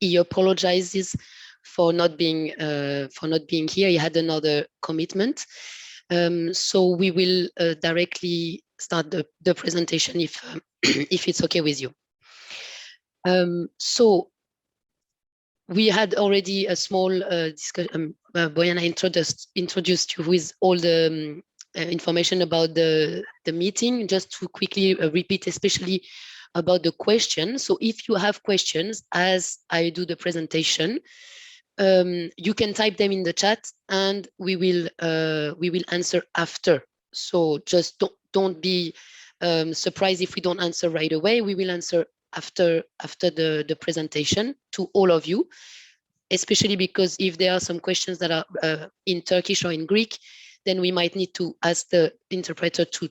he apologizes for not being here. He had another commitment. So we will directly start the presentation if if it's okay with you. So we had already a small discussion. Boyana introduced you with all the information about the meeting. Just to quickly repeat, especially about the questions. So if you have questions as I do the presentation, you can type them in the chat, and we will answer after. So just don't be surprised if we don't answer right away. We will answer after the presentation to all of you, especially because if there are some questions that are in Turkish or in Greek, then we might need to ask the interpreter to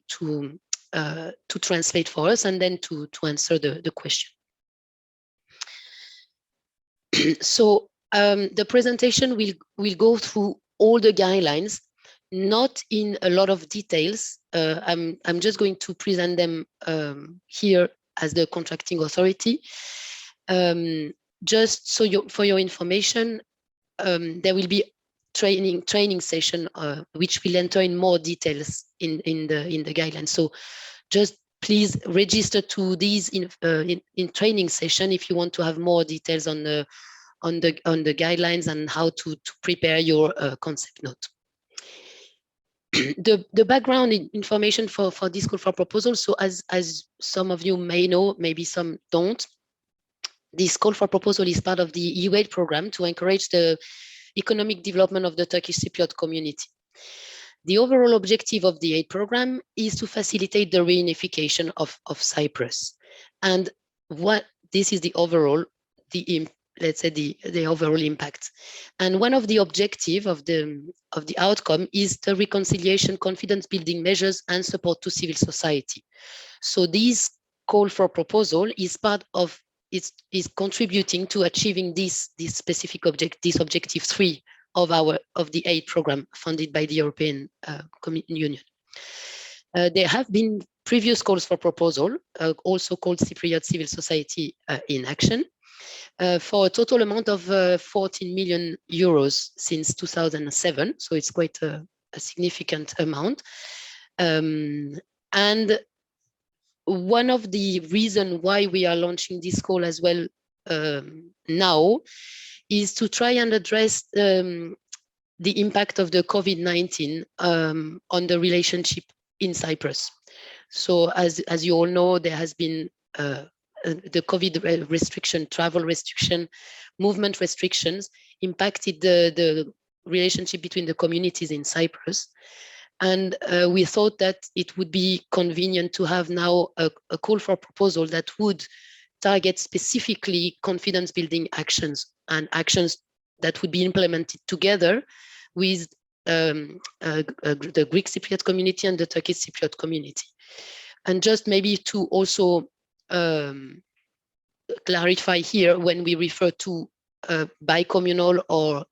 translate for us and then to answer the question. So the presentation will go through all the guidelines, not in a lot of details. I'm just going to present them here as the contracting authority. Just so for your information, there will be training session which will enter in more details in the guidelines. So just please register to these in training session if you want to have more details on the guidelines and how to prepare your concept note. The background information for this call for proposal. So as some of you may know, maybe some don't, this call for proposal is part of the VIII program to encourage the economic development of the Turkish Cypriot community. The overall objective of the VIII program is to facilitate the reunification of Cyprus. And what this is the overall, let's say the overall impact. And one of the objectives of the outcome is the reconciliation, confidence building measures and support to civil society. So this call for proposal is part of, is contributing to achieving this specific objective 3 of the VIII program funded by the European Union. There have been previous calls for proposal, also called Cypriot Civil Society in Action, for a total amount of 14 million euros since 2007. So it's quite a significant amount. And one of the reasons why we are launching this call as well now is to try and address the impact of the COVID-19 on the relationship in Cyprus. So as you all know, there has been the COVID restriction, travel restriction, movement restrictions impacted the relationship between the communities in Cyprus. And we thought that it would be convenient to have now a call for proposal that would target specifically confidence building actions and actions that would be implemented together with the Greek Cypriot community and the Turkish Cypriot community. And just maybe to also clarify here, when we refer to bicommunal or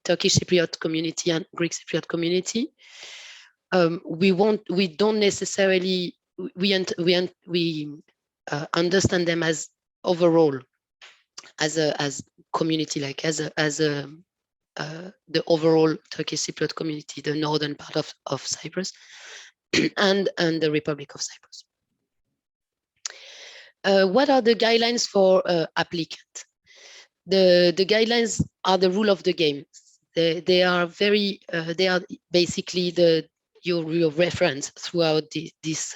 Turkish Cypriot community and Greek Cypriot community, we don't necessarily understand them as overall as community, like as the overall Turkish Cypriot community, the northern part of Cyprus and the Republic of Cyprus. What are the guidelines for applicant? The guidelines are the rule of the game. They are basically your reference throughout this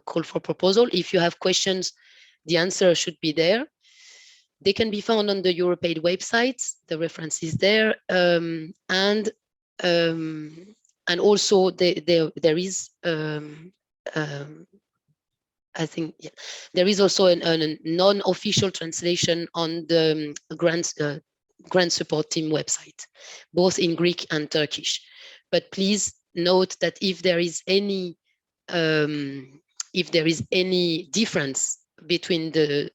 call for proposal. If you have questions, the answer should be there. They can be found on the Europaid website. The reference is there, and also there is I think there is also a non-official translation on the grant support team website, both in Greek and Turkish. But please note that if there is any difference between the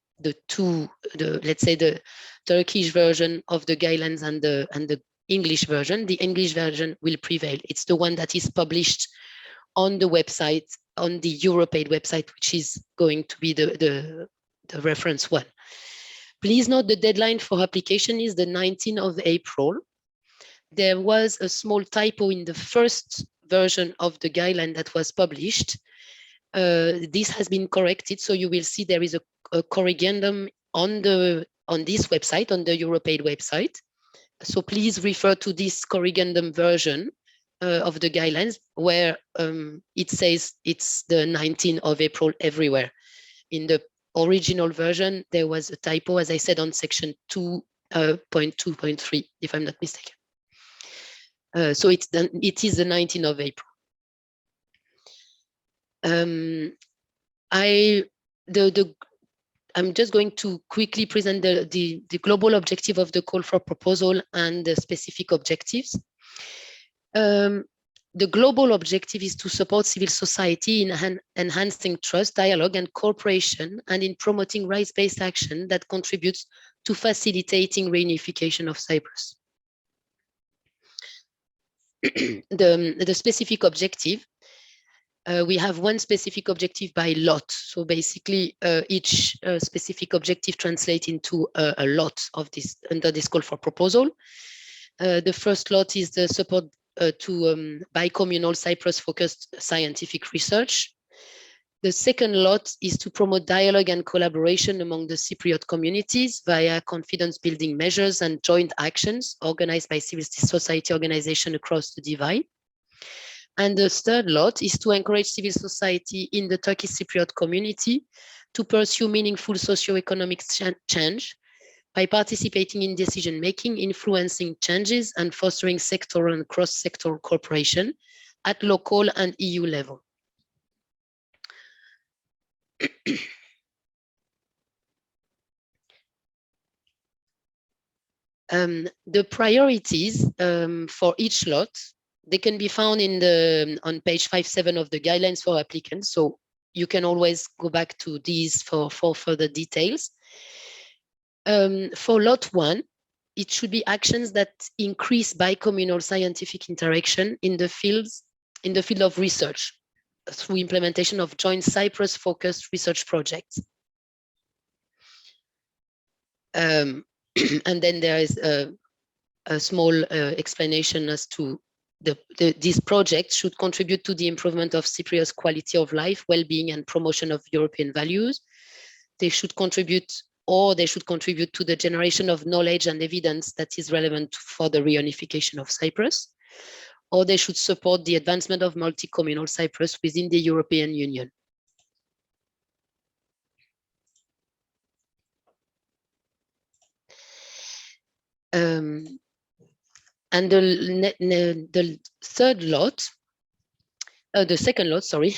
two, let's say the Turkish version of the guidelines and the English version, the English version will prevail. It's the one that is published on the website, on the Europaid website, which is going to be the reference one. Please note the deadline for application is the 19th of April. There was a small typo in the first version of the guideline that was published. This has been corrected, so you will see there is a corrigendum on this website, on the EuropeAid website. So please refer to this corrigendum version of the guidelines, where it says it's the 19th of April everywhere. In the original version, there was a typo, as I said, on section 2.2.3, if I'm not mistaken. So it is the 19th of April. I'm just going to quickly present the global objective of the call for proposal and the specific objectives. The global objective is to support civil society in enhancing trust, dialogue, and cooperation, and in promoting rights-based action that contributes to facilitating reunification of Cyprus. The specific objective, we have one specific objective by lot. So basically, each specific objective translates into a lot of this under this call for proposal. The first lot is the support to bi-communal Cyprus-focused scientific research. The second lot is to promote dialogue and collaboration among the Cypriot communities via confidence-building measures and joint actions organized by civil society organizations across the divide. And the third lot is to encourage civil society in the Turkish Cypriot community to pursue meaningful socio-economic change by participating in decision-making, influencing changes, and fostering sectoral and cross-sectoral cooperation at local and EU level. The priorities for each lot, they can be found on page 5.7 of the guidelines for applicants. So you can always go back to these for further details. For lot 1, it should be actions that increase bi-communal scientific interaction in the field of research through implementation of joint Cyprus-focused research projects. And then there is a small explanation as to these projects should contribute to the improvement of Cypriots' quality of life, well-being, and promotion of European values. They should contribute to the generation of knowledge and evidence that is relevant for the reunification of Cyprus, or they should support the advancement of multi-communal Cyprus within the European Union. And the third lot, the second lot, sorry.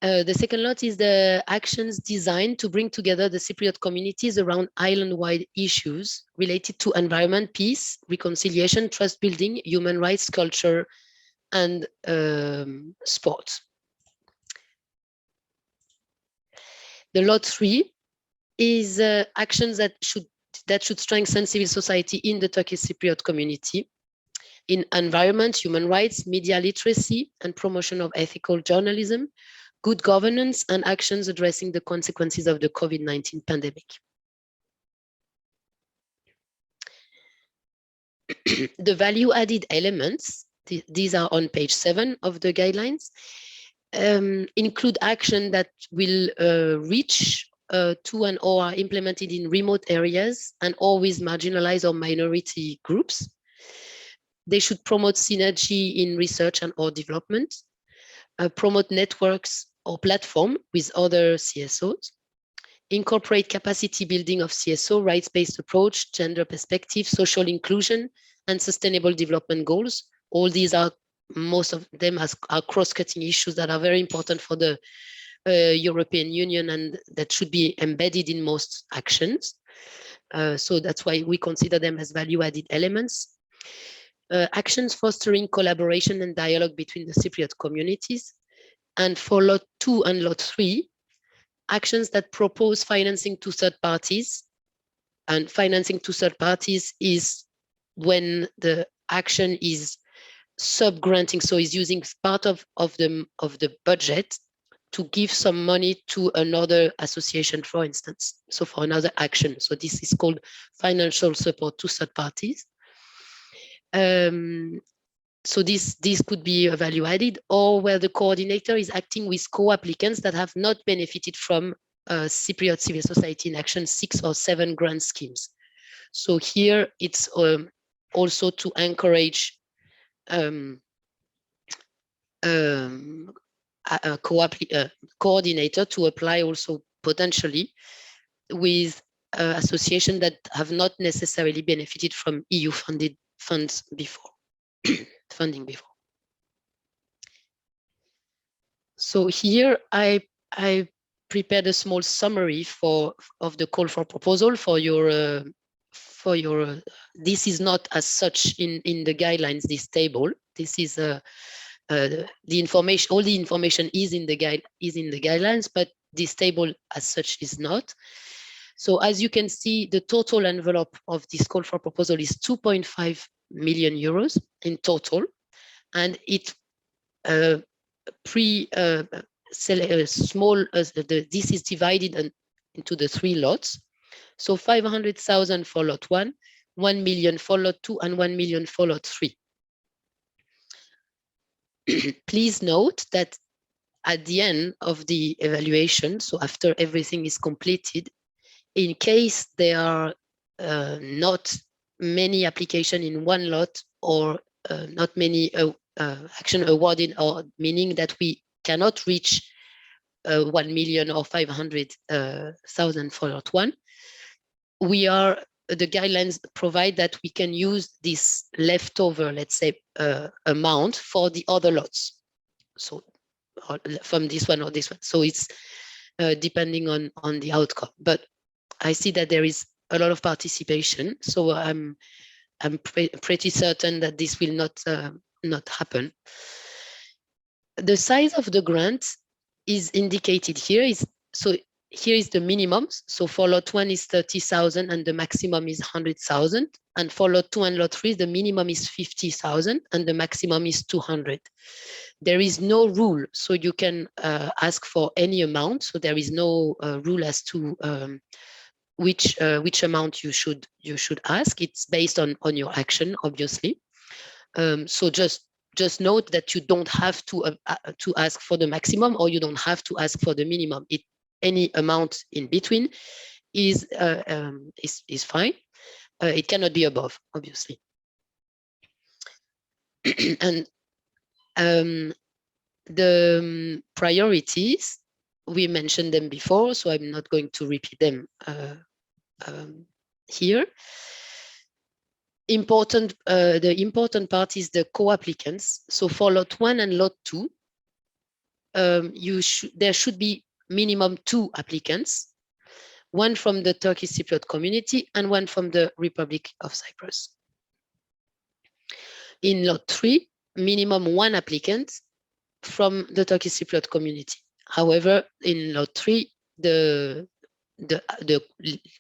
The second lot is the actions designed to bring together the Cypriot communities around island-wide issues related to environment, peace, reconciliation, trust building, human rights, culture, and sports. The lot 3 is actions that should strengthen civil society in the Turkish Cypriot community in environment, human rights, media literacy, and promotion of ethical journalism, good governance, and actions addressing the consequences of the COVID-19 pandemic. The value-added elements, these are on page 7 of the guidelines, include action that will reach to and or are implemented in remote areas and or with marginalized or minority groups. They should promote synergy in research and or development, promote networks or platform with other CSOs, incorporate capacity building of CSO, rights-based approach, gender perspective, social inclusion, and sustainable development goals. All these are, most of them are cross-cutting issues that are very important for the European Union and that should be embedded in most actions. So that's why we consider them as value-added elements. Actions fostering collaboration and dialogue between the Cypriot communities. And for lot 2 and lot 3, actions that propose financing to third parties. And financing to third parties is when the action is sub-granting, so is using part of the budget to give some money to another association, for instance, so for another action. So this is called financial support to third parties. So this could be a value added, or where the coordinator is acting with co-applicants that have not benefited from Cypriot Civil Society in Action 6 or 7 grant schemes. So here it's also to encourage a coordinator to apply also potentially with associations that have not necessarily benefited from EU funded funds before. Funding before. So here I prepared a small summary of the call for proposal for your this is not as such in the guidelines, this table. This is the information, all the information is in the guidelines, but this table as such is not. So as you can see, the total envelope of this call for proposal is 2.5 million euros in total, and it this is divided into the 3 lots. So 500,000 for lot 1, 1 million for lot 2, and 1 million for lot 3. Please note that at the end of the evaluation, so after everything is completed, in case there are not many applications in one lot, or not many action awarded, or meaning that we cannot reach 1 million or 500,000 for lot 1, the guidelines provide that we can use this leftover, let's say, amount for the other lots. So from this one or this one. So it's depending on the outcome. But I see that there is a lot of participation. So I'm pretty certain that this will not happen. The size of the grant is indicated here. So here is the minimum. So for lot 1 is 30,000 and the maximum is 100,000. And for lot 2 and lot 3, the minimum is 50,000 and the maximum is 200. There is no rule, so you can ask for any amount. So there is no rule as to which amount you should ask. It's based on your action, obviously. So just note that you don't have to ask for the maximum, or you don't have to ask for the minimum. Any amount in between is fine. It cannot be above, obviously. And the priorities, we mentioned them before, so I'm not going to repeat them here. The important part is the co-applicants. So for lot 1 and lot 2, there should be minimum 2 applicants, one from the Turkish Cypriot community and one from the Republic of Cyprus. In lot 3, minimum 1 applicant from the Turkish Cypriot community. However, in lot 3,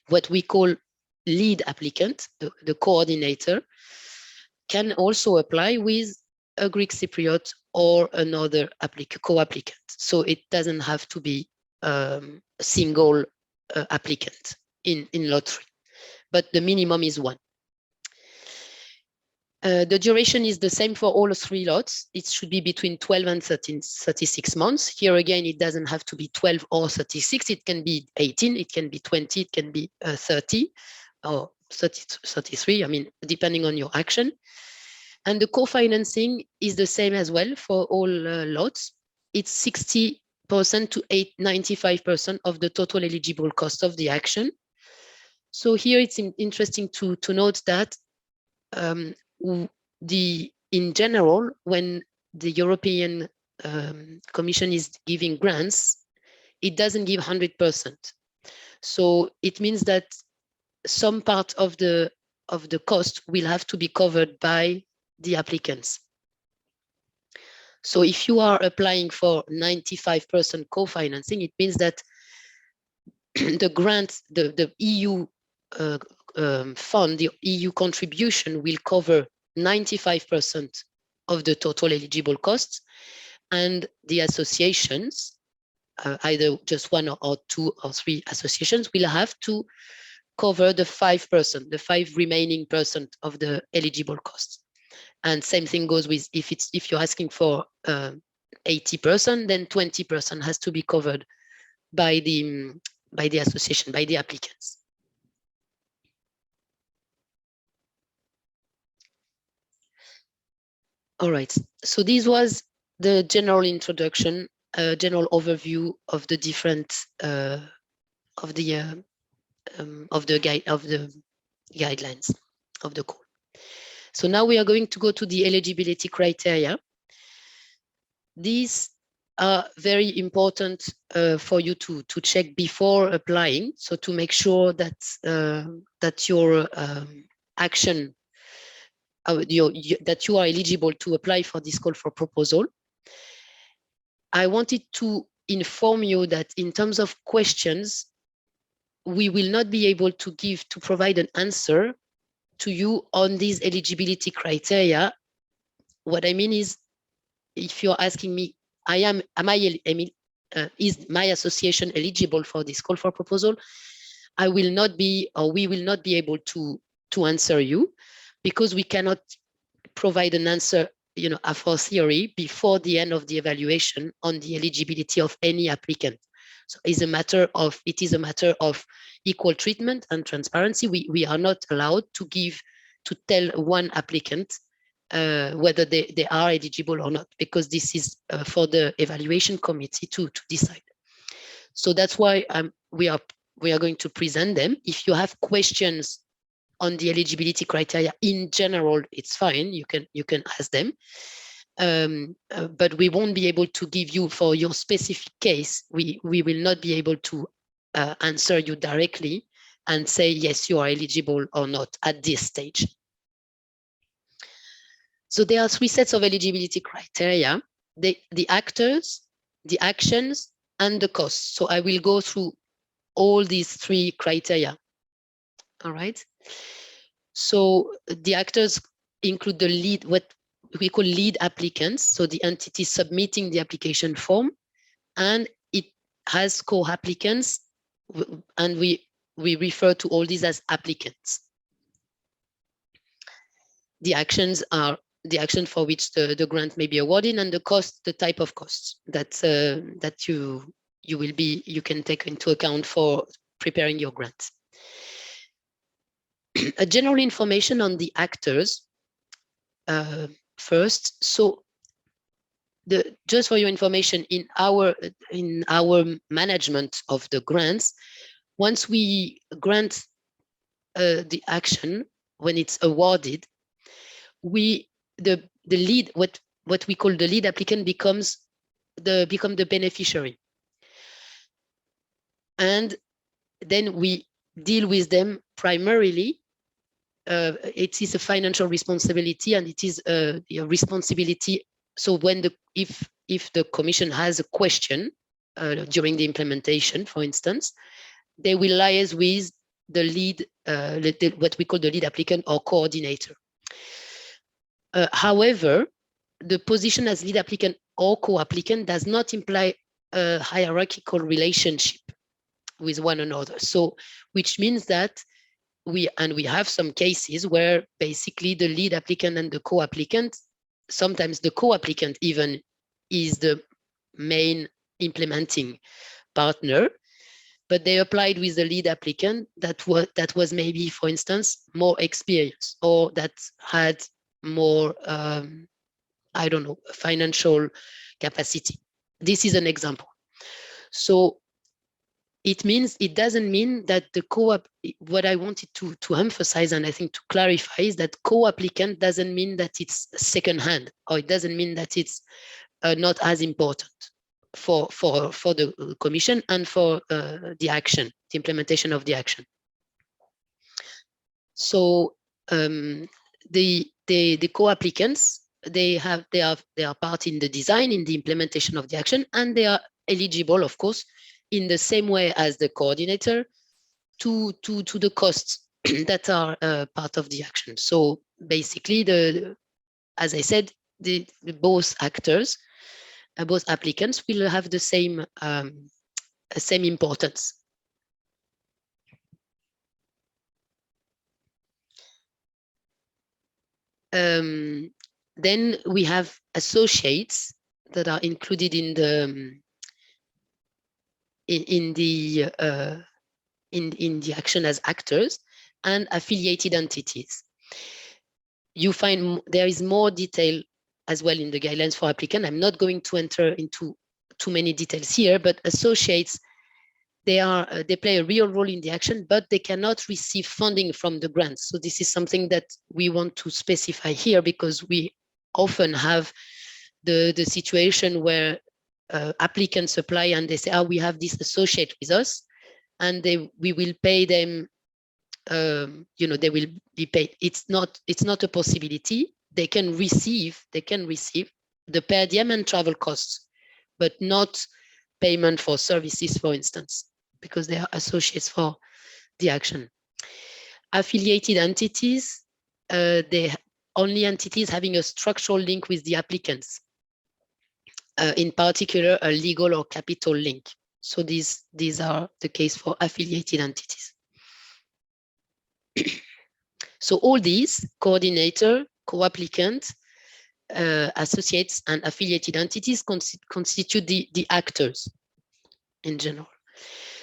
what we call lead applicant, the coordinator, can also apply with a Greek Cypriot or another co-applicant. So it doesn't have to be a single applicant in lot 3, but the minimum is 1. The duration is the same for all 3 lots. It should be between 12 and 36 months. Here again, it doesn't have to be 12 or 36. It can be 18, it can be 20, it can be 30 or 33, I mean, depending on your action. And the co-financing is the same as well for all lots. It's 60% to 95% of the total eligible cost of the action. So here it's interesting to note that in general, when the European Commission is giving grants, it doesn't give 100%. So it means that some part of the cost will have to be covered by the applicants. So if you are applying for 95% co-financing, it means that the grant, the EU fund, the EU contribution will cover 95% of the total eligible costs, and the associations either just one or two or three associations, will have to cover the 5%, the 5 remaining percent of the eligible costs. And same thing goes with if you're asking for 80%, then 20% has to be covered by the association, by the applicants. All right, so this was the general introduction, general overview of the different of the guidelines of the call. So now we are going to go to the eligibility criteria. These are very important for you to check before applying. So to make sure that that your action, that you are eligible to apply for this call for proposal. I wanted to inform you that in terms of questions, we will not be able to provide an answer to you on these eligibility criteria. What I mean is, if you're asking me, is my association eligible for this call for proposal? I will not be, or we will not be able to answer you, because we cannot provide an answer, a fortiori before the end of the evaluation on the eligibility of any applicant. So it is a matter of equal treatment and transparency. We are not allowed to tell one applicant whether they are eligible or not, because this is for the evaluation committee to decide. So that's why we are going to present them. If you have questions on the eligibility criteria in general, it's fine. You can ask them, but we won't be able to give you, for your specific case, we will not be able to answer you directly and say yes, you are eligible or not at this stage. So there are 3 sets of eligibility criteria: the actors, the actions, and the costs. So I will go through all these 3 criteria. All right. So the actors include the lead, what we call lead applicants, so the entity submitting the application form, and it has co-applicants, and we refer to all these as applicants. The actions are the action for which the grant may be awarded, and the cost, the type of costs that you can take into account for preparing your grant. A general information on the actors first. So just for your information, in our management of the grants, once we grant the action, when it's awarded, the lead, what we call the lead applicant, become the beneficiary, and then we deal with them primarily. It is a financial responsibility, and it is a responsibility. So when if the commission has a question during the implementation, for instance, they will liaise with the lead, what we call the lead applicant or coordinator. However, the position as lead applicant or co-applicant does not imply a hierarchical relationship with one another. So, which means that we have some cases where basically the lead applicant and the co-applicant, sometimes the co-applicant even is the main implementing partner, but they applied with the lead applicant that was maybe, for instance, more experienced, or that had more, I don't know, financial capacity. This is an example. So it doesn't mean that the co-op, what I wanted to emphasize, and I think to clarify, is that co-applicant doesn't mean that it's second-hand, or it doesn't mean that it's not as important for the commission and for the action, the implementation of the action. So the co-applicants, they are part in the design, in the implementation of the action, and they are eligible, of course, in the same way as the coordinator, to the costs that are part of the action. So basically, as I said, the both actors, both applicants will have the same importance. Then we have associates that are included in the in the action as actors, and affiliated entities. You find there is more detail as well in the guidelines for applicant. I'm not going to enter into too many details here, but associates, they play a real role in the action, but they cannot receive funding from the grants. So this is something that we want to specify here, because we often have the situation where applicants apply and they say, oh, we have this associate with us, and we will pay them, they will be paid. It's not a possibility. They can receive the per diem and travel costs, but not payment for services, for instance, because they are associates for the action. Affiliated entities, they only entities having a structural link with the applicants, in particular a legal or capital link. So these are the case for affiliated entities. So all these, coordinator, co-applicant, associates, and affiliated entities constitute the actors in general.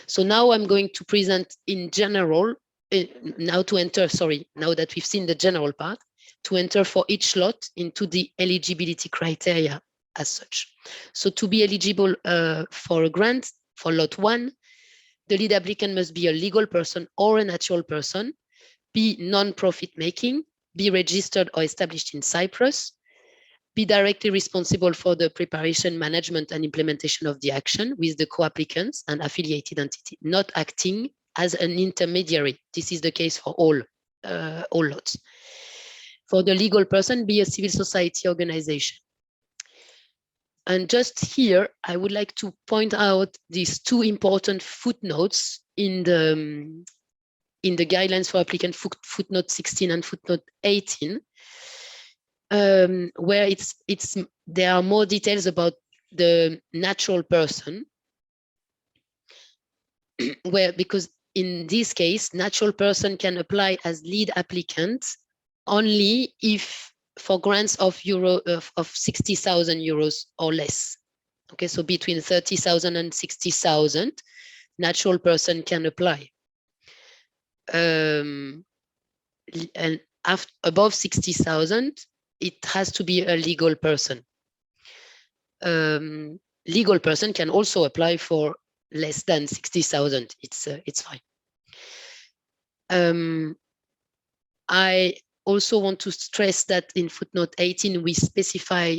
So now I'm going to present in general, now that we've seen the general part, to enter for each lot into the eligibility criteria as such. So to be eligible for a grant for lot 1, the lead applicant must be a legal person or a natural person, be non-profit making, be registered or established in Cyprus, be directly responsible for the preparation, management, and implementation of the action with the co-applicants and affiliated entity, not acting as an intermediary. This is the case for all lots. For the legal person, be a civil society organization. And just here, I would like to point out these two important footnotes in the guidelines for applicant, footnote 16 and footnote 18, where there are more details about the natural person, because in this case, natural person can apply as lead applicant only if for grants of 60,000 euros or less. Okay, so between 30,000 and 60,000, natural person can apply. And above 60,000, it has to be a legal person. Legal person can also apply for less than 60,000. It's fine. I also want to stress that in footnote 18, we specify,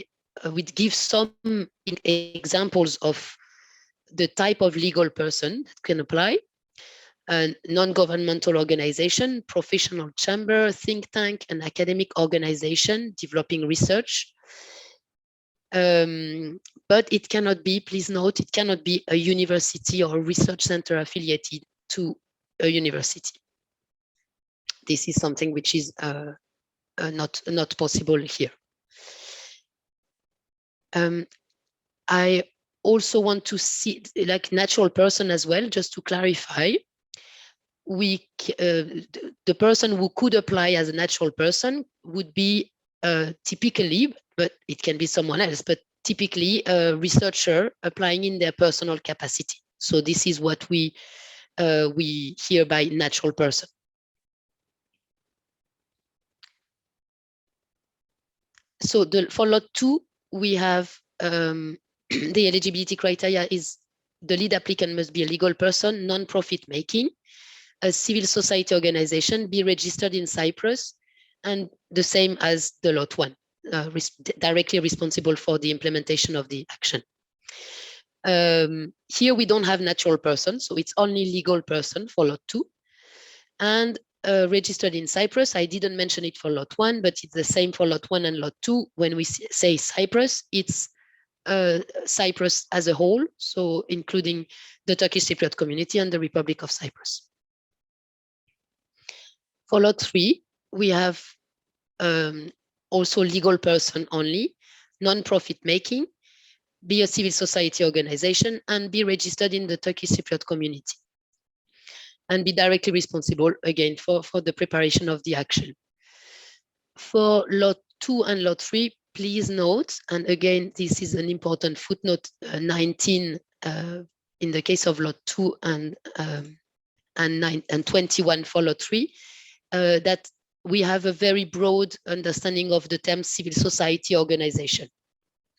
we give some examples of the type of legal person that can apply. A non-governmental organization, professional chamber, think tank, an academic organization developing research. But it cannot be, please note, it cannot be a university or a research center affiliated to a university. This is something which is not possible here. I also want to see, like, natural person as well, just to clarify. The person who could apply as a natural person would be typically, but it can be someone else, but typically a researcher applying in their personal capacity. So this is what we hear by natural person. So for lot 2, we have the eligibility criteria is the lead applicant must be a legal person, non-profit making, a civil society organization, be registered in Cyprus, and the same as the lot 1, directly responsible for the implementation of the action. Here we don't have natural person, so it's only legal person for lot 2. And registered in Cyprus, I didn't mention it for lot 1, but it's the same for lot 1 and lot 2. When we say Cyprus, it's Cyprus as a whole, so including the Turkish Cypriot community and the Republic of Cyprus. For lot 3, we have also legal person only, non-profit making, be a civil society organization, and be registered in the Turkish Cypriot community, and be directly responsible again for the preparation of the action. For lot 2 and lot 3, please note, and again, this is an important footnote 19 in the case of lot 2 and 21 for lot 3, that we have a very broad understanding of the term civil society organization.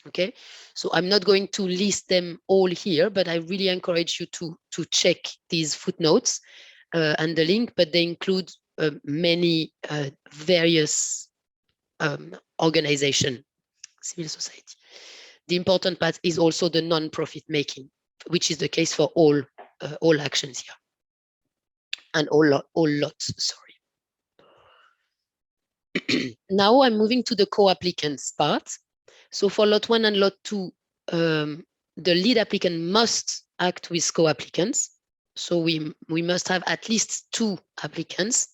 Okay, so I'm not going to list them all here, but I really encourage you to check these footnotes and the link, but they include many various organization, civil society. The important part is also the non-profit making, which is the case for all actions here, and all lots, sorry. Now I'm moving to the co-applicants part. So for lot 1 and lot 2, the lead applicant must act with co-applicants. So we must have at least 2 applicants.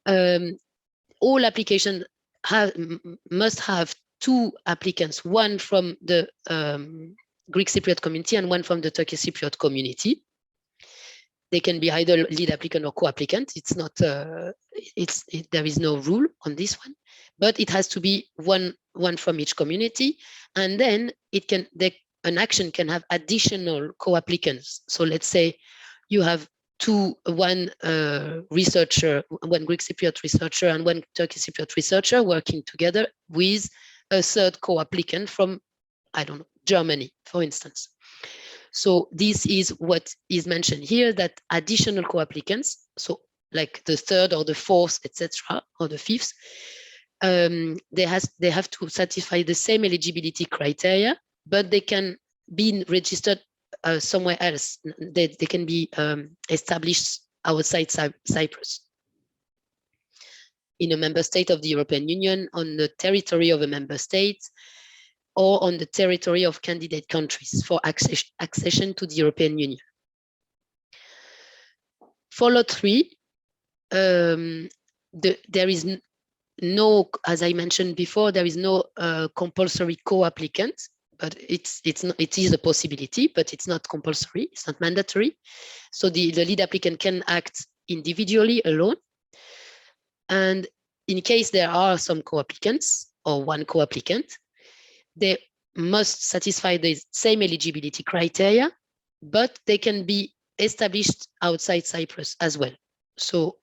All applications must have 2 applicants, one from the Greek Cypriot community and one from the Turkish Cypriot community. They can be either lead applicant or co-applicant. It's not, there is no rule on this one, but it has to be one from each community, and then an action can have additional co-applicants. So let's say you have one researcher, one Greek Cypriot researcher and one Turkish Cypriot researcher working together with a third co-applicant from, I don't know, Germany, for instance. So this is what is mentioned here, that additional co-applicants, so like the third or the fourth, etc., or the fifth, they have to satisfy the same eligibility criteria, but they can be registered somewhere else. They can be established outside Cyprus, in a member state of the European Union, on the territory of a member state, or on the territory of candidate countries for accession to the European Union. For lot 3, there is no, as I mentioned before, there is no compulsory co-applicant, but it is a possibility, but it's not compulsory, it's not mandatory. So the lead applicant can act individually, alone. And in case there are some co-applicants or one co-applicant, they must satisfy the same eligibility criteria, but they can be established outside Cyprus as well. So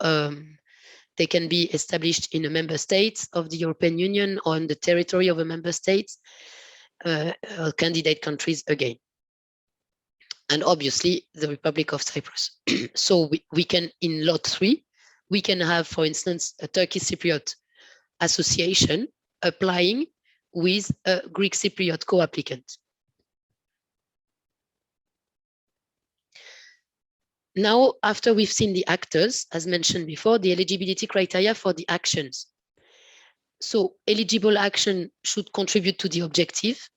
they can be established in a member state of the European Union or on the territory of a member state, candidate countries again. And obviously the Republic of Cyprus. So we can, in lot 3, we can have, for instance, a Turkish Cypriot association applying with a Greek Cypriot co-applicant. Now, after we've seen the actors, as mentioned before, the eligibility criteria for the actions. So eligible action should contribute to the objectives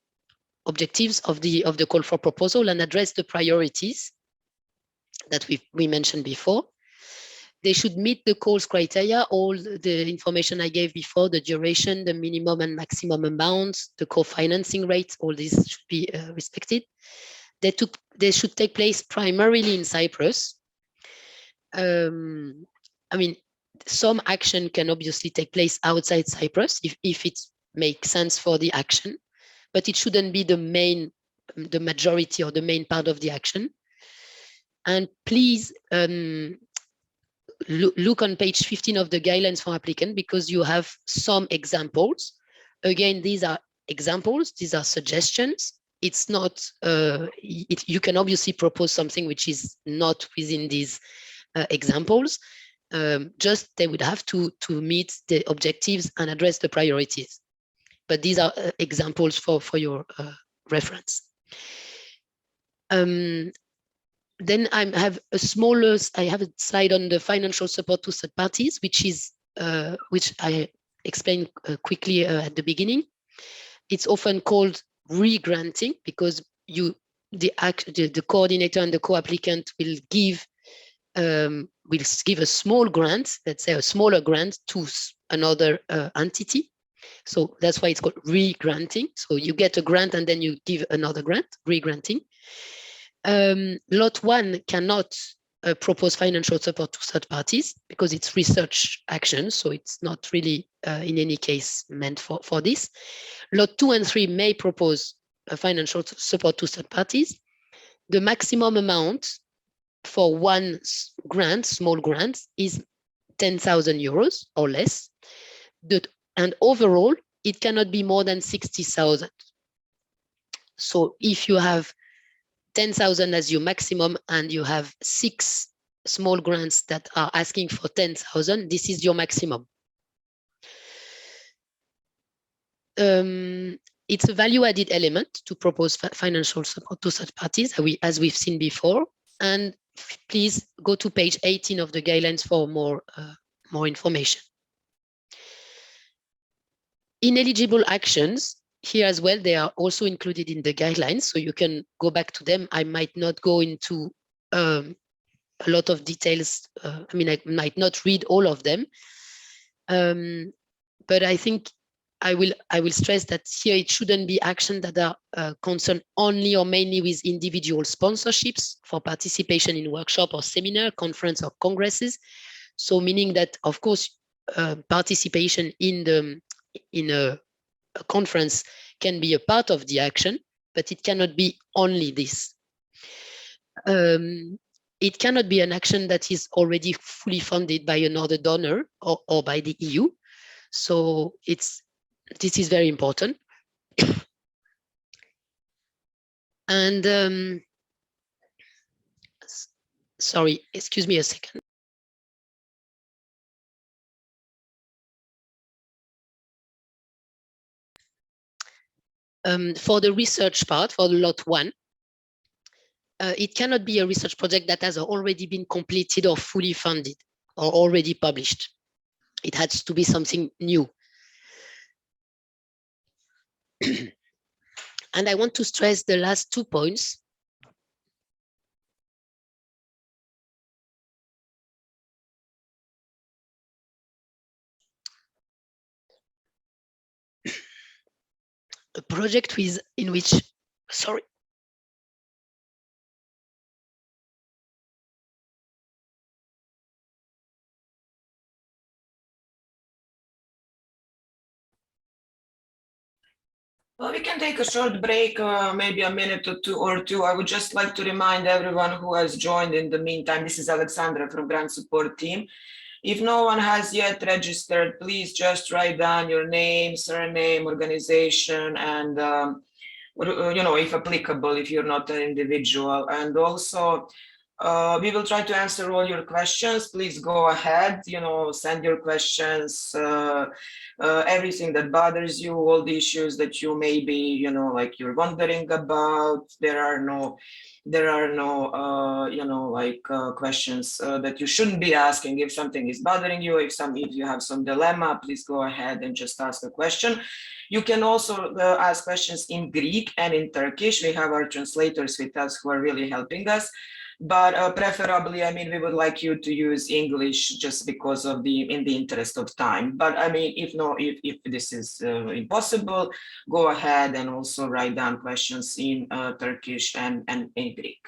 of the call for proposal and address the priorities that we mentioned before. They should meet the calls criteria, all the information I gave before, the duration, the minimum and maximum amounts, the co-financing rates, all these should be respected. They should take place primarily in Cyprus. I mean, some action can obviously take place outside Cyprus if it makes sense for the action, but it shouldn't be the majority or the main part of the action. And please, look on page 15 of the guidelines for applicant, because you have some examples. Again, these are examples, these are suggestions. It's not, you can obviously propose something which is not within these examples. Just they would have to meet the objectives and address the priorities. But these are examples for your reference. Then I have a slide on the financial support to third parties, which I explained quickly at the beginning. It's often called re-granting, because the coordinator and the co-applicant will give a small grant, let's say a smaller grant, to another entity, So that's why it's called re-granting. So you get a grant and then you give another grant, re-granting. Lot 1 cannot propose financial support to third parties because it's research action. So it's not really in any case meant for this. Lot 2 and 3 may propose financial support to third parties. The maximum amount for one grant, small grant, is 10,000 euros or less. And overall, it cannot be more than 60,000. So if you have 10,000 as your maximum and you have 6 small grants that are asking for 10,000, this is your maximum. It's a value-added element to propose financial support to third parties, as we've seen before. And please go to page 18 of the guidelines for more information. Ineligible actions, here as well, they are also included in the guidelines, so you can go back to them. I might not go into a lot of details. I might not read all of them, but I think I will stress that here it shouldn't be action that are concerned only or mainly with individual sponsorships for participation in workshop or seminar, conference or congresses. So meaning that, of course, participation in a conference can be a part of the action, but it cannot be only this. It cannot be an action that is already fully funded by another donor or by the EU. So this is very important. And sorry, excuse me a second. For the research part, for the lot 1, it cannot be a research project that has already been completed or fully funded or already published. It has to be something new. And I want to stress the last 2 points. A project in which, sorry. Well, we can take a short break, maybe a minute or two. I would just like to remind everyone who has joined in the meantime, this is Alexandra from Grant Support Team. If no one has yet registered, please just write down your name, surname, organization, and if applicable, if you're not an individual. And also, we will try to answer all your questions. Please go ahead, send your questions, everything that bothers you, all the issues that you may be, like you're wondering about. There are no questions that you shouldn't be asking. If something is bothering you, if you have some dilemma, please go ahead and just ask a question. You can also ask questions in Greek and in Turkish. We have our translators with us who are really helping us. But preferably, we would like you to use English just because of in the interest of time. But if this is impossible, go ahead and also write down questions in Turkish and in Greek.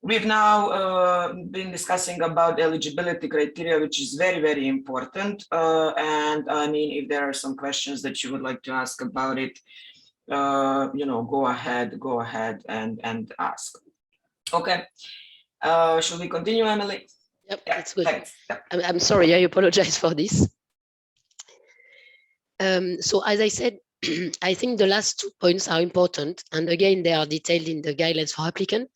We've now been discussing about eligibility criteria, which is very, very important. And if there are some questions that you would like to ask about it, go ahead and ask. Okay. Shall we continue, Emily? Yep, that's good. I'm sorry, I apologize for this. So as I said, I think the last 2 points are important. And again, they are detailed in the guidelines for applicant.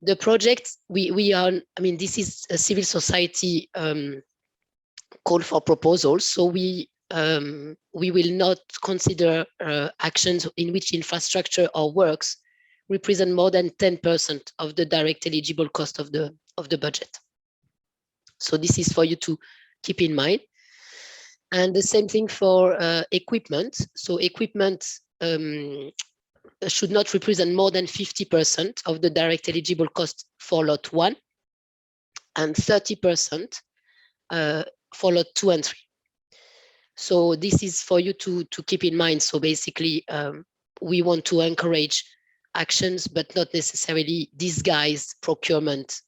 The project, this is a civil society call for proposals. So we will not consider actions in which infrastructure or works represent more than 10% of the direct eligible cost of the budget. So this is for you to keep in mind. And the same thing for equipment. So equipment should not represent more than 50% of the direct eligible cost for lot 1 and 30% for lot 2 and 3. So this is for you to keep in mind. So basically, we want to encourage actions, but not necessarily disguised procurement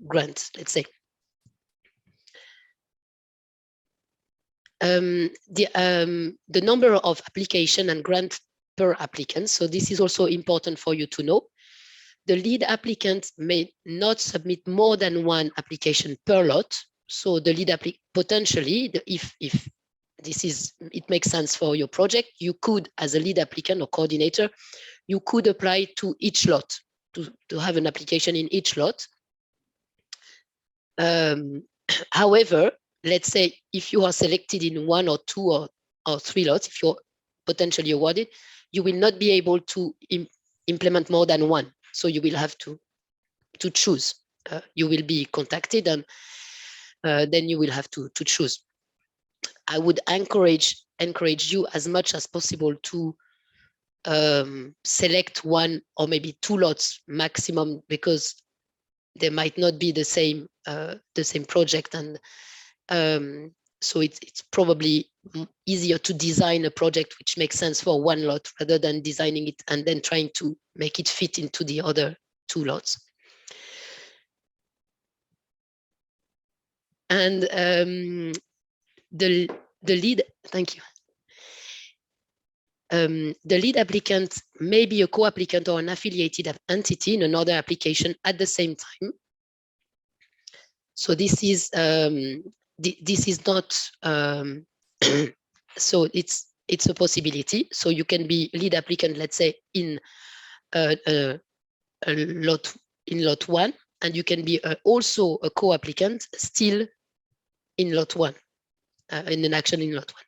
grants, let's say. The number of application and grant per applicant. So this is also important for you to know. The lead applicant may not submit more than one application per lot. So the lead potentially, if this is, it makes sense for your project, you could, as a lead applicant or coordinator, you could apply to each lot, to have an application in each lot. However, let's say if you are selected in one or two or three lots, if you're potentially awarded, you will not be able to implement more than one. So you will have to choose. You will be contacted, and then you will have to choose. I would encourage you as much as possible to select one or maybe two lots maximum, because they might not be the same project, and so it's probably easier to design a project which makes sense for one lot rather than designing it and then trying to make it fit into the other two lots. And the lead, thank you. The lead applicant may be a co-applicant or an affiliated entity in another application at the same time. So this is not so it's a possibility. So you can be lead applicant, let's say, in lot one, and you can be also a co-applicant still in lot one, in an action in lot one.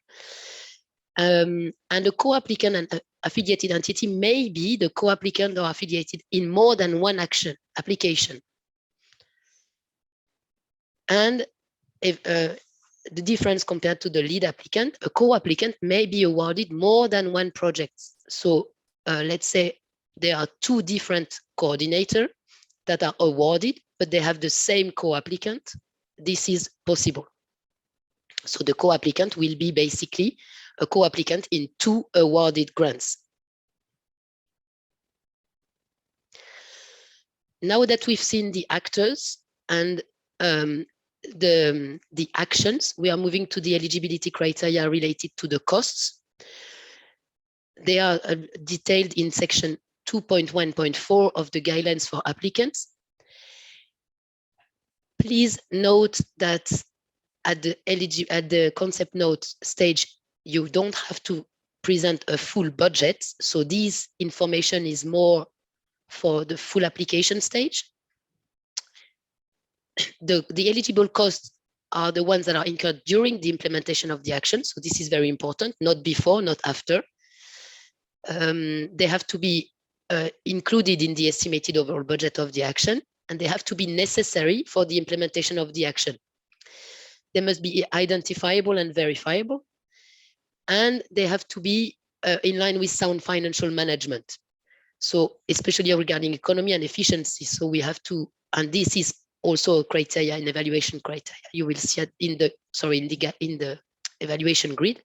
And a co-applicant and affiliated entity may be the co-applicant or affiliated in more than one application. And if the difference compared to the lead applicant, a co-applicant may be awarded more than one project. So let's say there are two different coordinators that are awarded, but they have the same co-applicant. This is possible. So the co-applicant will be basically a co-applicant in two awarded grants. Now that we've seen the actors and the actions, we are moving to the eligibility criteria related to the costs. They are detailed in section 2.1.4 of the guidelines for applicants. Please note that at the concept note stage, you don't have to present a full budget. So this information is more for the full application stage. The eligible costs are the ones that are incurred during the implementation of the action. So this is very important, not before, not after. They have to be included in the estimated overall budget of the action, and they have to be necessary for the implementation of the action. They must be identifiable and verifiable, and they have to be in line with sound financial management. So especially regarding economy and efficiency. So we have to, and this is also a criteria, an evaluation criteria. You will see it in the evaluation grid.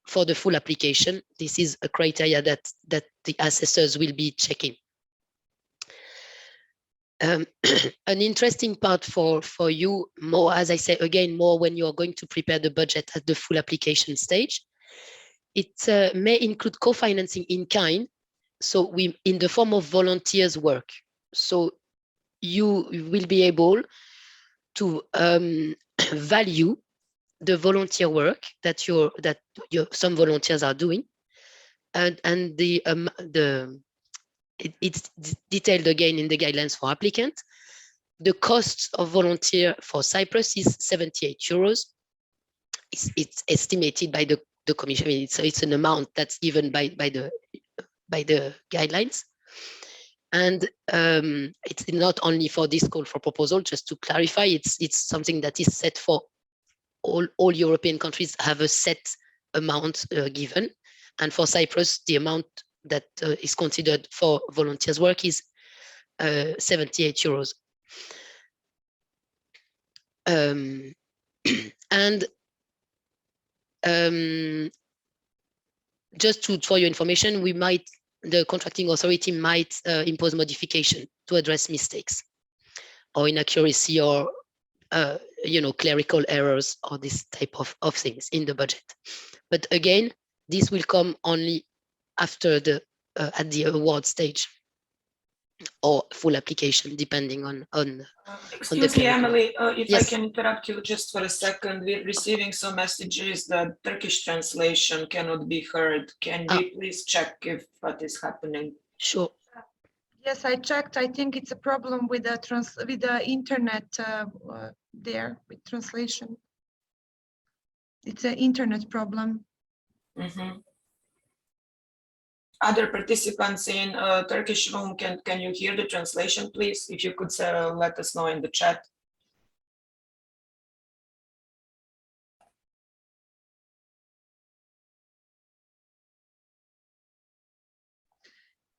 For the full application, this is a criteria that the assessors will be checking. An interesting part for you, more, as I say again, more when you are going to prepare the budget at the full application stage. It may include co-financing in kind, so in the form of volunteers work. So you will be able to value the volunteer work that some volunteers are doing, and it's detailed again in the guidelines for applicant. The cost of volunteer for Cyprus is 78 euros. It's estimated by the commission. I mean, it's an amount that's given by the guidelines. And it's not only for this call for proposal, just to clarify, it's something that is set for all European countries, have a set amount given. And for Cyprus, the amount that is considered for volunteers work is 78 euros. And just for your information, the contracting authority might impose modification to address mistakes or inaccuracy or clerical errors or this type of things in the budget. But again, this will come only after at the award stage or full application, depending on excuse me, Emily, if yes. I can interrupt you just for a second. We're receiving some messages that Turkish translation cannot be heard. Can we please check if what is happening? Sure. Yes, I checked. I think it's a problem with the internet there with translation. It's an internet problem. Mm-hmm. Other participants in Turkish room, can you hear the translation, please? If you could let us know in the chat.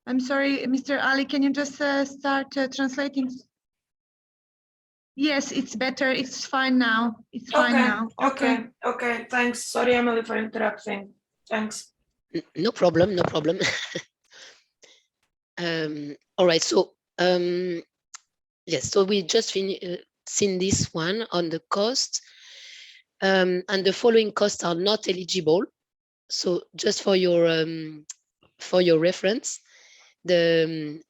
I'm sorry, Mr. Ali, can you just start translating? Yes, it's better. It's fine now. It's fine now. Okay. Thanks. Sorry, Emily, for interrupting. Thanks. No problem. No problem. All right. So yes. So we just seen this one on the cost, and the following costs are not eligible. So just for your reference, any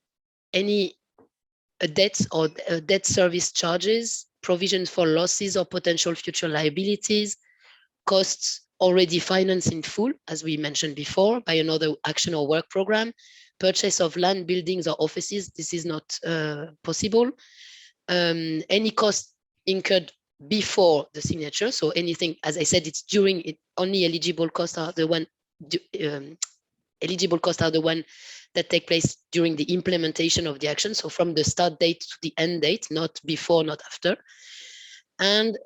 debts or debt service charges, provisions for losses or potential future liabilities, costs already financed in full, as we mentioned before, by another action or work program, purchase of land, buildings, or offices. This is not possible. Any cost incurred before the signature. So anything, as I said, it's during it. Only eligible costs are the one. Eligible costs are the one that take place during the implementation of the action. So from the start date to the end date, not before, not after. And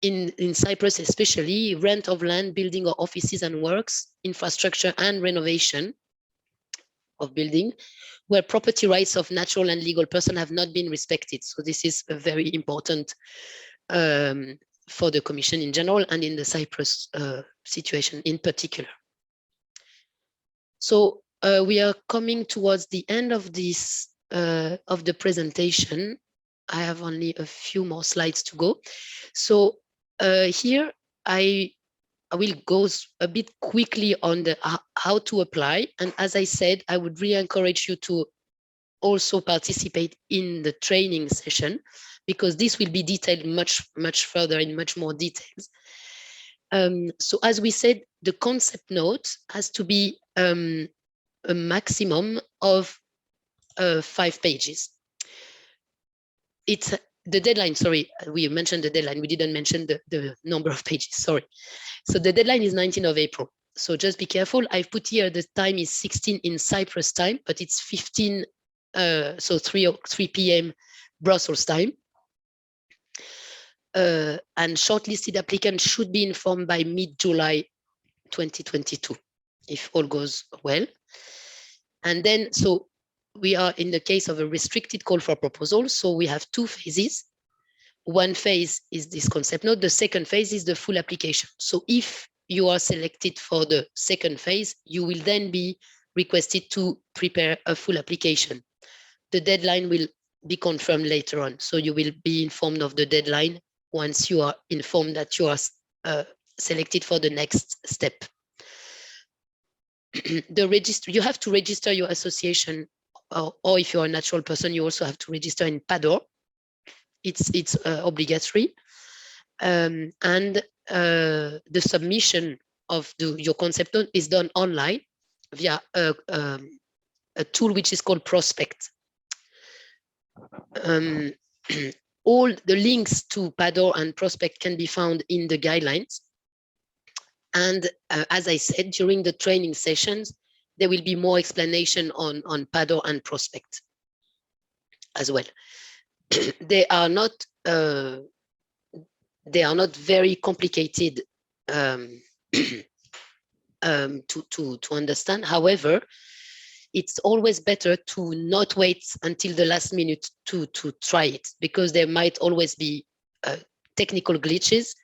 in Cyprus, especially, rent of land, building or offices and works, infrastructure and renovation of building, where property rights of natural and legal person have not been respected. So this is a very important for the Commission in general and in the Cyprus situation in particular. So we are coming towards the end of this of the presentation. I have only a few more slides to go. So here I will go a bit quickly on the how to apply. And as I said, I would really encourage you to also participate in the training session, because this will be detailed much further in much more details. So as we said, the concept note has to be a maximum of 5 pages. It's the deadline, sorry, we mentioned the deadline. We didn't mention the number of pages, sorry. So the deadline is 19th of April. So just be careful. I've put here the time is 16 in Cyprus time, but it's 15, so 3 p.m. Brussels time. And shortlisted applicants should be informed by mid-July 2022, if all goes well. And then, so we are in the case of a restricted call for proposal. So we have 2 phases. One phase is this concept note. The second phase is the full application. So if you are selected for the second phase, you will then be requested to prepare a full application. The deadline will be confirmed later on. So you will be informed of the deadline once you are informed that you are selected for the next step. You have to register your association, or if you're a natural person, you also have to register in PADOR. It's obligatory. And the submission of your concept note is done online via a tool which is called Prospect. All the links to PADOR and Prospect can be found in the guidelines. And as I said, during the training sessions, there will be more explanation on PADOR and Prospect as well. They are not very complicated to understand. However, it's always better to not wait until the last minute to try it, because there might always be technical glitches.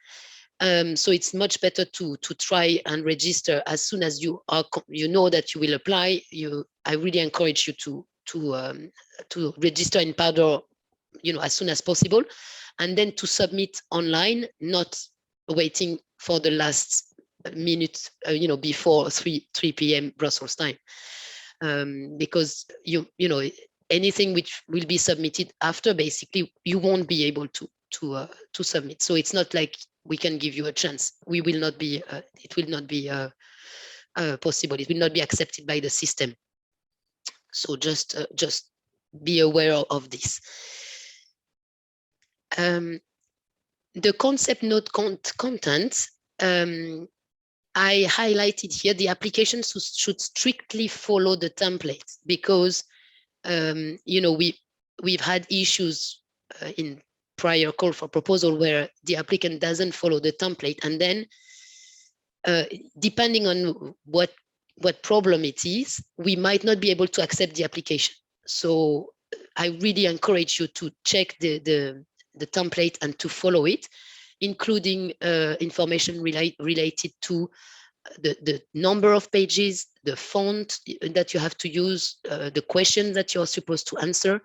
So it's much better to try and register as soon as you know that you will apply. I really encourage you to register in Pardor, as soon as possible, and then to submit online, not waiting for the last minute, before 3 p.m. Brussels time, because anything which will be submitted after, basically you won't be able to submit. So it's not like we can give you a chance. We will not be. It will not be possible. It will not be accepted by the system. So just be aware of this. The concept note content, I highlighted here. The applications should strictly follow the template, because we've had issues in prior call for proposal where the applicant doesn't follow the template, and then depending on what problem it is, we might not be able to accept the application. So I really encourage you to check the template and to follow it, including information related to the number of pages, the font that you have to use, the questions that you're supposed to answer.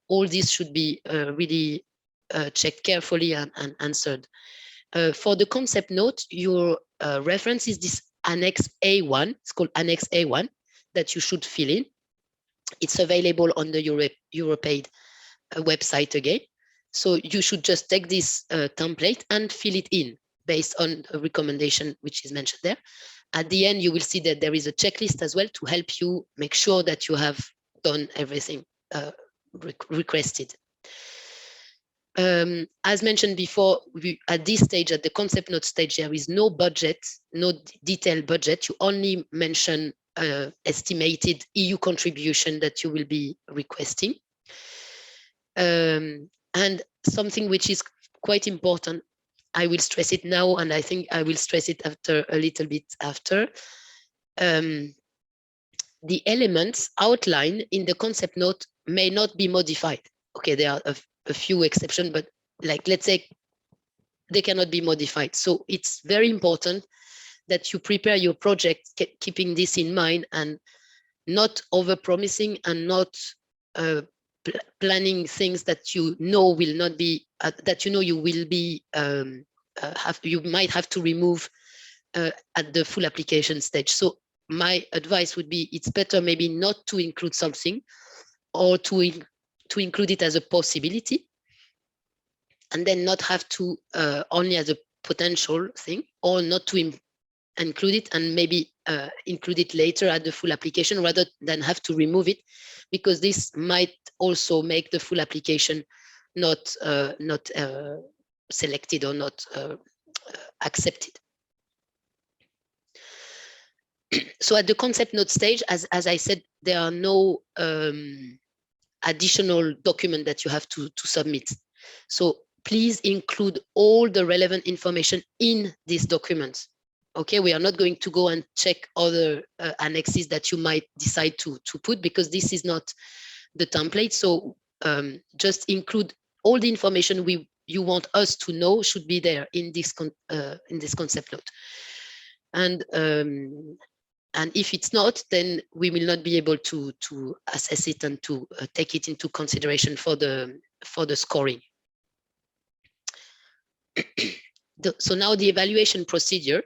All this should be really checked carefully and answered. For the concept note, your reference is this Annex A1. It's called Annex A1 that you should fill in. It's available on the Europaid website again. So you should just take this template and fill it in based on a recommendation which is mentioned there. At the end, you will see that there is a checklist as well to help you make sure that you have done everything requested. As mentioned before, at this stage, at the concept note stage, there is no budget, no detailed budget. You only mention estimated EU contribution that you will be requesting. And something which is quite important, I will stress it now, and I think I will stress it after a little bit after. The elements outlined in the concept note may not be modified. Okay, there are a few exceptions, but like, let's say they cannot be modified. So it's very important that you prepare your project keeping this in mind, and not over-promising, and not planning things that you know will not be, that you will be, you might have to remove at the full application stage. So my advice would be, it's better maybe not to include something, or to include it as a possibility, and then not have to only as a potential thing, or not to include it and maybe include it later at the full application, rather than have to remove it, because this might also make the full application not selected or not accepted. So at the concept note stage, as I said, there are no additional document that you have to submit. So please include all the relevant information in this document. Okay, we are not going to go and check other annexes that you might decide to put, because this is not the template. So just include all the information you want us to know should be there in this concept note. And if it's not, then we will not be able to assess it and to take it into consideration for the scoring. So now the evaluation procedure.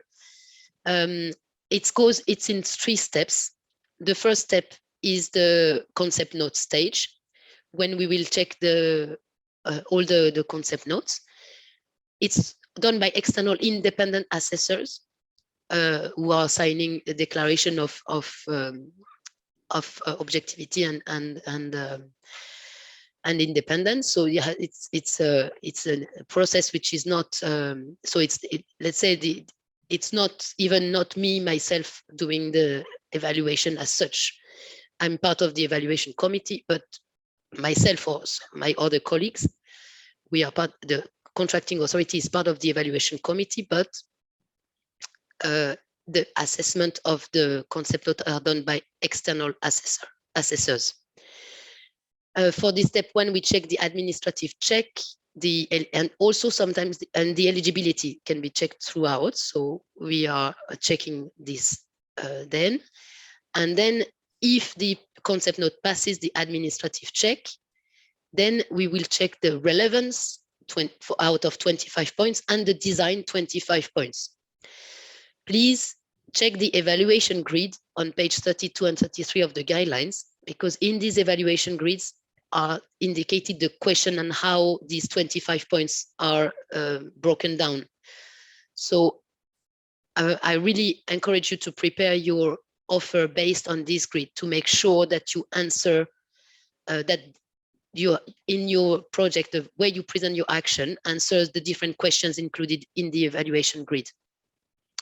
It's in 3 steps. The first step is the concept note stage, when we will check all the concept notes. It's done by external independent assessors who are signing the declaration of objectivity and independence. So yeah, it's a process which is not. So let's say it's not me myself doing the evaluation as such. I'm part of the evaluation committee, but myself or my other colleagues, we are the contracting authority is part of the evaluation committee, but the assessment of the concept note are done by external assessors. For this step 1, we check the administrative check. and also sometimes the eligibility can be checked throughout. So we are checking this then. And then if the concept note passes the administrative check, then we will check the relevance out of 25 points and the design 25 points. Please check the evaluation grid on page 32 and 33 of the guidelines, because in these evaluation grids are indicated the question and how these 25 points are broken down. So I really encourage you to prepare your offer based on this grid to make sure that you answer that in your project, the way you present your action answers the different questions included in the evaluation grid,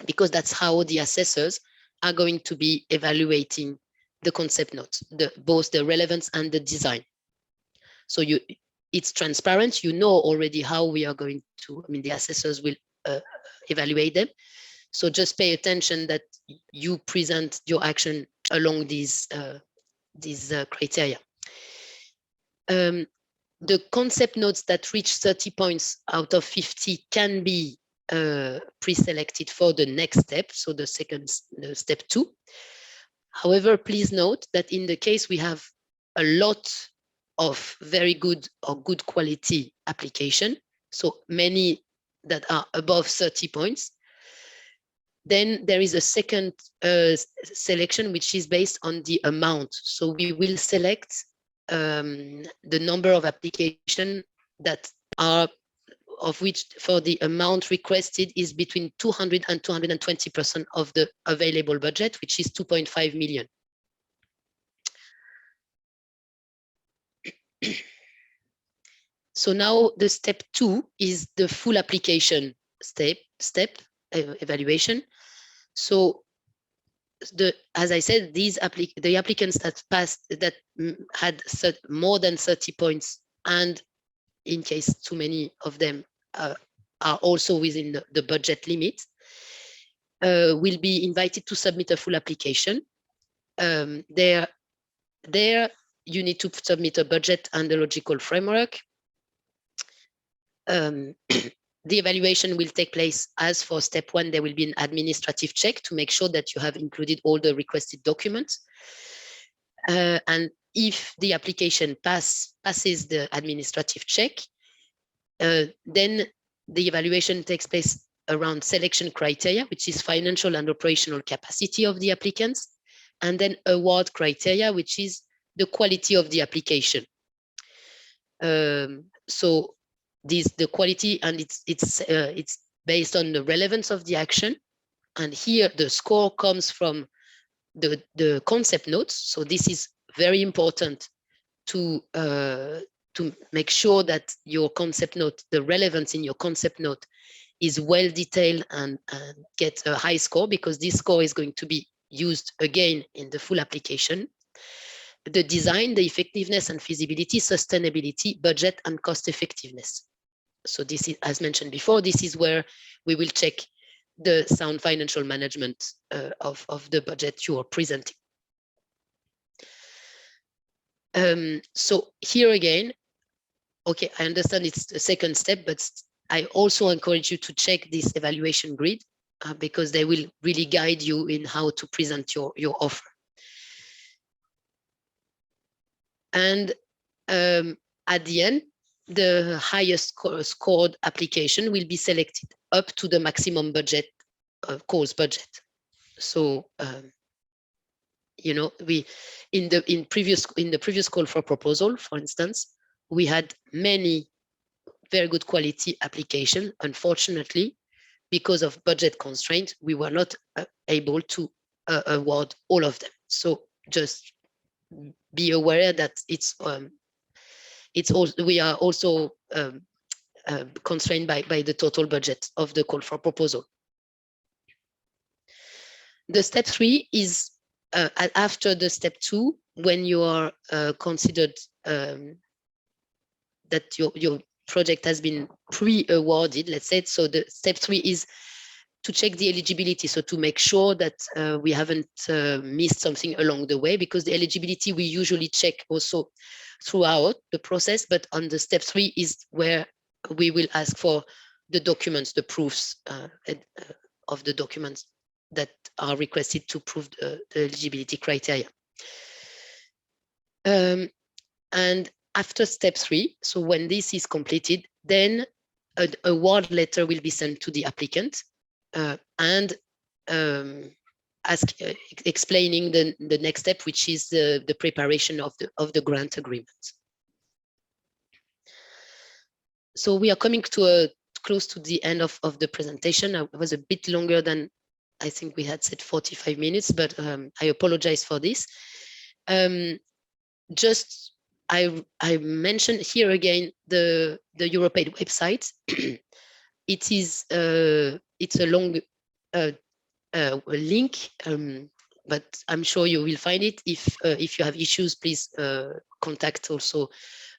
because that's how the assessors are going to be evaluating the concept notes, both the relevance and the design. So it's transparent, you know already how we are going to, the assessors will evaluate them. So just pay attention that you present your action along these criteria. The concept notes that reach 30 points out of 50 can be pre-selected for the next step, so the step 2. However, please note that in the case we have a lot of very good or good quality application, so many that are above 30 points, then there is a second selection which is based on the amount. So we will select the number of applications that are, of which for the amount requested is between 200 and 220% of the available budget, which is 2.5 million. So now the step 2 is the full application step evaluation. So as I said, the applicants that passed, that had more than 30 points, and in case too many of them are also within the budget limit, will be invited to submit a full application. There you need to submit a budget and a logical framework. The evaluation will take place as for step 1. There will be an administrative check to make sure that you have included all the requested documents. And if the application passes the administrative check, then the evaluation takes place around selection criteria, which is financial and operational capacity of the applicants, and then award criteria, which is the quality of the application. So the quality, and it's based on the relevance of the action, and here the score comes from the concept notes. So this is very important to make sure that your concept note, the relevance in your concept note, is well detailed and get a high score, because this score is going to be used again in the full application. The design, the effectiveness and feasibility, sustainability, budget and cost effectiveness. So this is, as mentioned before, this is where we will check the sound financial management of the budget you are presenting. So here again, okay, I understand it's the second step, but I also encourage you to check this evaluation grid because they will really guide you in how to present your offer. And at the end, the highest scored application will be selected up to the maximum budget, course budget. So, you know, in the previous call for proposal, for instance, we had many very good quality application. Unfortunately, because of budget constraint, we were not able to award all of them. So just be aware that we are also constrained by the total budget of the call for proposal. The step 3 is after the step 2, when you are considered that your project has been pre-awarded, let's say. So the step 3 is to check the eligibility. So to make sure that we haven't missed something along the way, because the eligibility we usually check also throughout the process, but on the step 3 is where we will ask for the documents, the proofs of the documents that are requested to prove the eligibility criteria. And after step 3, so when this is completed, then an award letter will be sent to the applicant and explaining the next step, which is the preparation of the grant agreement. So we are coming to close to the end of the presentation. It was a bit longer than I think we had said 45 minutes, but I apologize for this. Just I mentioned here again the Europaid website. It's a long link, but I'm sure you will find it. If you have issues, please contact also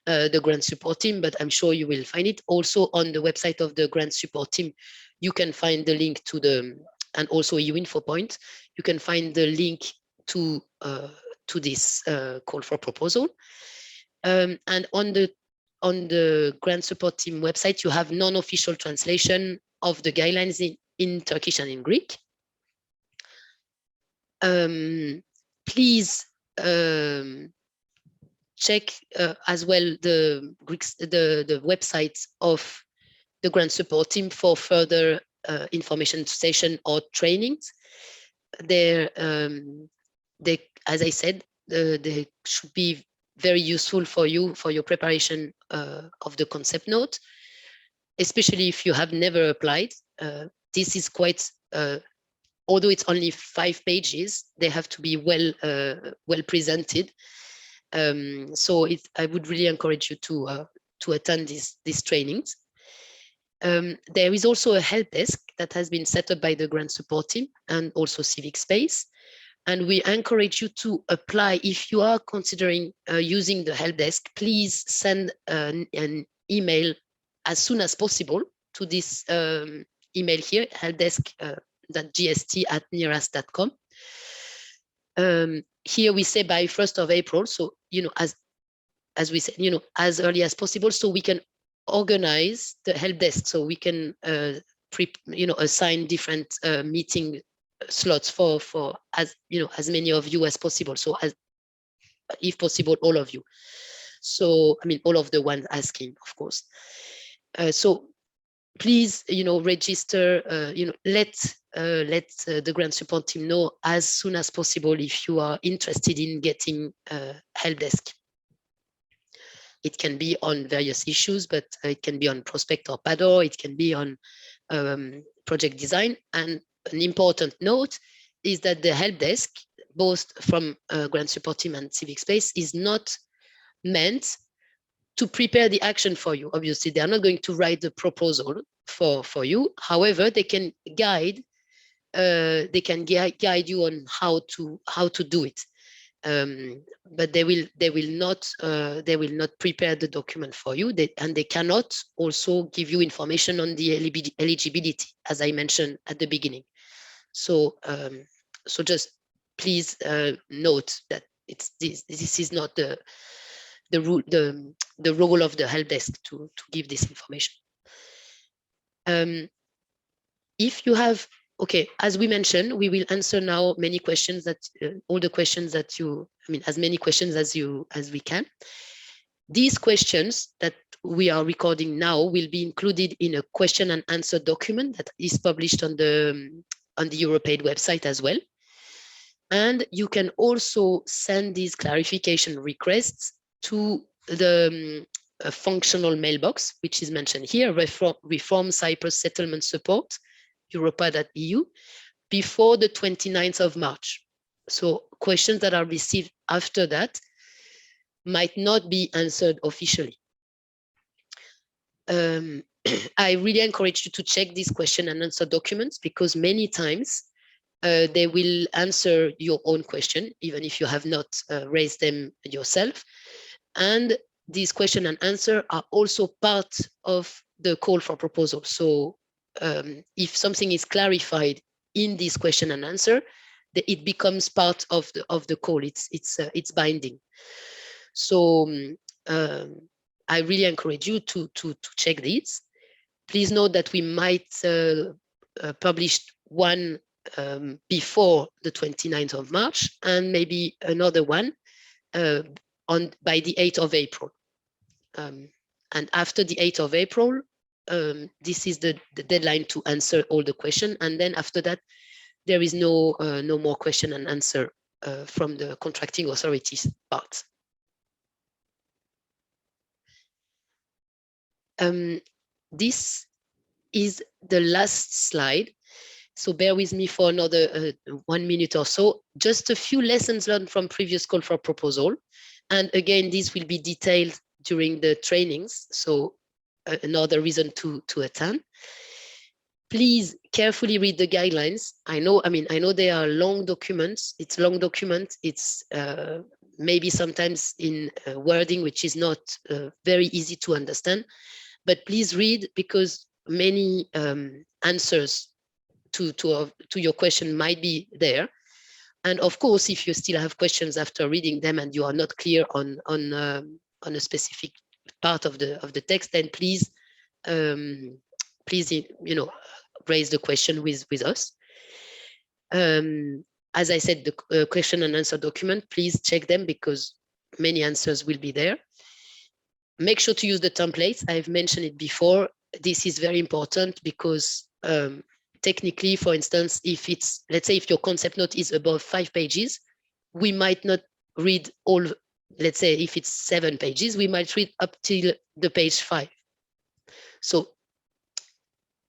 the grant support team, but I'm sure you will find it. Also on the website of the grant support team, you can find the link to and also EU info point. You can find the link to this call for proposal. And on the grant support team website, you have non-official translation of the guidelines in Turkish and in Greek. Please check as well the website of the grant support team for further information session or trainings. They, as I said, they should be very useful for you for your preparation of the concept note, especially if you have never applied. This is quite, although it's only 5 pages, they have to be well presented. So I would really encourage you to attend these trainings. There is also a help desk that has been set up by the grant support team and also Civic Space. And we encourage you to apply. If you are considering using the help desk, please send an email as soon as possible to this email here, helpdesk.gst@neras.com. Here we say by 1st of April. So, as we said, as early as possible, so we can organize the help desk, so we can assign different meeting slots for as many of you as possible. So if possible, all of you. So I mean, all of the ones asking, of course. So please, register. Let the grant support team know as soon as possible if you are interested in getting help desk. It can be on various issues, but it can be on prospect or PADO. It can be on project design. And an important note is that the help desk, both from grant support team and Civic Space, is not meant to prepare the action for you. Obviously, they are not going to write the proposal for you. However, they can guide you on how to do it. But they will not prepare the document for you. And they cannot also give you information on the eligibility, as I mentioned at the beginning. So just please note that this is not the role of the help desk to give this information. If you have, okay, as we mentioned, we will answer now many questions that all the questions that as many questions as we can. These questions that we are recording now will be included in a question and answer document that is published on the Europaid website as well. And you can also send these clarification requests to the functional mailbox, which is mentioned here, Reform Cyprus Settlement Support, europa.eu, before the 29th of March. So questions that are received after that might not be answered officially. I really encourage you to check these question and answer documents, because many times they will answer your own question, even if you have not raised them yourself. And these question and answer are also part of the call for proposal. So if something is clarified in this question and answer, it becomes part of the call. It's binding. So I really encourage you to check these. Please note that we might publish one before the 29th of March and maybe another one by the 8th of April. And after the 8th of April, this is the deadline to answer all the questions. And then after that, there is no more question and answer from the contracting authorities part. This is the last slide. So bear with me for another 1 minute or so. Just a few lessons learned from previous call for proposal. And again, this will be detailed during the trainings. So another reason to attend. Please carefully read the guidelines. I know they are long documents. It's long document. It's maybe sometimes in wording, which is not very easy to understand, but please read, because many answers to your question might be there. And of course, if you still have questions after reading them and you are not clear on a specific part of the text, then please raise the question with us. As I said, the question and answer document, please check them because many answers will be there. Make sure to use the templates. I've mentioned it before. This is very important because technically, for instance, if it's, let's say if your concept note is above 5 pages, we might not read all. Let's say if it's 7 pages, we might read up till the page 5. So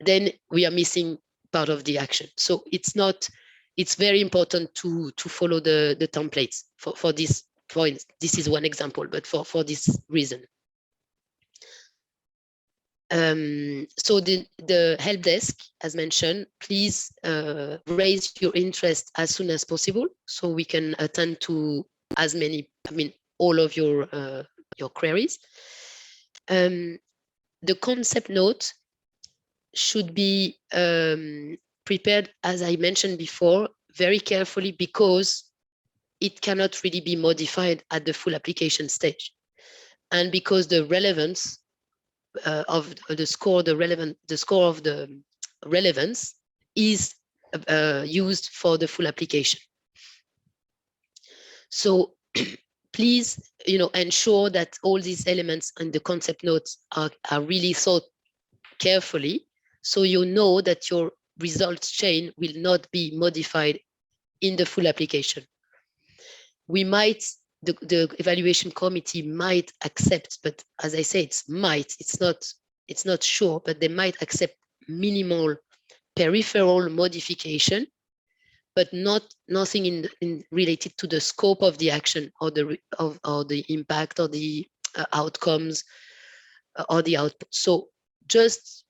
then we are missing part of the action. So it's very important to follow the templates for this point. This is one example, but for this reason. So the help desk, as mentioned, please raise your interest as soon as possible so we can attend to as many, all of your queries. The concept note should be prepared, as I mentioned before, very carefully, because it cannot really be modified at the full application stage. And because the relevance of the score, the score of the relevance is used for the full application. So please, ensure that all these elements and the concept notes are really thought carefully, so you know that your results chain will not be modified in the full application. We might, the evaluation committee might accept, but as I say, it's not sure, but they might accept minimal peripheral modification, but nothing in related to the scope of the action or the impact or the outcomes or the output. So just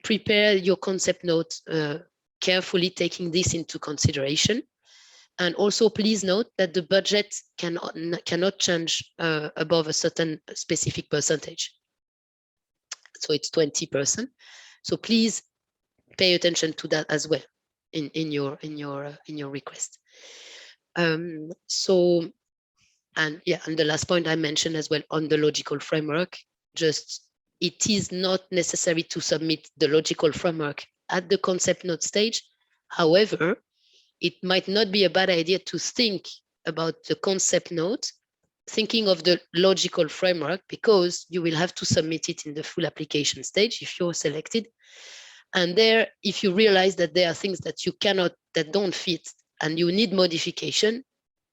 prepare your concept note carefully, taking this into consideration. And also please note that the budget cannot change above a certain specific percentage. So it's 20%. So please pay attention to that as well in your request. And the last point I mentioned as well on the logical framework, it is not necessary to submit the logical framework at the concept note stage. However, it might not be a bad idea to think about the concept note, thinking of the logical framework, because you will have to submit it in the full application stage if you're selected. And there, if you realize that there are things that that don't fit and you need modification,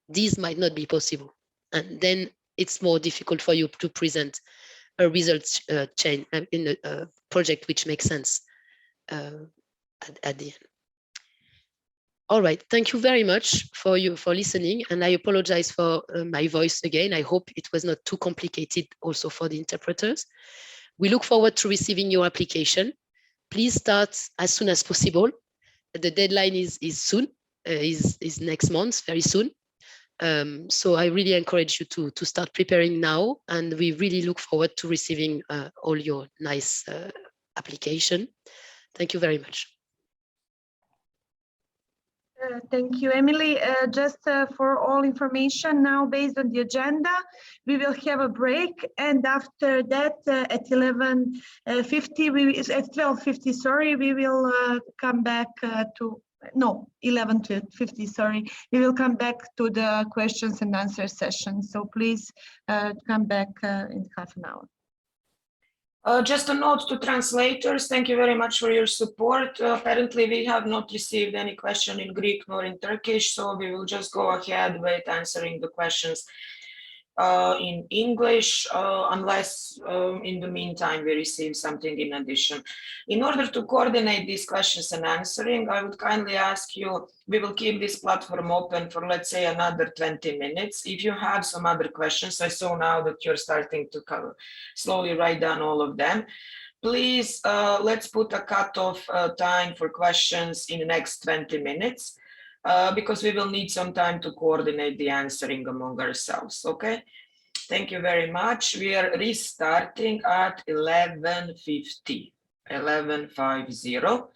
these might not be possible. And then it's more difficult for you to present a results chain in a project which makes sense at the end. All right, thank you very much for listening, and I apologize for my voice again. I hope it was not too complicated also for the interpreters. We look forward to receiving your application. Please start as soon as possible. The deadline is soon, is next month, very soon. So I really encourage you to start preparing now, and we really look forward to receiving all your nice application. Thank you very much. Thank you, Emily. Just for all information now, based on the agenda, we will have a break, and after that, at 11:50, at 12:50, sorry, we will come back to 11:50. Sorry, we will come back to the questions and answer session. So please come back in half an hour. Just a note to translators, thank you very much for your support. Apparently, we have not received any question in Greek nor in Turkish, so we will just go ahead with answering the questions in English, unless in the meantime we receive something in addition. In order to coordinate these questions and answering, I would kindly ask you, we will keep this platform open for, let's say, another 20 minutes. If you have some other questions, I saw now that you're starting to slowly write down all of them. Please, let's put a cutoff time for questions in the next 20 minutes. Because we will need some time to coordinate the answering among ourselves, okay? Thank you very much. We are restarting at 11:50, 11:50.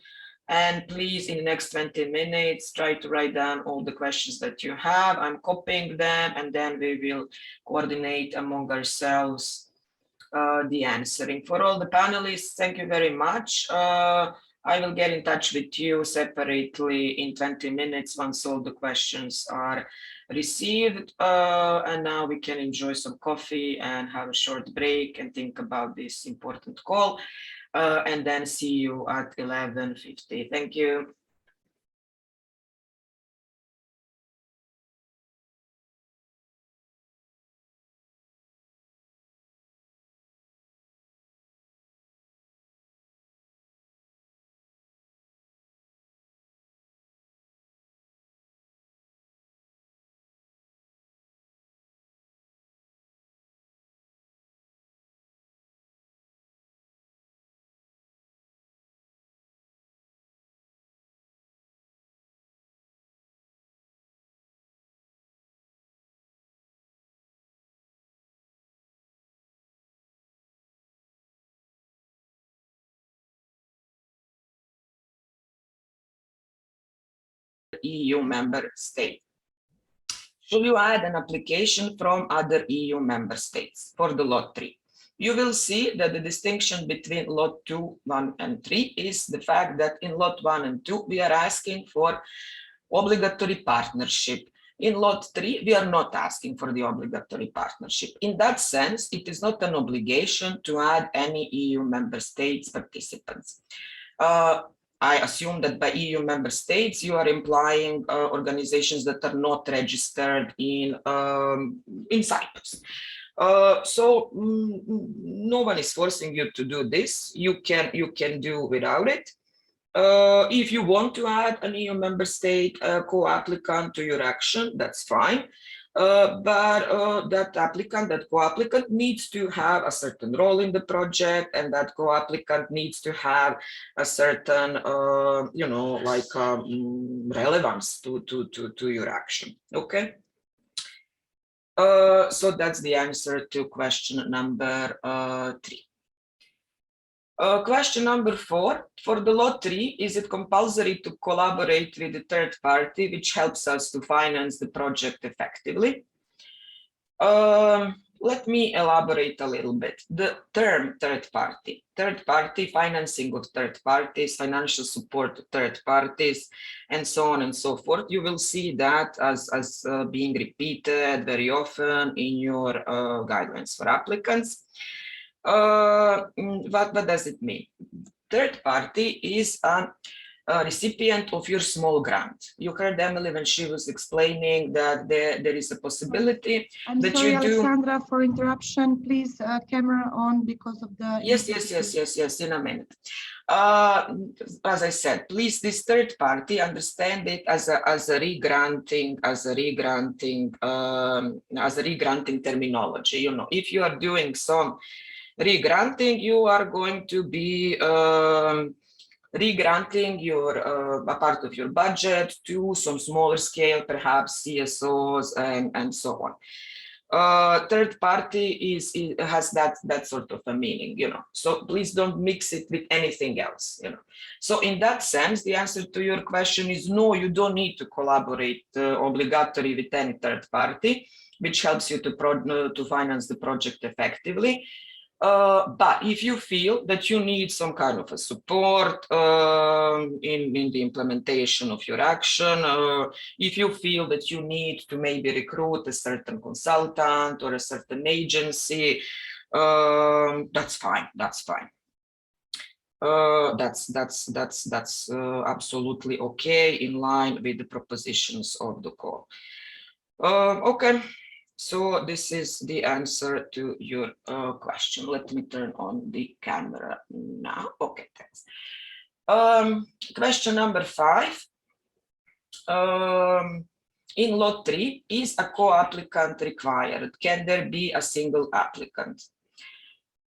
And please, in the next 20 minutes, try to write down all the questions that you have. I'm copying them, and then we will coordinate among ourselves the answering. For all the panelists, thank you very much. I will get in touch with you separately in 20 minutes once all the questions are received. And now we can enjoy some coffee and have a short break and think about this important call. And then see you at 11:50. Thank you. EU member state. Should you add an application from other EU member states for the lot 3? You will see that the distinction between lot 2, 1, and 3 is the fact that in lot 1 and 2, we are asking for obligatory partnership. In lot 3, we are not asking for the obligatory partnership. In that sense, it is not an obligation to add any EU member states participants. I assume that by EU member states, you are implying organizations that are not registered in Cyprus. So no one is forcing you to do this. You can do without it. If you want to add an EU member state co-applicant to your action, that's fine. But that applicant, that co-applicant needs to have a certain role in the project, and that co-applicant needs to have a certain, relevance to your action. Okay. So that's the answer to question number 3. Question number 4, for the lot 3, is it compulsory to collaborate with the third party, which helps us to finance the project effectively? Let me elaborate a little bit. The term third party financing of third parties, financial support to third parties, and so on and so forth. You will see that as being repeated very often in your guidelines for applicants. What does it mean? Third party is a recipient of your small grant. You heard Emily when she was explaining that there is a possibility that sorry, you do. Alexandra, for interruption. Please, camera on because of the. Yes. In a minute. As I said, please, this third party, understand it as a re-granting terminology. You know, if you are doing some re-granting, you are going to be re-granting your a part of your budget to some smaller scale, perhaps CSOs and so on. Third party has that sort of a meaning, you know. So please don't mix it with anything else, you know. So in that sense, the answer to your question is no, you don't need to collaborate obligatory with any third party, which helps you to finance the project effectively. But if you feel that you need some kind of a support in the implementation of your action, if you feel that you need to maybe recruit a certain consultant or a certain agency, that's fine. That's fine. That's absolutely okay, in line with the propositions of the call. Okay. So this is the answer to your question. Let me turn on the camera now. Okay, thanks. Question number 5. In lot 3, is a co-applicant required? Can there be a single applicant?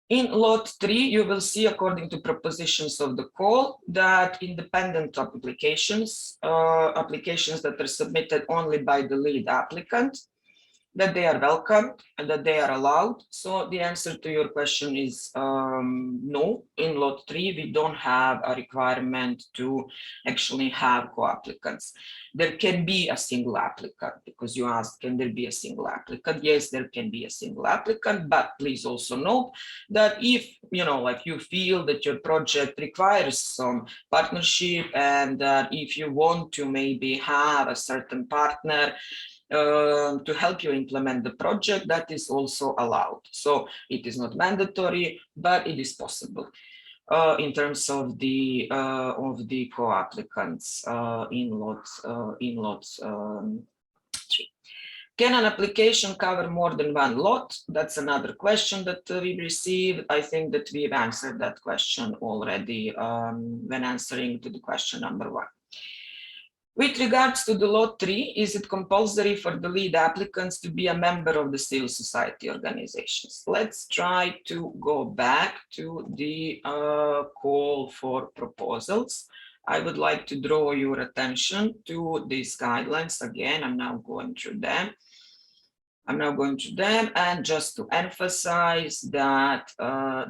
In lot 3, you will see, according to propositions of the call, that independent applications, applications that are submitted only by the lead applicant, that they are welcome and that they are allowed. So the answer to your question is no. In lot 3, we don't have a requirement to actually have co-applicants. There can be a single applicant, because you asked, can there be a single applicant? Yes, there can be a single applicant, but please also note that if, you know, like you feel that your project requires some partnership, and that if you want to maybe have a certain partner to help you implement the project, that is also allowed. So it is not mandatory, but it is possible in terms of the co-applicants in lot 3. Can an application cover more than one lot? That's another question that we received. I think that we've answered that question already when answering to the question number 1. With regards to the lot 3, is it compulsory for the lead applicants to be a member of the civil society organizations? Let's try to go back to the call for proposals. I would like to draw your attention to these guidelines again. I'm now going through them. And just to emphasize that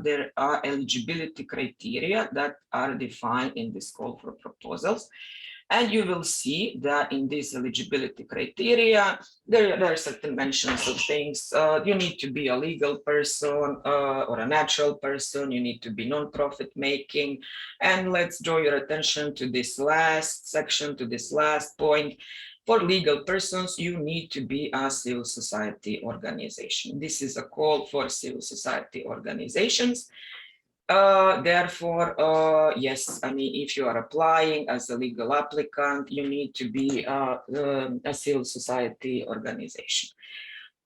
there are eligibility criteria that are defined in this call for proposals. And you will see that in these eligibility criteria, there are certain mentions of things. You need to be a legal person or a natural person. You need to be non-profit making. And let's draw your attention to this last section, to this last point. For legal persons, you need to be a civil society organization. This is a call for civil society organizations. Therefore, yes, I mean, if you are applying as a legal applicant, you need to be a civil society organization.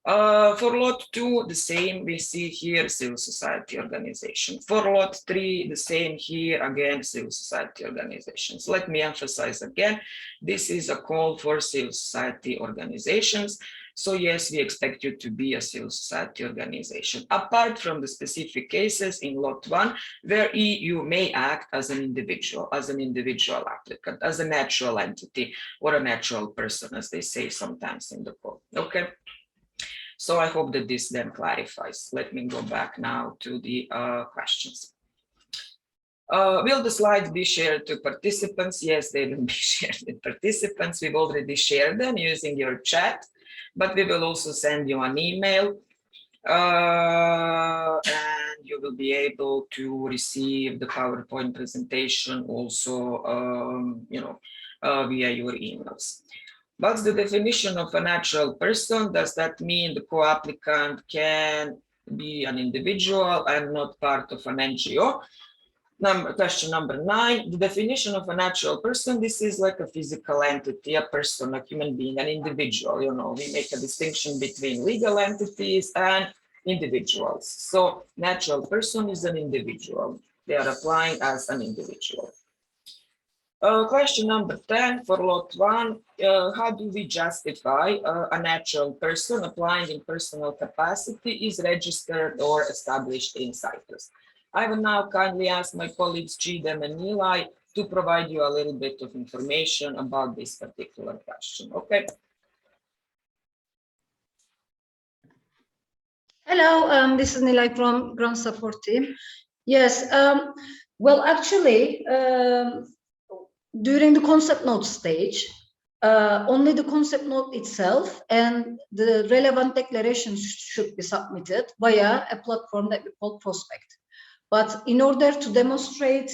For lot 2, the same, we see here civil society organization. For lot 3, the same here, again, civil society organizations. Let me emphasize again, this is a call for civil society organizations. So yes, we expect you to be a civil society organization, apart from the specific cases in lot 1, where you may act as an individual applicant, as a natural entity or a natural person, as they say sometimes in the call. Okay. So I hope that this then clarifies. Let me go back now to the questions. Will the slides be shared to participants? Yes, they will be shared with participants. We've already shared them using your chat, but we will also send you an email and you will be able to receive the PowerPoint presentation also, via your emails. What's the definition of a natural person? Does that mean the co-applicant can be an individual and not part of an NGO? Question number 9, the definition of a natural person, this is like a physical entity, a person, a human being, an individual. You know, we make a distinction between legal entities and individuals. So natural person is an individual. They are applying as an individual. Question number 10 for lot 1, how do we justify a natural person applying in personal capacity is registered or established in Cyprus? I will now kindly ask my colleagues Gidem and Nilay to provide you a little bit of information about this particular question. Okay. Hello, this is Nilay from Ground Support Team. Yes, well, actually, during the concept note stage, only the concept note itself and the relevant declarations should be submitted via a platform that we call Prospect. But in order to demonstrate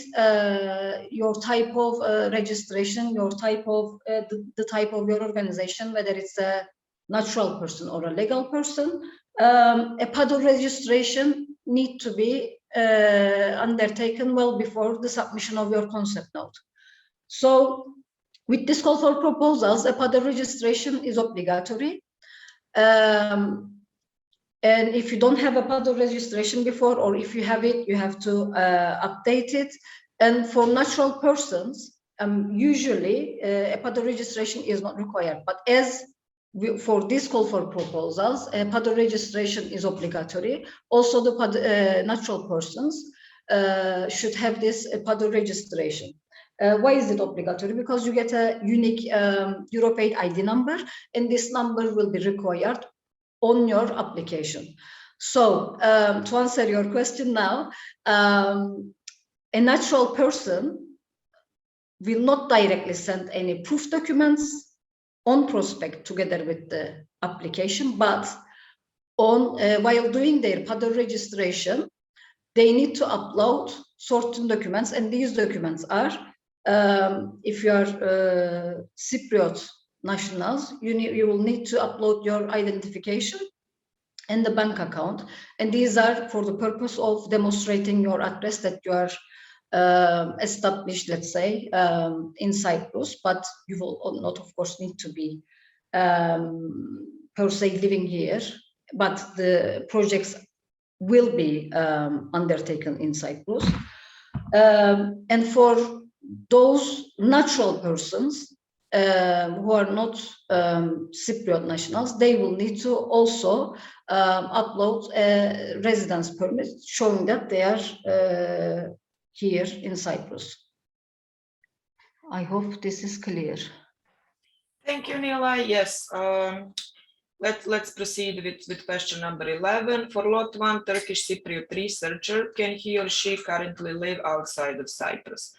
your type of registration, your type of the type of your organization, whether it's a natural person or a legal person, a PADO registration need to be undertaken well before the submission of your concept note. So with this call for proposals, a PADO registration is obligatory. And if you don't have a PADO registration before, or if you have it, you have to update it. And for natural persons, usually a PADO registration is not required. But as for this call for proposals, a PADO registration is obligatory. Also, the natural persons should have this PADO registration. Why is it obligatory? Because you get a unique Europe8 ID number, and this number will be required on your application. So to answer your question now, a natural person will not directly send any proof documents on Prospect together with the application, but on while doing their PADO registration, they need to upload certain documents, and these documents are, if you are Cypriot nationals, you will need to upload your identification and the bank account, and these are for the purpose of demonstrating your address that you are established, let's say, in Cyprus, but you will not, of course, need to be per se living here, but the projects will be undertaken in Cyprus. And for those natural persons who are not Cypriot nationals, they will need to also upload a residence permit showing that they are here in Cyprus. I hope this is clear. Thank you, Nilay. Yes. Let's proceed with question number 11. For lot 1, Turkish Cypriot researcher, can he or she currently live outside of Cyprus?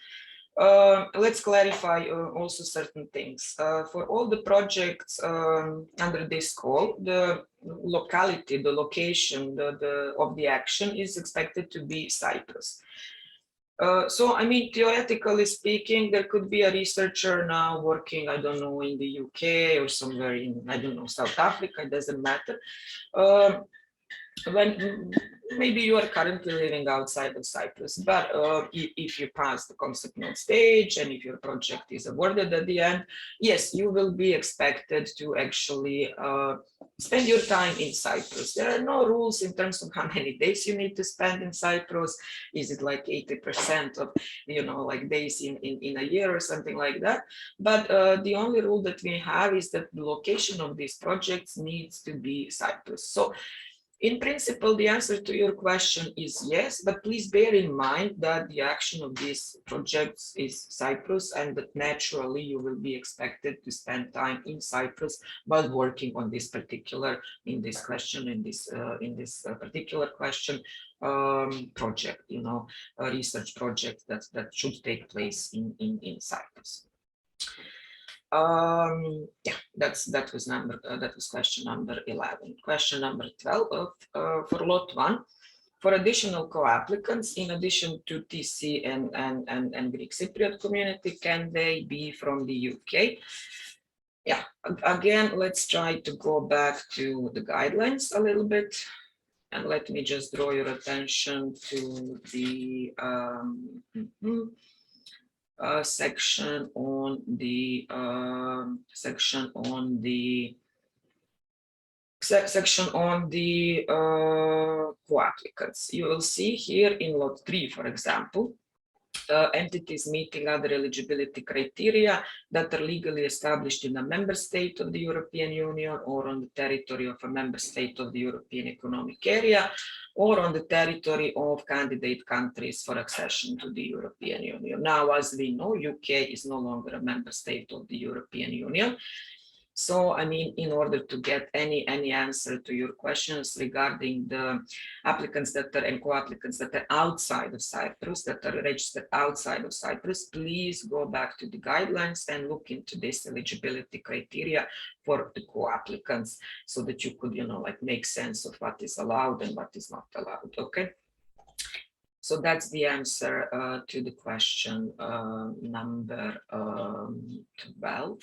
Let's clarify also certain things. For all the projects under this call, the locality, the location of the action is expected to be Cyprus. So, I mean, theoretically speaking, there could be a researcher now working, I don't know, in the UK or somewhere in, I don't know, South Africa, it doesn't matter. When maybe you are currently living outside of Cyprus, but if you pass the concept note stage and if your project is awarded at the end, yes, you will be expected to actually spend your time in Cyprus. There are no rules in terms of how many days you need to spend in Cyprus. Is it like 80% of, you know, like days in a year or something like that? But the only rule that we have is that the location of these projects needs to be Cyprus. So in principle, the answer to your question is yes, but please bear in mind that the action of these projects is Cyprus, and that naturally you will be expected to spend time in Cyprus while working on this particular, in this particular question project, you know, a research project that should take place in Cyprus. Yeah, that was question number 11. Question number 12 for lot 1, for additional co-applicants, in addition to TC and Greek Cypriot community, can they be from the UK? Yeah, again, let's try to go back to the guidelines a little bit, and let me just draw your attention to the section on the co-applicants. You will see here in lot 3, for example, entities meeting other eligibility criteria that are legally established in a member state of the European Union or on the territory of a member state of the European Economic Area or on the territory of candidate countries for accession to the European Union. Now, as we know, UK is no longer a member state of the European Union. So, I mean, in order to get any answer to your questions regarding the applicants that are and co-applicants that are outside of Cyprus, that are registered outside of Cyprus, please go back to the guidelines and look into this eligibility criteria for the co-applicants so that you could, like make sense of what is allowed and what is not allowed, okay? So that's the answer to the question number 12.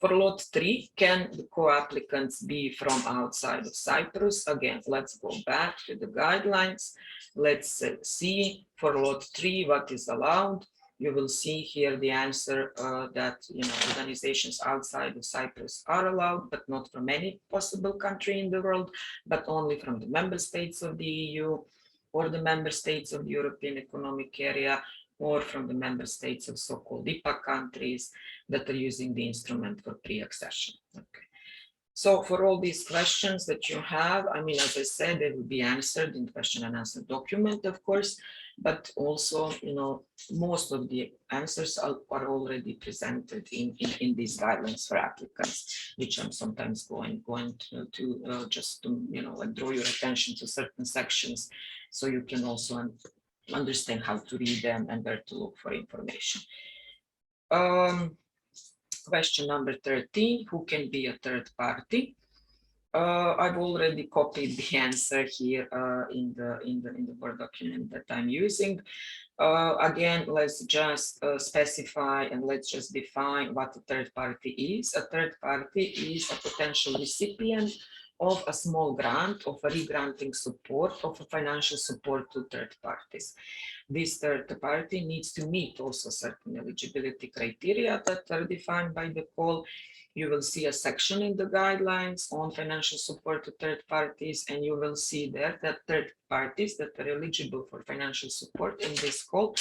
For lot 3, can the co-applicants be from outside of Cyprus? Again, let's go back to the guidelines. Let's see for lot 3 what is allowed. You will see here the answer that organizations outside of Cyprus are allowed, but not from any possible country in the world, but only from the member states of the EU, or the member states of the European Economic Area, or from the member states of so-called IPA countries that are using the instrument for pre-accession. Okay. So for all these questions that you have, I mean, as I said, they will be answered in question and answer document, of course, but also, most of the answers are already presented in these guidelines for applicants, which I'm sometimes going to just to, like draw your attention to certain sections so you can also understand how to read them and where to look for information. Question number 13, who can be a third party? I've already copied the answer here in the Word document that I'm using. Again, let's just specify and let's just define what a third party is. A third party is a potential recipient of a small grant, of a re-granting support, of a financial support to third parties. This third party needs to meet also certain eligibility criteria that are defined by the call. You will see a section in the guidelines on financial support to third parties, and you will see there that third parties that are eligible for financial support in this call,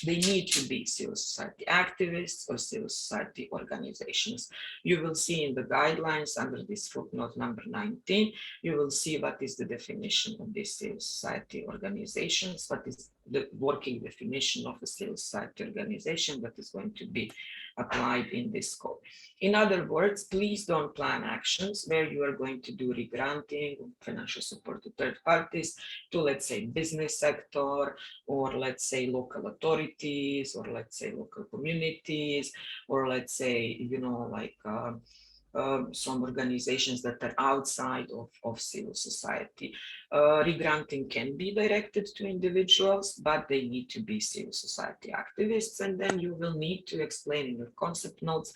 they need to be civil society activists or civil society organizations. You will see in the guidelines under this footnote number 19, you will see what is the definition of these civil society organizations, what is the working definition of a civil society organization that is going to be applied in this code. In other words, please don't plan actions where you are going to do re-granting, financial support to third parties, to let's say business sector, or let's say local authorities, or let's say local communities, or let's say, like some organizations that are outside of civil society. Re-granting can be directed to individuals, but they need to be civil society activists, and then you will need to explain in your concept notes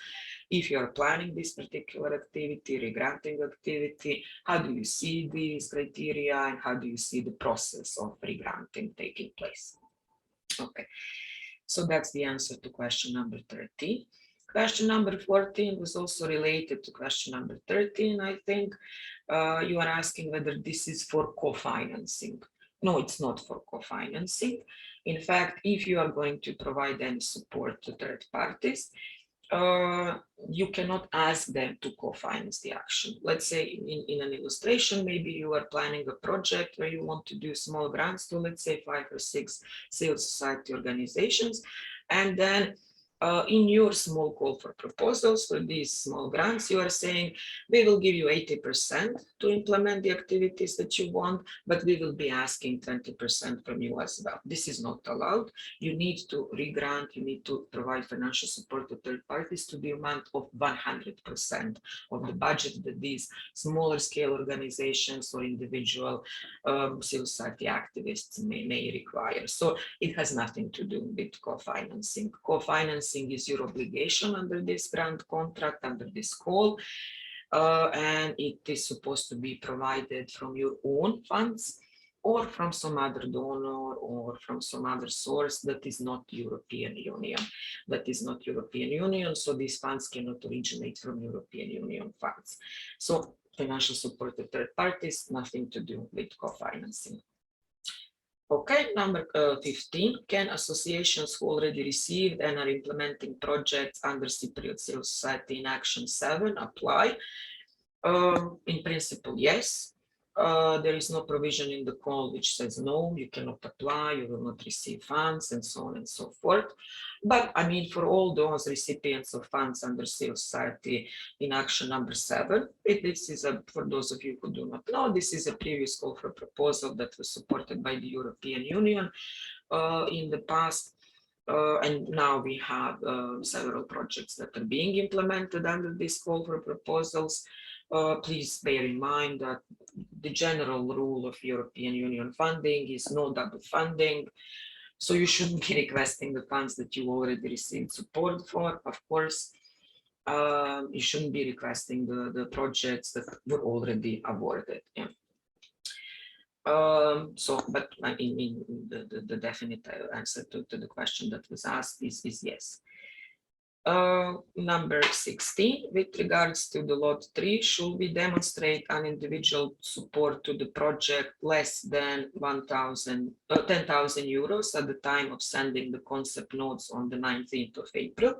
if you are planning this particular activity, re-granting activity, how do you see these criteria and how do you see the process of re-granting taking place. Okay, so that's the answer to question number 13. Question number 14 was also related to question number 13, I think. You are asking whether this is for co-financing. No, it's not for co-financing. In fact, if you are going to provide any support to third parties, you cannot ask them to co-finance the action. Let's say in an illustration, maybe you are planning a project where you want to do small grants to, let's say, 5 or 6 civil society organizations, and then in your small call for proposals for these small grants, you are saying, we will give you 80% to implement the activities that you want, but we will be asking 20% from you as well. This is not allowed. You need to re-grant, you need to provide financial support to third parties to the amount of 100% of the budget that these smaller scale organizations or individual civil society activists may require. So it has nothing to do with co-financing. Co-financing is your obligation under this grant contract, under this call, and it is supposed to be provided from your own funds or from some other donor or from some other source that is not European Union. That is not European Union, so these funds cannot originate from European Union funds. So financial support to third parties, nothing to do with co-financing. Okay, number 15, can associations who already received and are implementing projects under Cypriot Civil Society in Action 7 apply? In principle, yes. There is no provision in the call which says no, you cannot apply, you will not receive funds, and so on and so forth. But I mean, for all those recipients of funds under Civil Society in Action number 7, this is for those of you who do not know, this is a previous call for proposal that was supported by the European Union in the past. And now we have several projects that are being implemented under this call for proposals. Please bear in mind that the general rule of European Union funding is no double funding. So you shouldn't be requesting the funds that you already received support for, of course. You shouldn't be requesting the projects that were already awarded. Yeah. But I mean, the definite answer to the question that was asked is yes. Number 16, with regards to the lot 3, should we demonstrate an individual support to the project less than 10,000 euros at the time of sending the concept notes on the 19th of April?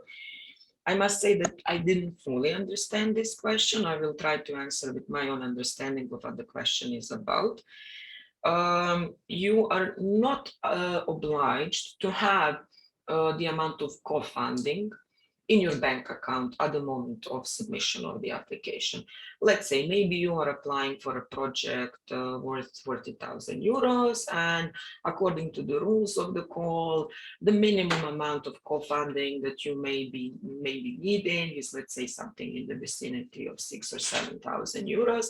I must say that I didn't fully understand this question. I will try to answer with my own understanding of what the question is about. You are not obliged to have the amount of co-funding in your bank account at the moment of submission of the application. Let's say maybe you are applying for a project worth 40,000 euros, and according to the rules of the call, the minimum amount of co-funding that you may be needing is, let's say, something in the vicinity of 6,000 or 7,000 euros.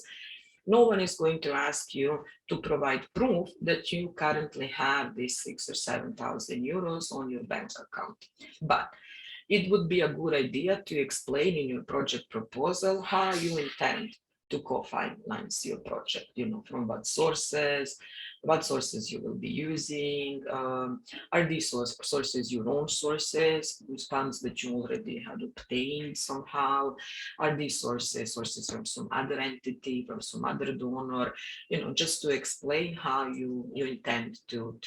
No one is going to ask you to provide proof that you currently have these 6,000 or 7,000 euros on your bank account. But it would be a good idea to explain in your project proposal how you intend to co-finance your project, from what sources you will be using. Are these sources your own sources, funds that you already had obtained somehow? Are these sources from some other entity, from some other donor? Just to explain how you intend to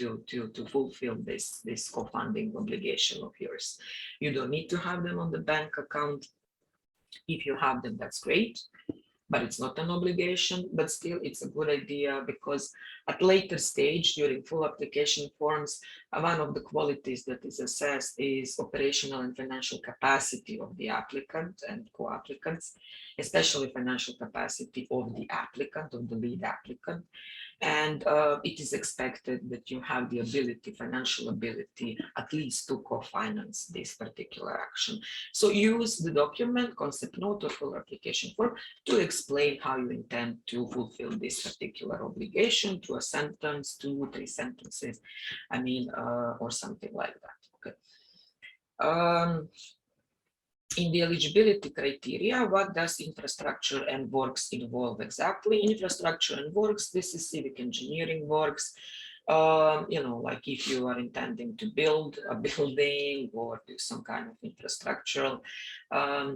fulfill this co-funding obligation of yours. You don't need to have them on the bank account. If you have them, that's great. But it's not an obligation, but still it's a good idea, because at later stage during full application forms, one of the qualities that is assessed is operational and financial capacity of the applicant and co-applicants, especially financial capacity of the applicant, of the lead applicant. And it is expected that you have the ability, financial ability, at least to co-finance this particular action. So use the document, concept note or full application form to explain how you intend to fulfill this particular obligation through a sentence, 2 or 3 sentences, or something like that. Okay. In the eligibility criteria, what does infrastructure and works involve exactly? Infrastructure and works, this is civic engineering works. Like if you are intending to build a building or do some kind of infrastructural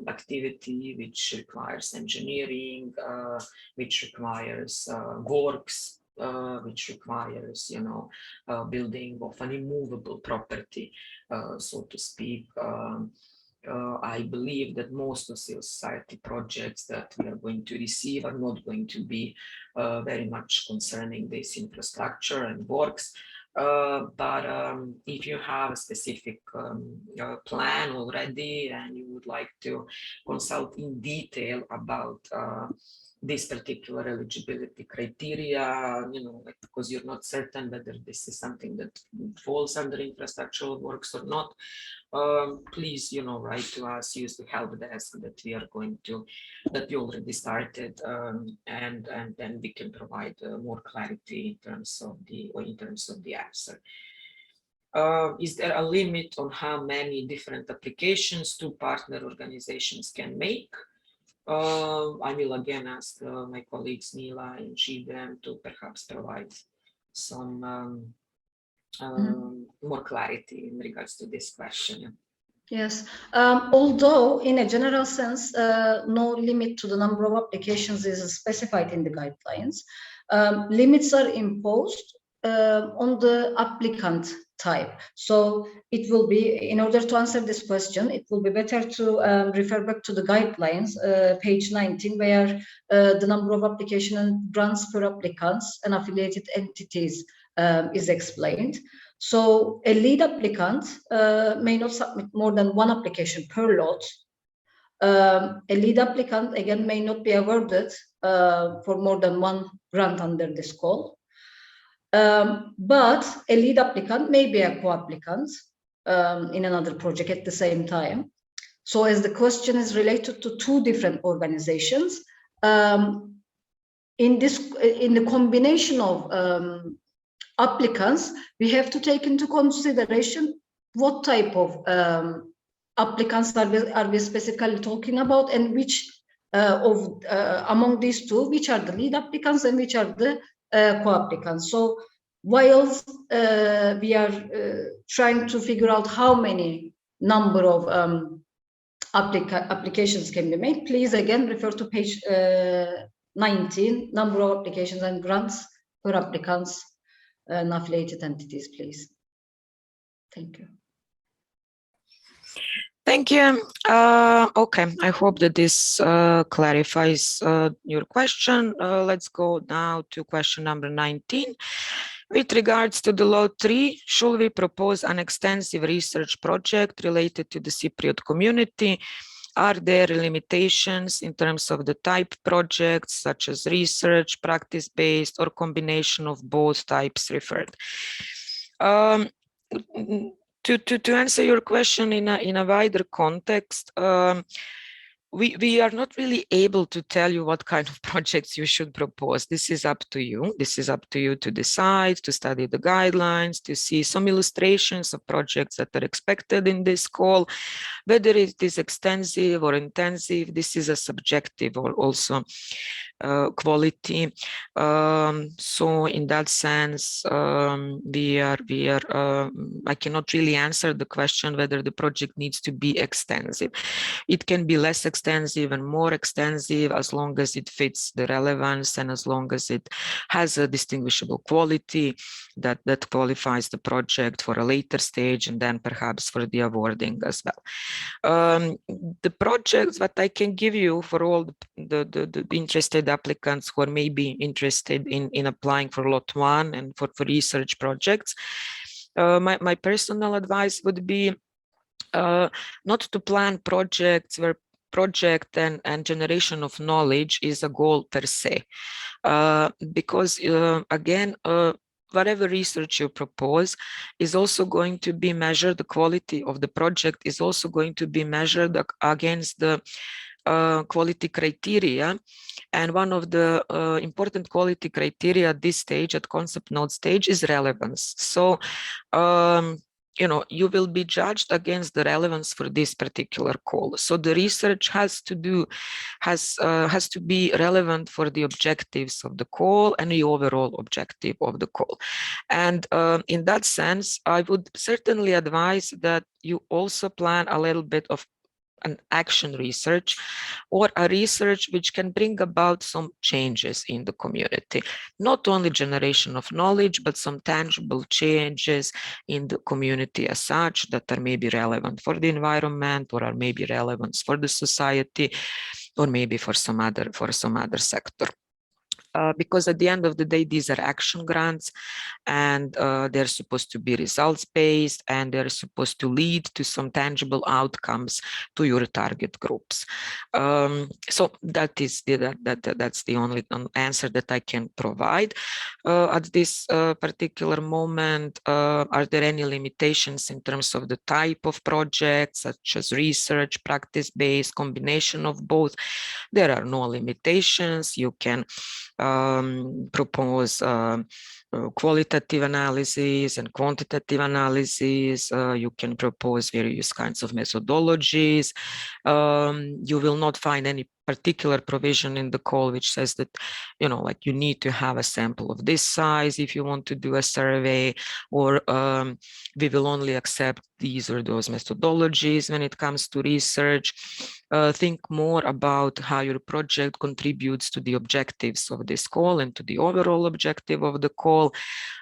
activity which requires engineering, which requires works, which requires, building of an immovable property, so to speak. I believe that most of civil society projects that we are going to receive are not going to be very much concerning this infrastructure and works. But if you have a specific plan already and you would like to consult in detail about this particular eligibility criteria, because you're not certain whether this is something that falls under infrastructural works or not, please, write to us, use the help desk that we already started, and then we can provide more clarity in terms of the answer. Is there a limit on how many different applications 2 partner organizations can make? I will again ask my colleagues Mila and Gidem to perhaps provide some more clarity in regards to this question. Yes, although in a general sense, no limit to the number of applications is specified in the guidelines. Limits are imposed on the applicant type. So it will be, in order to answer this question, it will be better to refer back to the guidelines, page 19, where the number of application and grants per applicants and affiliated entities is explained. So a lead applicant may not submit more than one application per lot. A lead applicant, again, may not be awarded for more than one grant under this call. But a lead applicant may be a co-applicant in another project at the same time. So as the question is related to two different organizations, in the combination of applicants, we have to take into consideration what type of applicants are we specifically talking about, and which among these two, which are the lead applicants and which are the co-applicants. So whilst we are trying to figure out how many number of applications can be made, please again refer to page 19, number of applications and grants per applicants and affiliated entities, please. Thank you. Thank you. Okay, I hope that this clarifies your question. Let's go now to question number 19. With regards to the law 3, should we propose an extensive research project related to the Cypriot community? Are there limitations in terms of the type projects, such as research, practice-based, or combination of both types referred? To answer your question in a wider context, we are not really able to tell you what kind of projects you should propose. This is up to you. This is up to you to decide, to study the guidelines, to see some illustrations of projects that are expected in this call. Whether it is extensive or intensive, this is a subjective or also quality. So in that sense, I cannot really answer the question whether the project needs to be extensive. It can be less extensive and more extensive as long as it fits the relevance and as long as it has a distinguishable quality that qualifies the project for a later stage and then perhaps for the awarding as well. The projects that I can give you for all the interested applicants who are maybe interested in applying for lot 1 and for research projects, my personal advice would be not to plan projects where project and generation of knowledge is a goal per se, because again, whatever research you propose is also going to be measured, the quality of the project is also going to be measured against the quality criteria. And one of the important quality criteria at this stage, at concept node stage, is relevance. So you know, you will be judged against the relevance for this particular call. So the research has to be relevant for the objectives of the call and the overall objective of the call. And in that sense, I would certainly advise that you also plan a little bit of an action research or a research which can bring about some changes in the community, not only generation of knowledge, but some tangible changes in the community as such that are maybe relevant for the environment or are maybe relevant for the society or maybe for some other sector. Because at the end of the day, these are action grants and they're supposed to be results-based and they're supposed to lead to some tangible outcomes to your target groups. So that's the only answer that I can provide. At this particular moment, are there any limitations in terms of the type of projects, such as research, practice-based, combination of both? There are no limitations. You can propose qualitative analysis and quantitative analysis. You can propose various kinds of methodologies. You will not find any particular provision in the call which says that, you know, like you need to have a sample of this size if you want to do a survey, or we will only accept these or those methodologies when it comes to research. Think more about how your project contributes to the objectives of this call and to the overall objective of the call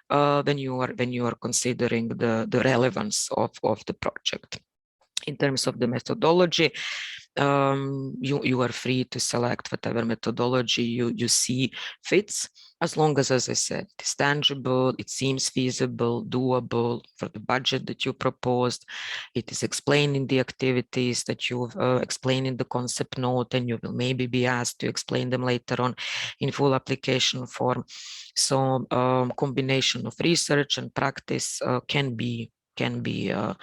when you are considering the relevance of the project. In terms of the methodology, you are free to select whatever methodology you see fits, as long as I said, it's tangible, it seems feasible, doable for the budget that you proposed, it is explained in the activities that you've explained in the concept note, and you will maybe be asked to explain them later on in full application form. So combination of research and practice can be a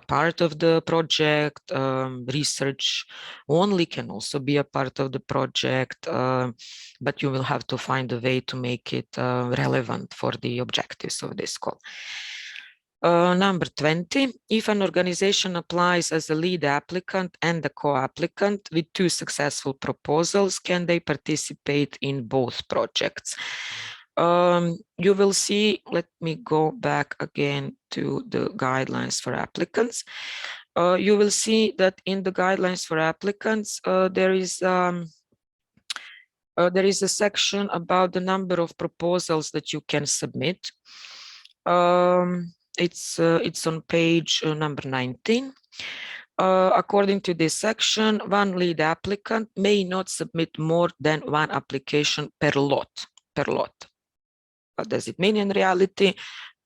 part of the project. Research only can also be a part of the project, but you will have to find a way to make it relevant for the objectives of this call. Number 20, if an organization applies as a lead applicant and a co-applicant with 2 successful proposals, can they participate in both projects? You will see, let me go back again to the guidelines for applicants. You will see that in the guidelines for applicants, there is a section about the number of proposals that you can submit. It's on page number 19. According to this section, one lead applicant may not submit more than 1 application per lot. What does it mean in reality?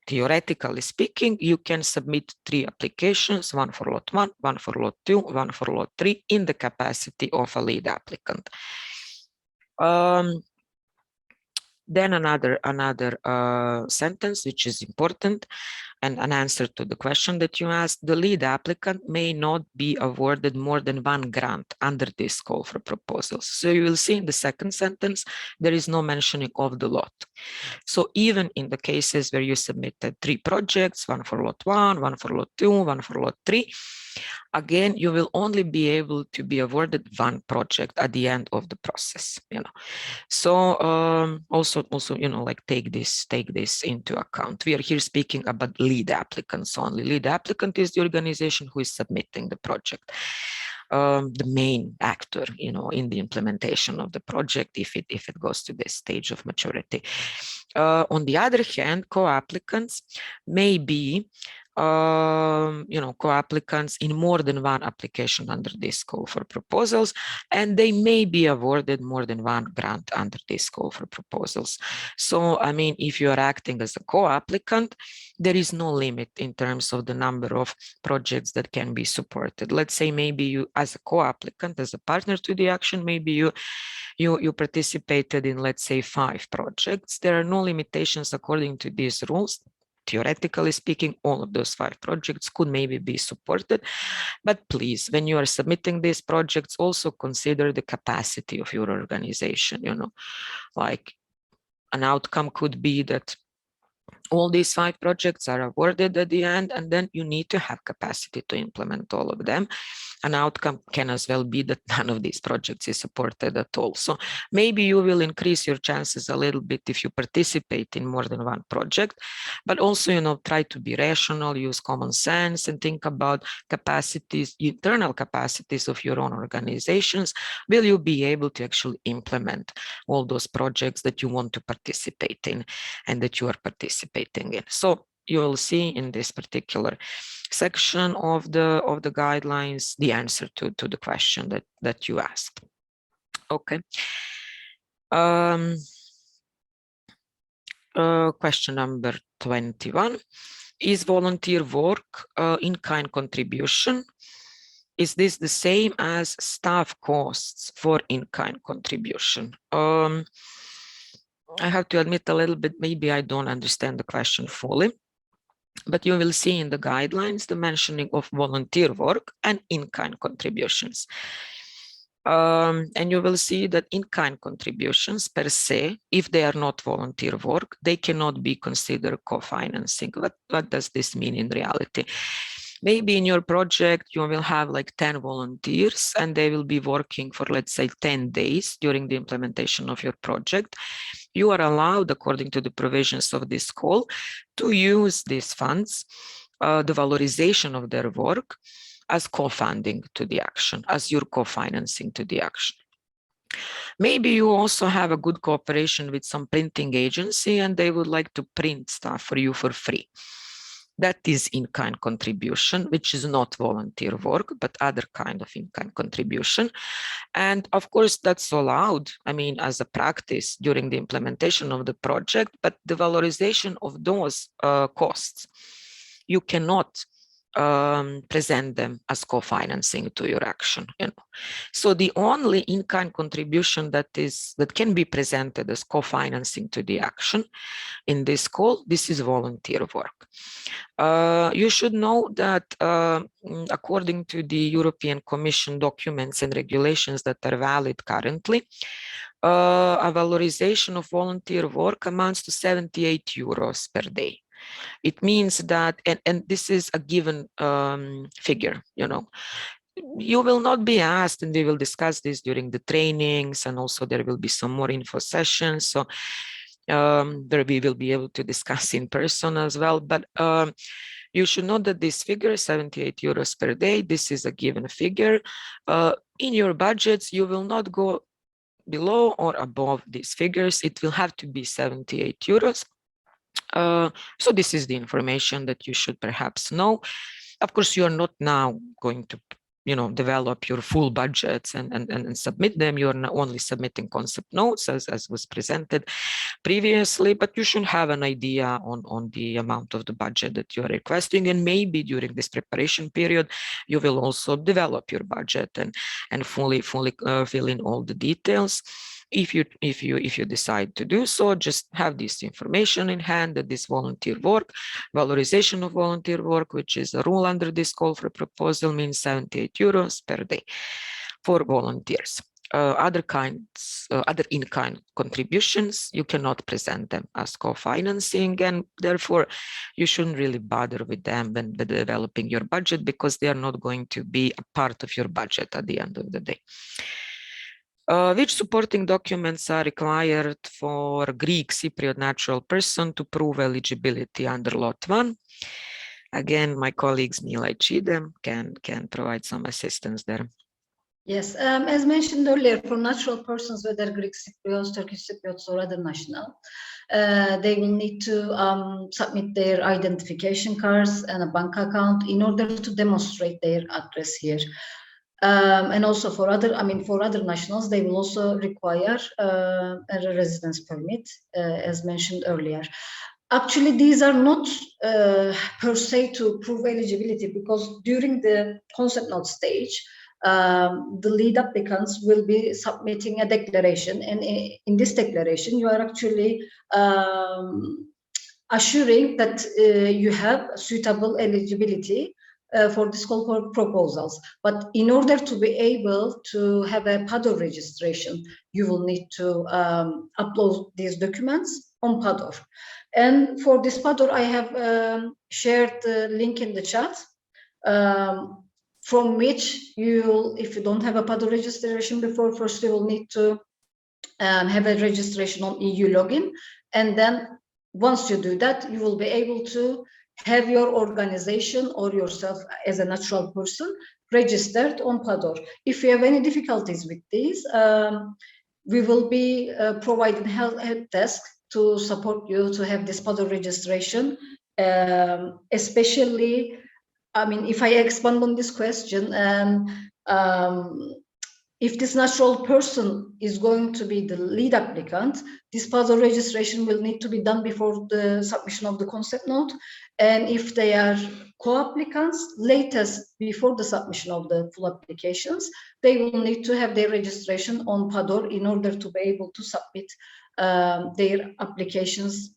Theoretically speaking, you can submit 3 applications, 1 for lot 1, 1 for lot 2, 1 for lot 3 in the capacity of a lead applicant. Then another sentence which is important and an answer to the question that you asked: the lead applicant may not be awarded more than 1 grant under this call for proposals. So you will see in the second sentence there is no mentioning of the lot. So even in the cases where you submitted 3 projects, 1 for lot 1, 1 for lot 2, 1 for lot 3, again, you will only be able to be awarded 1 project at the end of the process, you know. So also, you know, like take this into account. We are here speaking about lead applicants only. Lead applicant is the organization who is submitting the project, the main actor, you know, in the implementation of the project if it goes to this stage of maturity. On the other hand, co-applicants may be you know, co-applicants in more than 1 application under this call for proposals, and they may be awarded more than 1 grant under this call for proposals. So, I mean, if you are acting as a co-applicant, there is no limit in terms of the number of projects that can be supported. Let's say maybe you, as a co-applicant, as a partner to the action, maybe you participated in, let's say, 5 projects. There are no limitations according to these rules. Theoretically speaking, all of those 5 projects could maybe be supported, but please, when you are submitting these projects, also consider the capacity of your organization. You know, like an outcome could be that all these 5 projects are awarded at the end, and then you need to have capacity to implement all of them. An outcome can as well be that none of these projects is supported at all. So maybe you will increase your chances a little bit if you participate in more than 1 project, but also, you know, try to be rational, use common sense, and think about capacities, internal capacities of your own organizations. Will you be able to actually implement all those projects that you want to participate in and that you are participating in? So you will see in this particular section of the guidelines the answer to the question that you asked. Okay. Question number 21: is volunteer work in-kind contribution? Is this the same as staff costs for in-kind contribution? I have to admit a little bit, maybe I don't understand the question fully, but you will see in the guidelines the mentioning of volunteer work and in-kind contributions. And you will see that in-kind contributions per se, if they are not volunteer work, they cannot be considered co-financing. What does this mean in reality? Maybe in your project, you will have like 10 volunteers and they will be working for, let's say, 10 days during the implementation of your project. You are allowed, according to the provisions of this call, to use these funds, the valorization of their work, as co-funding to the action, as your co-financing to the action. Maybe you also have a good cooperation with some printing agency and they would like to print stuff for you for free. That is in-kind contribution, which is not volunteer work, but other kind of in-kind contribution. And of course, that's allowed, I mean, as a practice during the implementation of the project, but the valorization of those costs, you cannot present them as co-financing to your action. So the only in-kind contribution that can be presented as co-financing to the action in this call, this is volunteer work. You should know that according to the European Commission documents and regulations that are valid currently, a valorization of volunteer work amounts to 78 euros per day. It means that, and this is a given figure, you will not be asked, and we will discuss this during the trainings, and also there will be some more info sessions. So where we will be able to discuss in person as well. But you should know that this figure, 78 euros per day, this is a given figure. In your budgets, you will not go below or above these figures. It will have to be 78 euros. So this is the information that you should perhaps know. Of course, you are not now going to develop your full budgets and submit them. You are not only submitting concept notes as was presented previously, but you should have an idea on the amount of the budget that you are requesting. And maybe during this preparation period, you will also develop your budget and fully fill in all the details. If you decide to do so, just have this information in hand, that this volunteer work, valorization of volunteer work, which is a rule under this call for proposal, means 78 euros per day for volunteers. Other in-kind contributions, you cannot present them as co-financing, and therefore you shouldn't really bother with them when developing your budget, because they are not going to be a part of your budget at the end of the day. Which supporting documents are required for Greek Cypriot natural person to prove eligibility under Lot 1? Again, my colleagues Mila and Chidem can provide some assistance there. Yes, as mentioned earlier, for natural persons, whether Greek Cypriots, Turkish Cypriots, or other national, they will need to submit their identification cards and a bank account in order to demonstrate their address here. And also for other nationals, they will also require a residence permit, as mentioned earlier. Actually, these are not per se to prove eligibility, because during the concept note stage, the lead applicants will be submitting a declaration, and in this declaration, you are actually assuring that you have suitable eligibility for this call for proposals. But in order to be able to have a PADOR registration, you will need to upload these documents on PADOR. And for this PADOR, I have shared the link in the chat, from which if you don't have a PADOR registration before, first you will need to have a registration on EU login. And then once you do that, you will be able to have your organization or yourself as a natural person registered on PADOR. If you have any difficulties with these, we will be providing help desk to support you to have this PADOR registration, especially, if I expand on this question, if this natural person is going to be the lead applicant, this PADOR registration will need to be done before the submission of the concept note. And if they are co-applicants, latest before the submission of the full applications, they will need to have their registration on PADOR in order to be able to submit their applications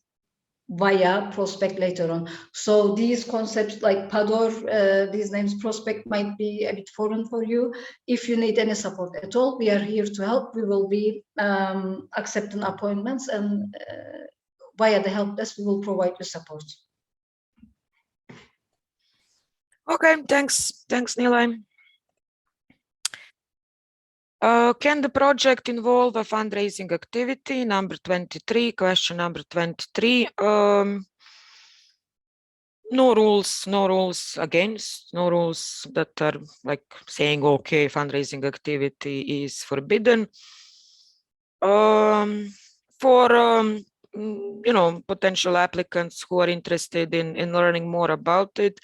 via prospect later on. So these concepts like PADOR, these names prospect might be a bit foreign for you. If you need any support at all, we are here to help. We will be accepting appointments, and via the help desk, we will provide you support. Okay, thanks, Nilay. Can the project involve a fundraising activity? Number 23, question number 23. No rules against, no rules that are like saying, okay, fundraising activity is forbidden. For potential applicants who are interested in learning more about it,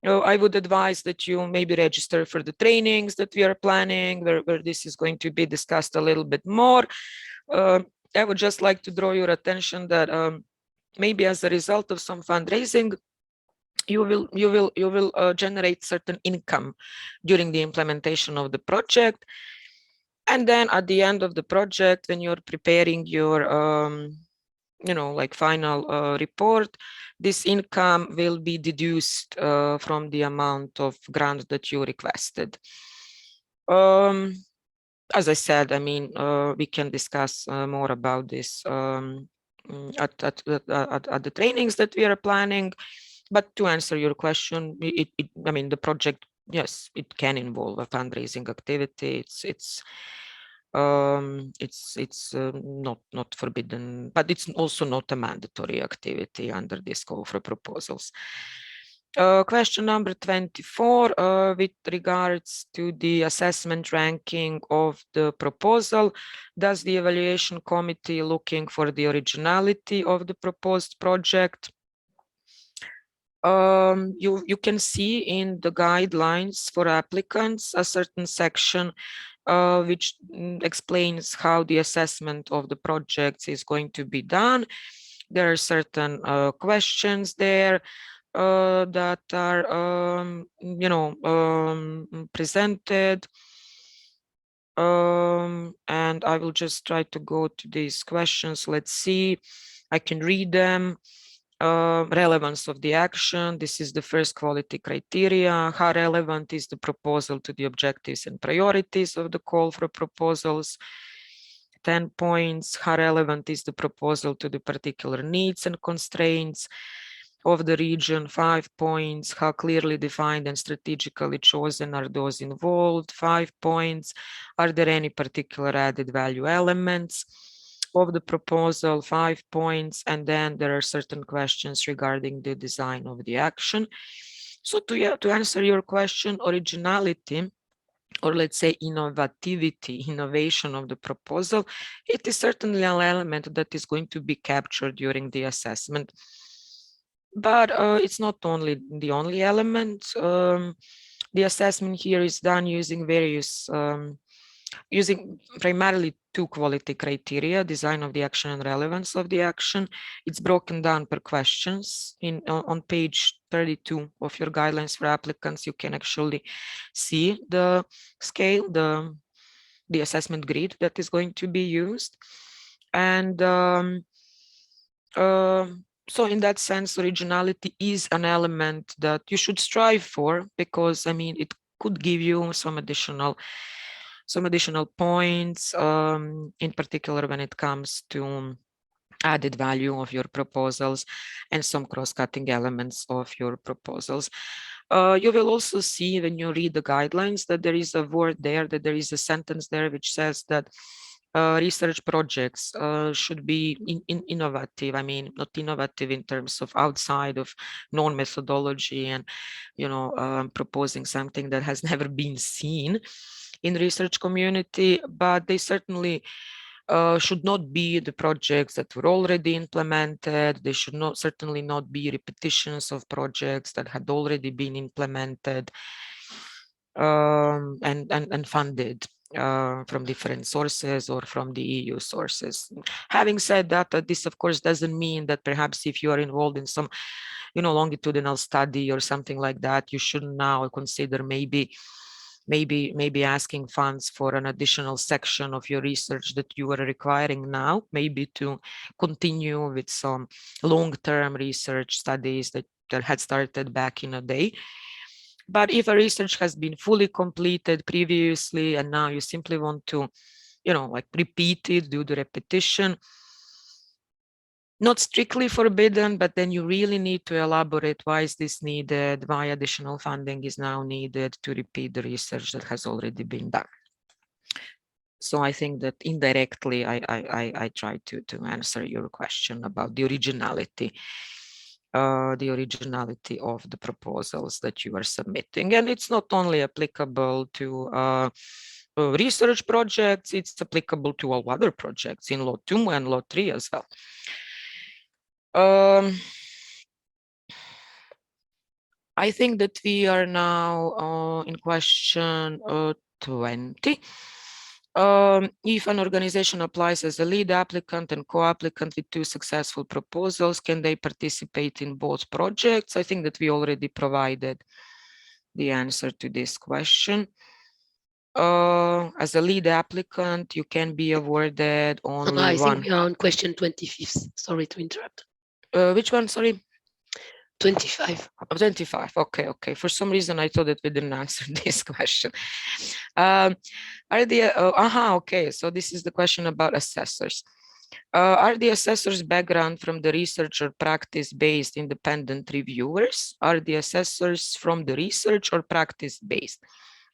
I would advise that you maybe register for the trainings that we are planning, where this is going to be discussed a little bit more. I would just like to draw your attention that maybe as a result of some fundraising, you will generate certain income during the implementation of the project. And then at the end of the project, when you're preparing your final report, this income will be deduced from the amount of grant that you requested. As I said, I mean, we can discuss more about this at the trainings that we are planning. But to answer your question, I mean, the project, yes, it can involve a fundraising activity. It's not forbidden, but it's also not a mandatory activity under this call for proposals. Question number 24, with regards to the assessment ranking of the proposal, does the evaluation committee looking for the originality of the proposed project? You can see in the guidelines for applicants a certain section which explains how the assessment of the projects is going to be done. There are certain questions there that are presented, and I will just try to go to these questions. Let's see, I can read them. Relevance of the action. This is the first quality criteria. How relevant is the proposal to the objectives and priorities of the call for proposals? 10 points. How relevant is the proposal to the particular needs and constraints of the region? 5 points. How clearly defined and strategically chosen are those involved? 5 points. Are there any particular added value elements of the proposal? 5 points. And then there are certain questions regarding the design of the action. So to answer your question, originality, or let's say innovation of the proposal, it is certainly an element that is going to be captured during the assessment. But it's not only the only element. The assessment here is done using various using primarily 2 quality criteria: design of the action and relevance of the action. It's broken down per questions. On page 32 of your guidelines for applicants, you can actually see the scale, the assessment grid that is going to be used. And so in that sense, originality is an element that you should strive for, because I mean, it could give you some additional points, in particular when it comes to added value of your proposals and some cross-cutting elements of your proposals. You will also see when you read the guidelines that there is a word there, that there is a sentence there which says that research projects should be innovative. I mean, not innovative in terms of outside of known methodology and, proposing something that has never been seen in research community, but they certainly should not be the projects that were already implemented. They should certainly not be repetitions of projects that had already been implemented and funded from different sources or from the EU sources. Having said that, this of course doesn't mean that perhaps if you are involved in some longitudinal study or something like that, you should now consider maybe asking funds for an additional section of your research that you are requiring now, maybe to continue with some long-term research studies that had started back in a day. But if a research has been fully completed previously and now you simply want to, repeat it, do the repetition, not strictly forbidden, but then you really need to elaborate why is this needed, why additional funding is now needed to repeat the research that has already been done. So I think that indirectly I tried to answer your question about the originality of the proposals that you are submitting. And it's not only applicable to research projects, it's applicable to all other projects in Law 2 and Law 3 as well. I think that we are now in question 20. If an organization applies as a lead applicant and co-applicant with 2 successful proposals, can they participate in both projects? I think that we already provided the answer to this question. As a lead applicant, you can be awarded only I one. think we are on question 25th. Sorry to interrupt. Which one? Sorry. 25. 25. Okay. For some reason, I thought that we didn't answer this question. Okay. So this is the question about assessors. Are the assessors' background from the research or practice-based independent reviewers? Are the assessors from the research or practice-based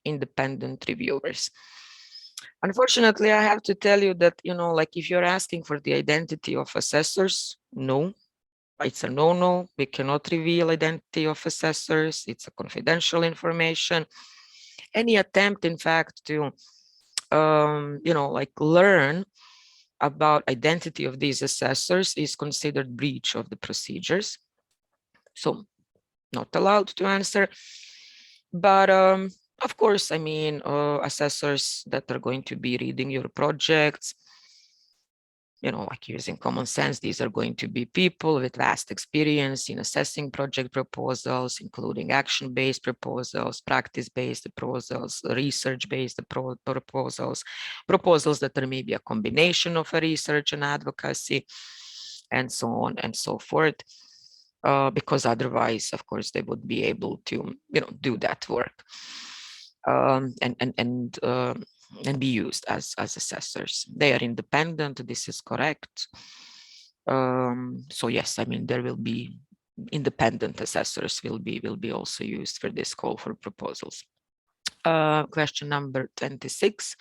independent reviewers? Unfortunately, I have to tell you that, like if you're asking for the identity of assessors, no. It's a no-no. We cannot reveal identity of assessors. It's a confidential information. Any attempt, in fact, to, learn about identity of these assessors is considered breach of the procedures. So not allowed to answer. But of course, I mean, assessors that are going to be reading your projects, like using common sense, these are going to be people with vast experience in assessing project proposals, including action-based proposals, practice-based proposals, research-based proposals, proposals that are maybe a combination of a research and advocacy, and so on and so forth. Because otherwise, of course, they would be able to, do that work and be used as assessors. They are independent. This is correct. So yes, I mean, there will be independent assessors will be also used for this call for proposals. Question number 26.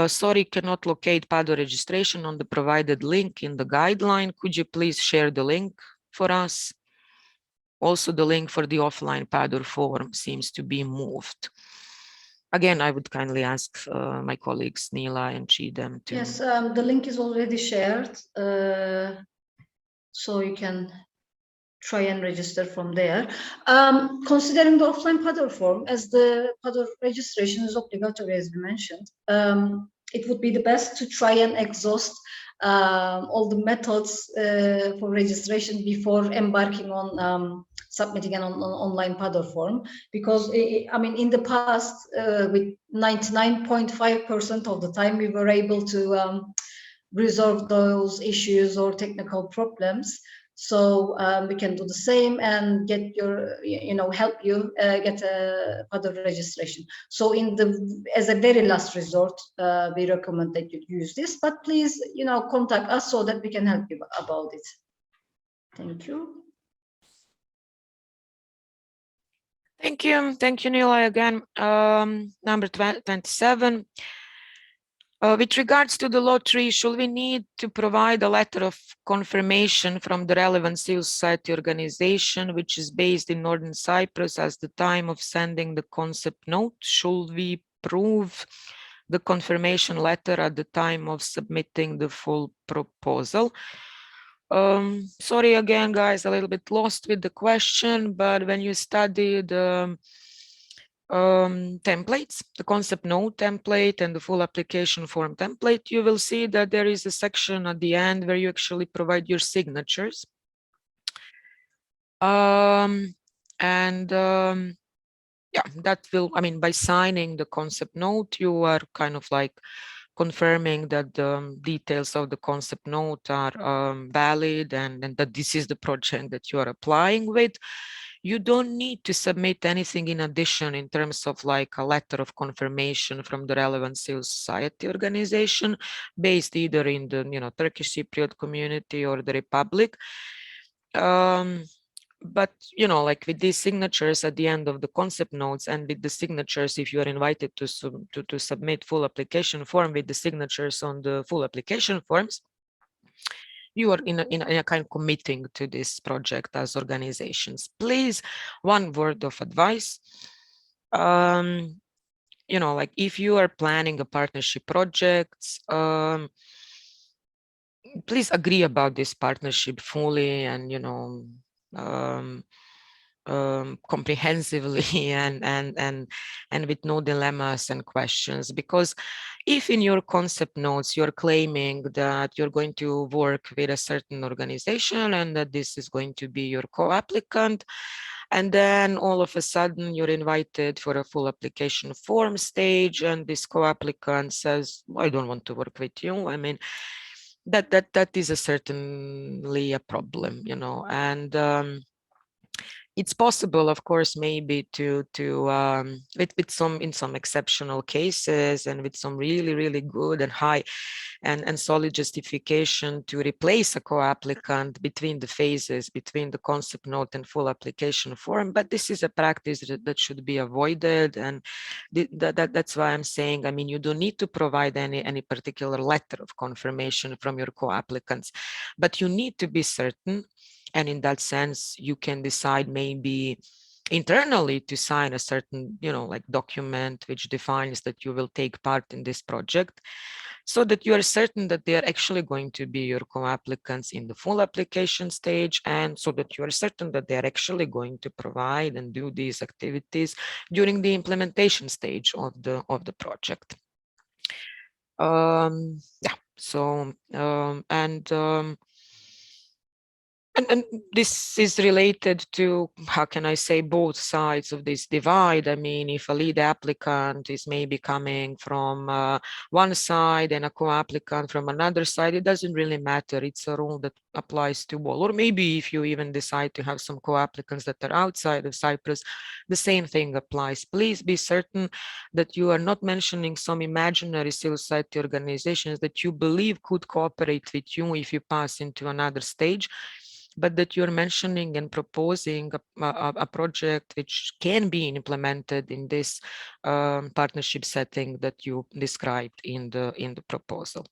Sorry, cannot locate PADO registration on the provided link in the guideline. Could you please share the link for us? Also, the link for the offline PADO form seems to be moved. Again, I would kindly ask my colleagues Nila and Chidem to. Yes, the link is already shared, so you can try and register from there. Considering the offline PADO form, as the PADO registration is obligatory, as we mentioned, it would be the best to try and exhaust all the methods for registration before embarking on submitting an online PADO form, because I mean, in the past, with 99.5% of the time, we were able to resolve those issues or technical problems. So we can do the same and get your, help you get a PADO registration. So as a very last resort, we recommend that you use this, but please, contact us so that we can help you about it. Thank you. Thank you, Nila, again. Number 27. With regards to the Law 3, should we need to provide a letter of confirmation from the relevant civil society organization, which is based in Northern Cyprus, as the time of sending the concept note? Should we prove the confirmation letter at the time of submitting the full proposal? Sorry again, guys, a little bit lost with the question, but when you study the templates, the concept note template and the full application form template, you will see that there is a section at the end where you actually provide your signatures. Yeah, that will, I mean, by signing the concept note, you are kind of like confirming that the details of the concept note are valid and that this is the project that you are applying with. you don't need to submit anything in addition in terms of like a letter of confirmation from the relevant civil society organization based either in the Turkish Cypriot community or the Republic. But like with these signatures at the end of the concept notes and with the signatures, if you are invited to submit full application form with the signatures on the full application forms, you are in a kind of committing to this project as organizations. Please, one word of advice. Like if you are planning a partnership projects, please agree about this partnership fully and comprehensively and with no dilemmas and questions. Because if in your concept notes you're claiming that you're going to work with a certain organization and that this is going to be your co-applicant, and then all of a sudden you're invited for a full application form stage and this co-applicant says, I don't want to work with you, I mean, that is certainly a problem, and it's possible, of course, maybe with some exceptional cases and with some really good and high and solid justification to replace a co-applicant between the phases, between the concept note and full application form. But this is a practice that should be avoided, and that's why I'm saying, I mean, you don't need to provide any particular letter of confirmation from your co-applicants, but you need to be certain. And in that sense, you can decide maybe internally to sign a certain, like document which defines that you will take part in this project, so that you are certain that they are actually going to be your co-applicants in the full application stage, and so that you are certain that they are actually going to provide and do these activities during the implementation stage of the project. Yeah. So and this is related to, how can I say, both sides of this divide. I mean, if a lead applicant is maybe coming from one side and a co-applicant from another side, it doesn't really matter. It's a rule that applies to all. Or maybe if you even decide to have some co-applicants that are outside of Cyprus, the same thing applies. Please be certain that you are not mentioning some imaginary civil society organizations that you believe could cooperate with you if you pass into another stage, but that you're mentioning and proposing a project which can be implemented in this partnership setting that you described in the proposal.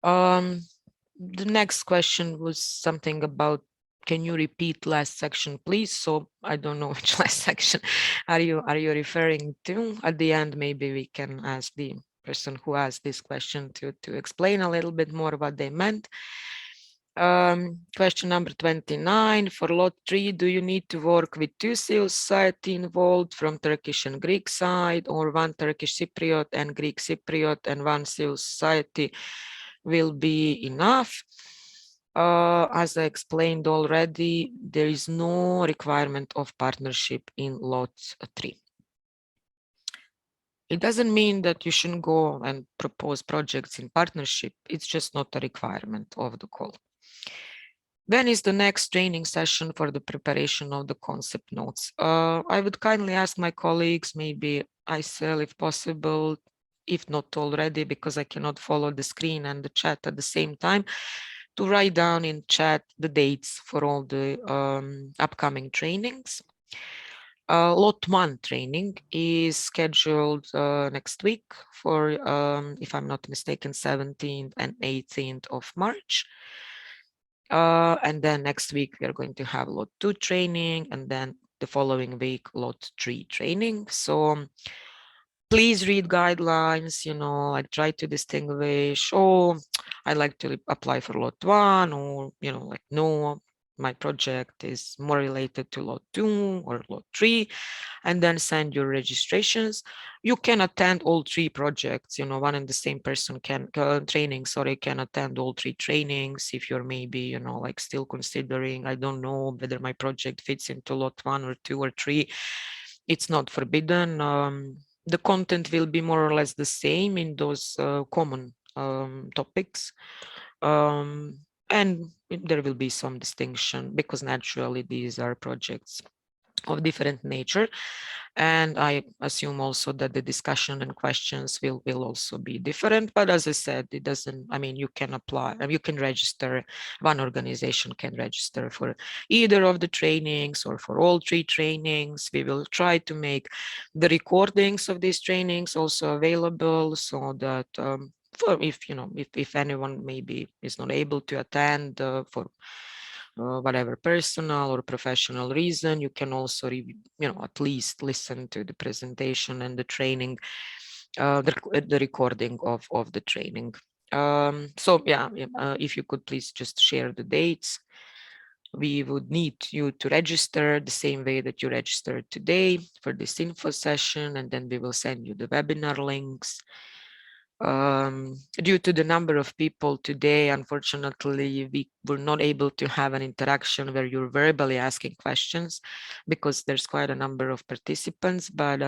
The next question was something about, can you repeat last section, please? So I don't know which last section are you referring to. At the end, maybe we can ask the person who asked this question to explain a little bit more what they meant. Question number 29, for lot 3, do you need to work with 2 civil society involved from Turkish and Greek side, or 1 Turkish Cypriot and Greek Cypriot and 1 civil society will be enough? As I explained already, there is no requirement of partnership in lot 3. It doesn't mean that you shouldn't go and propose projects in partnership. It's just not a requirement of the call. When is the next training session for the preparation of the concept notes? I would kindly ask my colleagues, maybe Aysel if possible, if not already, because I cannot follow the screen and the chat at the same time, to write down in chat the dates for all the upcoming trainings. Lot 1 training is scheduled next week for, if I'm not mistaken, 17th and 18th of March. And then next week we are going to have lot 2 training, and then the following week lot 3 training. So please read guidelines, like try to distinguish, oh, I'd like to apply for lot 1, or like, no, my project is more related to lot 2 or lot 3, and then send your registrations. You can attend all 3 projects, one and the same person can can attend all 3 trainings if you're maybe, like still considering, I don't know whether my project fits into lot 1 or 2 or 3. It's not forbidden. The content will be more or less the same in those common topics. And there will be some distinction because naturally these are projects of different nature. And I assume also that the discussion and questions will also be different. But as I said, it doesn't, I mean, you can apply, you can register, one organization can register for either of the trainings or for all 3 trainings. We will try to make the recordings of these trainings also available so that for if, you know, if anyone maybe is not able to attend for whatever personal or professional reason, you can also, you know, at least listen to the presentation and the training, the recording of the training. So yeah, if you could please just share the dates. We would need you to register the same way that you registered today for this info session, and then we will send you the webinar links. Due to the number of people today, unfortunately, we were not able to have an interaction where you're verbally asking questions because there's quite a number of participants, but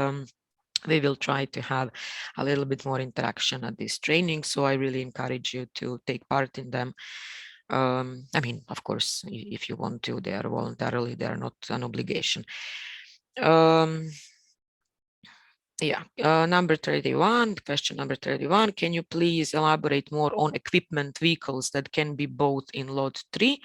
we will try to have a little bit more interaction at this training. So I really encourage you to take part in them. I mean, of course, if you want to, they are voluntarily, they are not an obligation. Yeah, number 31, question number 31. Can you please elaborate more on equipment vehicles that can be bought in lot 3?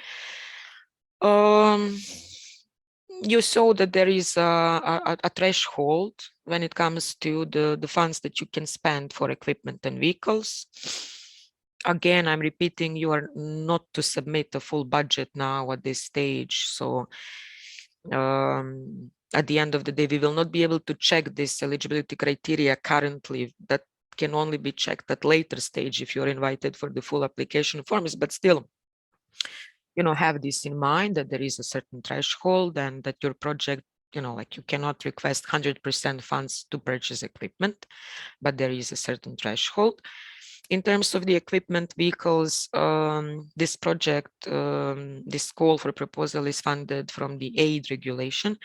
You saw that there is a threshold when it comes to the funds that you can spend for equipment and vehicles. Again, I'm repeating, you are not to submit a full budget now at this stage. So at the end of the day, we will not be able to check this eligibility criteria currently. That can only be checked at later stage if you're invited for the full application forms, but still, you know, have this in mind that there is a certain threshold and that your project, you know, like you cannot request 100% funds to purchase equipment, but there is a certain threshold. In terms of the equipment vehicles, this project, this call for proposal is funded from the aid regulation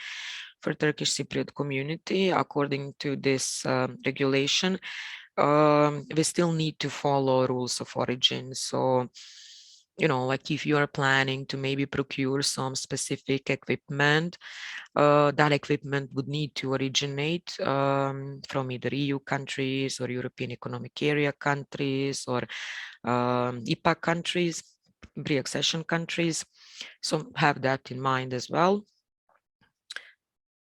for Turkish Cypriot community. According to this regulation, we still need to follow rules of origin. So, you know, like if you are planning to maybe procure some specific equipment, that equipment would need to originate from either EU countries or European Economic Area countries or IPA countries, pre-accession countries. So have that in mind as well.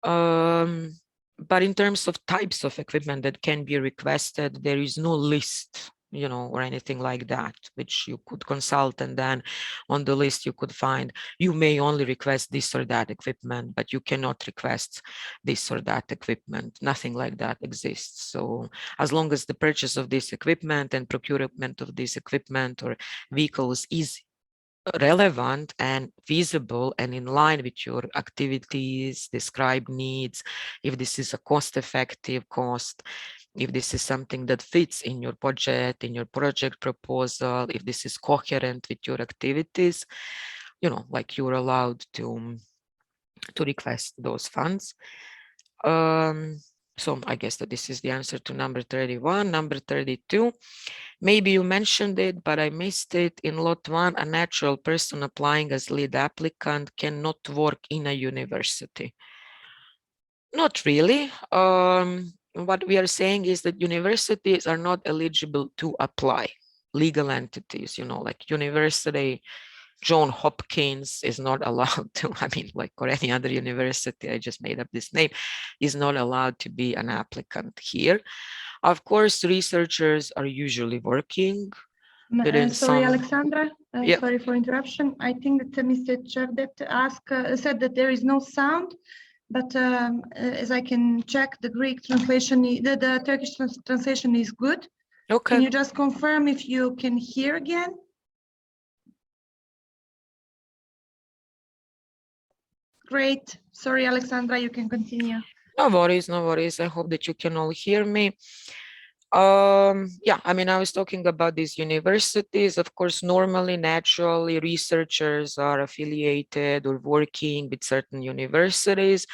But in terms of types of equipment that can be requested, there is no list, you know, or anything like that, which you could consult, and then on the list you could find you may only request this or that equipment, but you cannot request this or that equipment. Nothing like that exists. So as long as the purchase of this equipment and procurement of this equipment or vehicles is relevant and feasible and in line with your activities, described needs, if this is a cost-effective cost, if this is something that fits in your budget, in your project proposal, if this is coherent with your activities, you know, like you're allowed to request those funds. So I guess that this is the answer to number 31. Number 32, maybe you mentioned it, but I missed it. In lot 1, a natural person applying as lead applicant cannot work in a university. Not really. What we are saying is that universities are not eligible to apply. Legal entities, you know, like university, John Hopkins is not allowed to, I mean, like, or any other university, I just made up this name, is not allowed to be an applicant here. Of course, researchers are usually working within sorry, some... Alexandra, Yeah. sorry for interruption. I think that Mr. Chavdet said that there is no sound, but as I can check, the Greek translation, the Turkish translation is good. Okay. Can you just confirm if you can hear again? Great. Sorry, Alexandra, you can continue. No worries, no worries. I hope that you can all hear me. Yeah, I mean, I was talking about these universities. Of course, normally, naturally, researchers are affiliated or working with certain universities.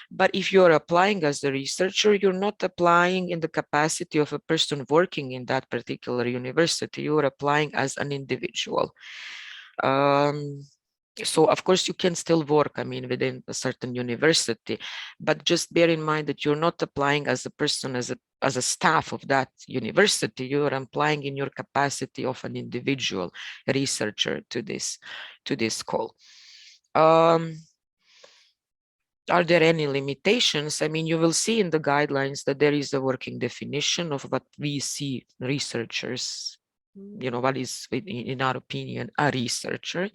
But if you're applying as a researcher, you're not applying in the capacity of a person working in that particular university. You're applying as an individual. So of course you can still work, I mean, within a certain university, but just bear in mind that you're not applying as a person, as a staff of that university. You are applying in your capacity of an individual researcher to this call. Are there any limitations? I mean, you will see in the guidelines that there is a working definition of what we see researchers, you know, what is, in our opinion, a researcher.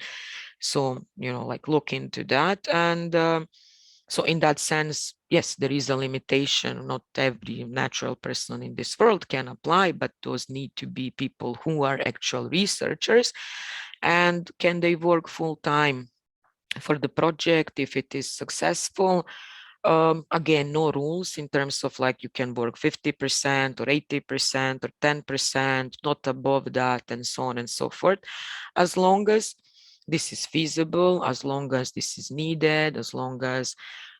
So, you know, like look into that. And so in that sense, yes, there is a limitation. Not every natural person in this world can apply, but those need to be people who are actual researchers. And can they work full time for the project if it is successful? Again, no rules in terms of like you can work 50% or 80% or 10%, not above that, and so on and so forth. As long as this is feasible, as long as this is needed, as long as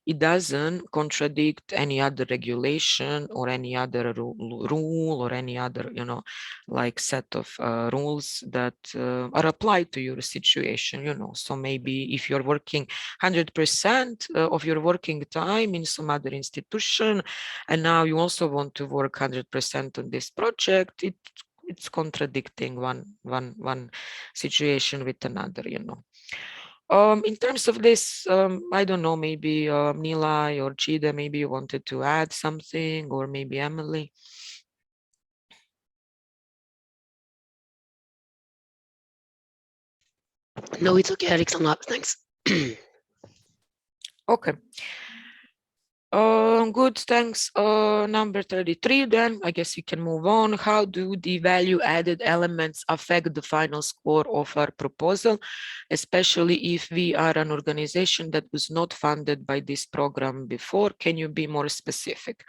it doesn't contradict any other regulation or any other rule or any other, you know, like set of rules that are applied to your situation, you know. So maybe if you're working 100% of your working time in some other institution, and now you also want to work 100% on this project, it's contradicting one situation with another, you know. In terms of this, I don't know, maybe Nilay or Chida, maybe you wanted to add something, or maybe Emily. No, it's okay, Alexandra. Thanks. Okay. Good, thanks. Number 33, then I guess we can move on. How do the value added elements affect the final score of our proposal, especially if we are an organization that was not funded by this program before? Can you be more specific?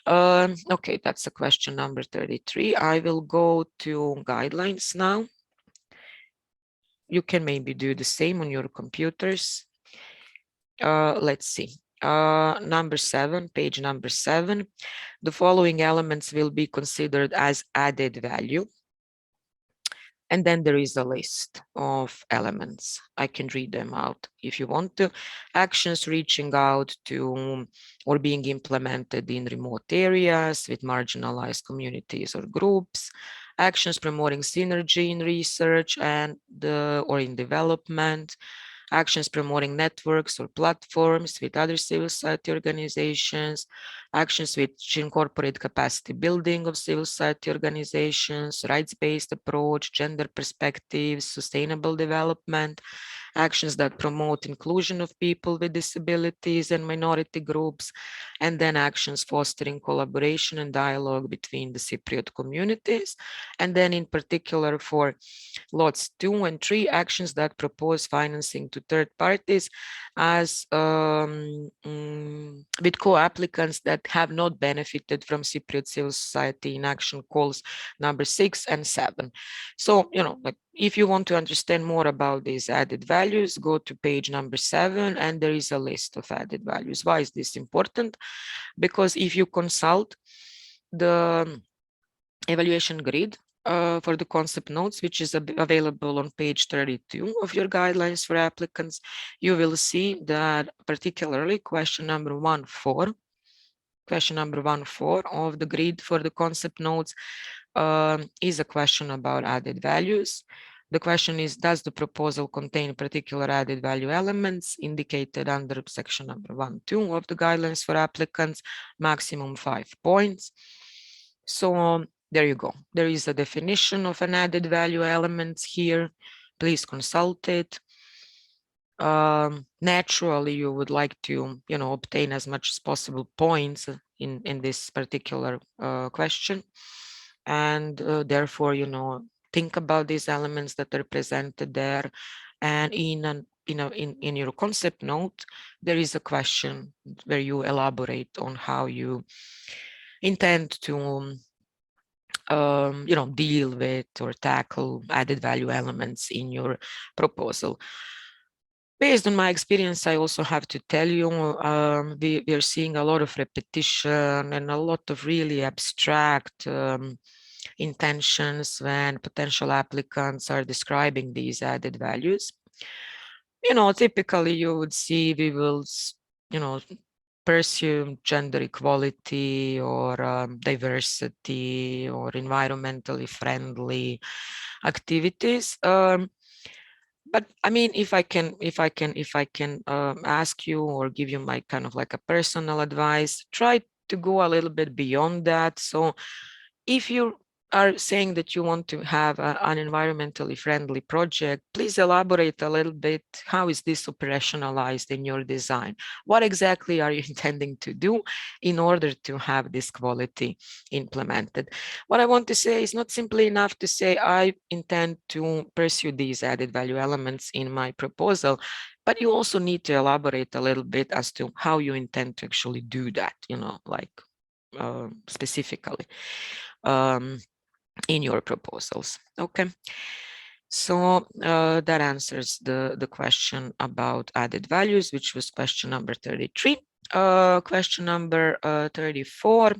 Okay, that's a question number 33. I will go to guidelines now. You can maybe do the same on your computers. Let's see. Number 7, page number 7, the following elements will be considered as added value. And then there is a list of elements. I can read them out if you want to. Actions reaching out to or being implemented in remote areas with marginalized communities or groups. Actions promoting synergy in research and or in development. Actions promoting networks or platforms with other civil society organizations, actions which incorporate capacity building of civil society organizations, rights-based approach, gender perspectives, sustainable development, actions that promote inclusion of people with disabilities and minority groups, and then actions fostering collaboration and dialogue between the Cypriot communities. And then in particular for lots 2 and 3, actions that propose financing to third parties as with co-applicants that have not benefited from Cypriot civil society in action calls number 6 and 7. So, you know, like if you want to understand more about these added values, go to page number 7, and there is a list of added values. Why is this important? Because if you consult the evaluation grid for the concept notes, which is available on page 32 of your guidelines for applicants, you will see that particularly question number 1.4 of the grid for the concept notes is a question about added values. The question is, does the proposal contain particular added value elements indicated under section number 1.2 of the guidelines for applicants, maximum 5 points. So there you go. There is a definition of an added value elements here. Please consult it. Naturally, you would like to, you know, obtain as much as possible points in this particular question, and therefore, you know, think about these elements that are presented there. And in your concept note, there is a question where you elaborate on how you intend to you know, deal with or tackle added value elements in your proposal. Based on my experience, I also have to tell you, we are seeing a lot of repetition and a lot of really abstract intentions when potential applicants are describing these added values. You know, typically you would see we will, you know, pursue gender equality or diversity or environmentally friendly activities. But I mean, if I can ask you or give you my kind of like a personal advice, try to go a little bit beyond that. So if you are saying that you want to have an environmentally friendly project, please elaborate a little bit. How is this operationalized in your design? What exactly are you intending to do in order to have this quality implemented? What I want to say is not simply enough to say, I intend to pursue these added value elements in my proposal, but you also need to elaborate a little bit as to how you intend to actually do that, you know, like specifically in your proposals. Okay, so that answers the question about added values, which was question number 33. Question number 34.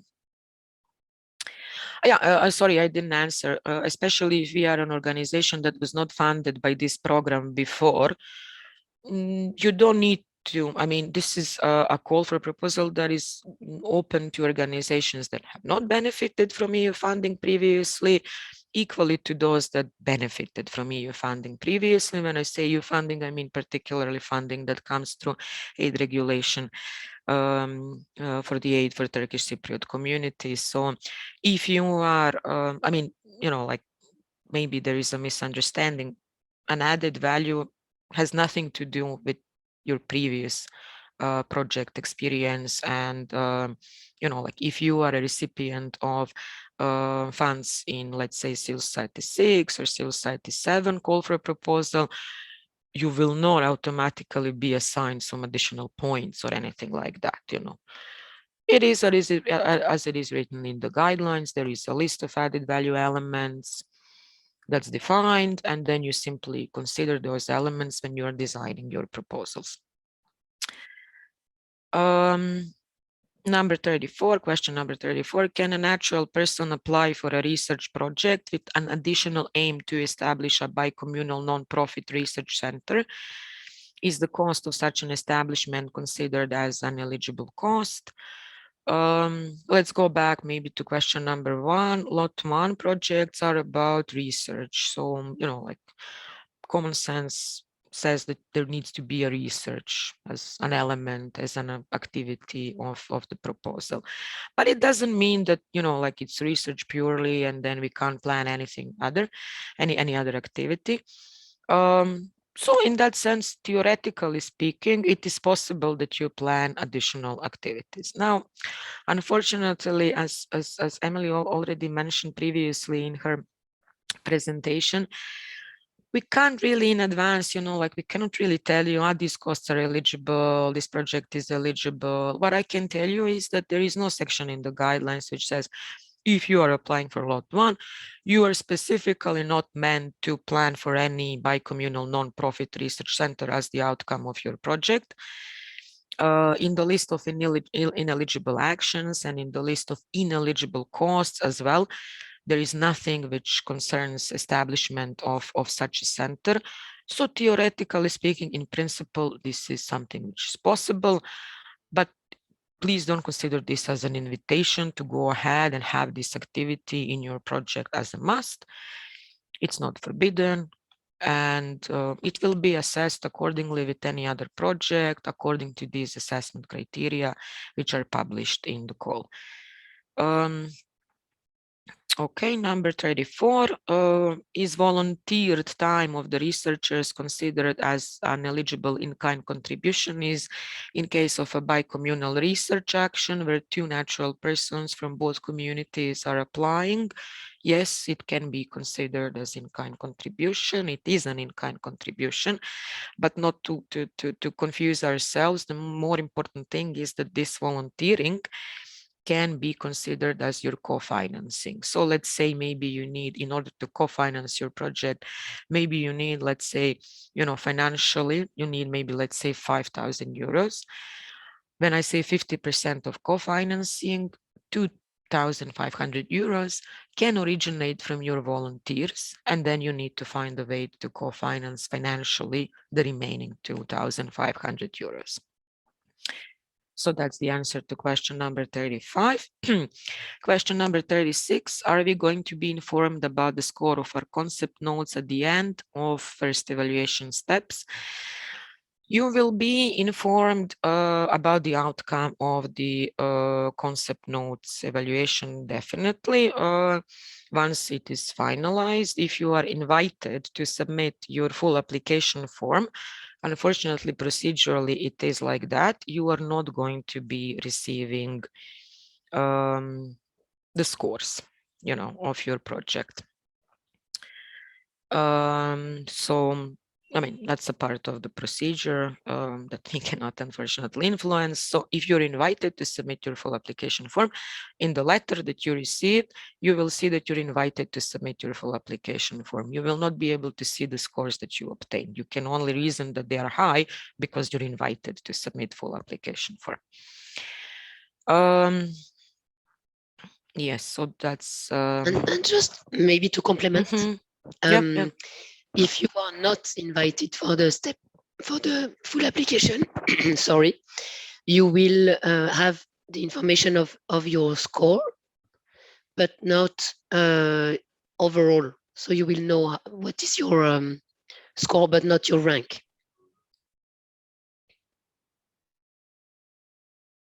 Yeah, sorry, I didn't answer. Especially if we are an organization that was not funded by this program before, you don't need to, I mean, this is a call for proposal that is open to organizations that have not benefited from EU funding previously, equally to those that benefited from EU funding previously. When I say EU funding, I mean particularly funding that comes through aid regulation for the aid for Turkish Cypriot communities. So if you are, I mean, you know, like maybe there is a misunderstanding. An added value has nothing to do with your previous project experience. And, you know, like if you are a recipient of funds in, let's say, CS8 or CS7 call for a proposal, you will not automatically be assigned some additional points or anything like that, you know. It is as it is written in the guidelines. There is a list of added value elements that's defined, and then you simply consider those elements when you are designing your proposals. Number 34, question number 34, can a natural person apply for a research project with an additional aim to establish a bicommunal non-profit research center? Is the cost of such an establishment considered as an eligible cost? Let's go back maybe to question number 1. Lot 1 projects are about research. So, you know, like common sense says that there needs to be a research as an element, as an activity of the proposal. But it doesn't mean that, you know, like it's research purely and then we can't plan anything other, any other activity. So in that sense, theoretically speaking, it is possible that you plan additional activities. Now, unfortunately, as Emily already mentioned previously in her presentation, we can't really in advance, you know, like we cannot really tell you, these costs are eligible, this project is eligible. What I can tell you is that there is no section in the guidelines which says, if you are applying for lot 1, you are specifically not meant to plan for any bicommunal non-profit research center as the outcome of your project. In the list of ineligible actions and in the list of ineligible costs as well, there is nothing which concerns establishment of such a center. So theoretically speaking, in principle, this is something which is possible, but please don't consider this as an invitation to go ahead and have this activity in your project as a must. It's not forbidden, and it will be assessed accordingly with any other project according to these assessment criteria which are published in the call. Okay, number 34, is volunteered time of the researchers considered as an eligible in-kind contribution? Is in case of a bicommunal research action where 2 natural persons from both communities are applying. Yes, it can be considered as in-kind contribution. It is an in-kind contribution, but not to confuse ourselves. The more important thing is that this volunteering can be considered as your co-financing. So let's say maybe you need, in order to co-finance your project, maybe you need, let's say, you know, financially, you need maybe, let's say, 5,000 euros. When I say 50% of co-financing, 2 2,500 euros can originate from your volunteers, and then you need to find a way to co-finance financially the remaining 2,500 euros. So that's the answer to question number 35. Question number 36, are we going to be informed about the score of our concept notes at the end of first evaluation steps? You will be informed about the outcome of the concept notes evaluation, definitely, once it is finalized. If you are invited to submit your full application form, unfortunately, procedurally, it is like that. You are not going to be receiving the scores, you know, of your project. So, I mean, that's a part of the procedure that we cannot unfortunately influence. So if you're invited to submit your full application form, in the letter that you received, you will see that you're invited to submit your full application form. You will not be able to see the scores that you obtained. You can only reason that they are high because you're invited to submit full application form. Yes, so that's... And just maybe to complement, Yep. if you are not invited for the full application, sorry, you will have the information of your score, but not overall. So you will know what is your score, but not your rank.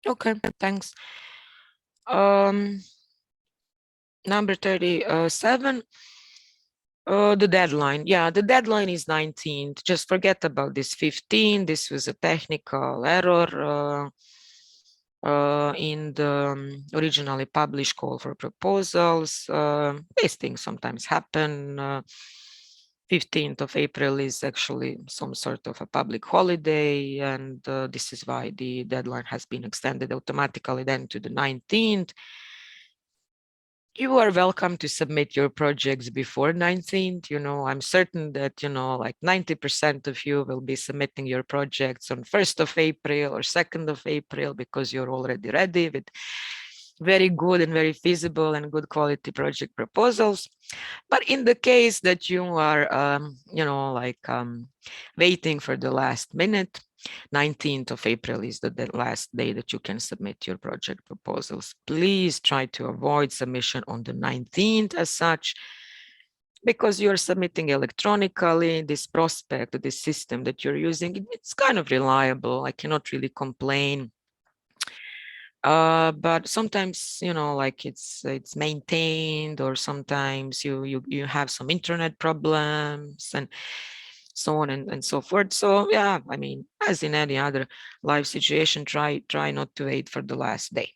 Okay, thanks. Number 37. The deadline. Yeah, the deadline is 19th. Just forget about this 15. This was a technical error in the originally published call for proposals. These things sometimes happen. 15th of April is actually some sort of a public holiday, and this is why the deadline has been extended automatically then to the 19th. You are welcome to submit your projects before 19th. You know, I'm certain that, you know, like 90% of you will be submitting your projects on 1st of April or 2nd of April because you're already ready with very good and very feasible and good quality project proposals. But in the case that you are, you know, like waiting for the last minute, 19th of April is the last day that you can submit your project proposals. Please try to avoid submission on the 19th as such, because you're submitting electronically. This prospect, this system that you're using, it's kind of reliable. I cannot really complain. But sometimes, you know, like it's maintained, or sometimes you have some internet problems and so on and so forth. So yeah, I mean, as in any other life situation, try not to wait for the last day.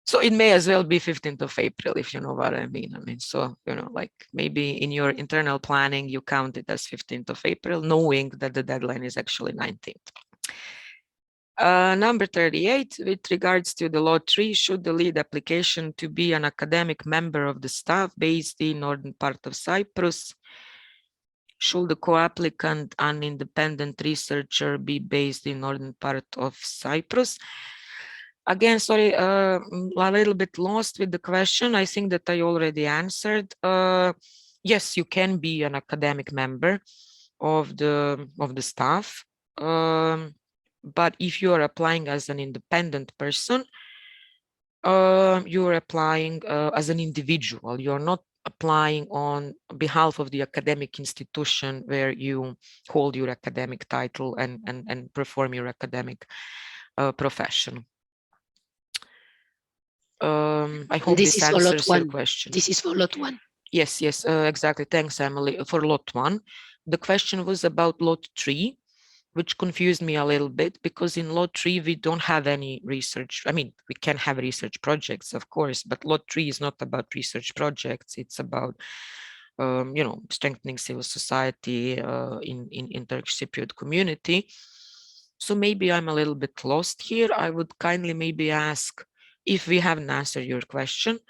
So it may as well be 15th of April, if you know what I mean. I mean, so, you know, like maybe in your internal planning, you count it as 15th of April, knowing that the deadline is actually 19th. Number 38, with regards to the Law 3, should the lead application to be an academic member of the staff based in northern part of Cyprus? Should the co-applicant, an independent researcher, be based in northern part of Cyprus? Again, sorry, a little bit lost with the question. I think that I already answered. Yes, you can be an academic member of the staff. But if you are applying as an independent person, you are applying as an individual. You're not applying on behalf of the academic institution where you hold your academic title and perform your academic profession. I hope this answers your question. This is for lot 1. Yes, exactly. Thanks, Emily. For lot 1, the question was about lot 3, which confused me a little bit, because in lot 3, we don't have any research. I mean, we can have research projects, of course, but lot 3 is not about research projects. It's about, you know, strengthening civil society in Turkish Cypriot community. So maybe I'm a little bit lost here. I would kindly maybe ask, if we haven't answered your question,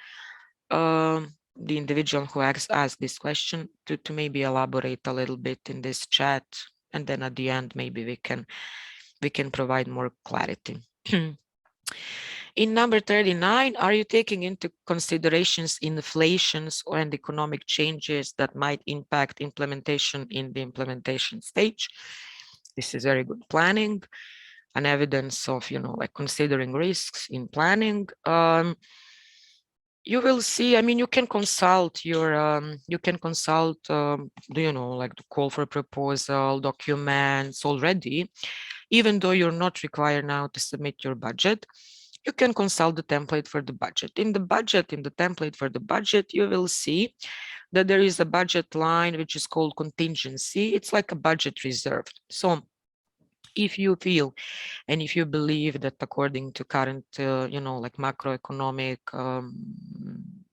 the individual who asked this question to maybe elaborate a little bit in this chat, and then at the end maybe we can provide more clarity. In number 39, are you taking into considerations inflations and economic changes that might impact implementation in the implementation stage? This is very good planning, an evidence of, like considering risks in planning. You will see, I mean, you can consult your, like the call for proposal documents already, even though you're not required now to submit your budget. You can consult the template for the budget. In the template for the budget, you will see that there is a budget line, which is called contingency. It's like a budget reserve. So if you feel and if you believe that according to current, like macroeconomic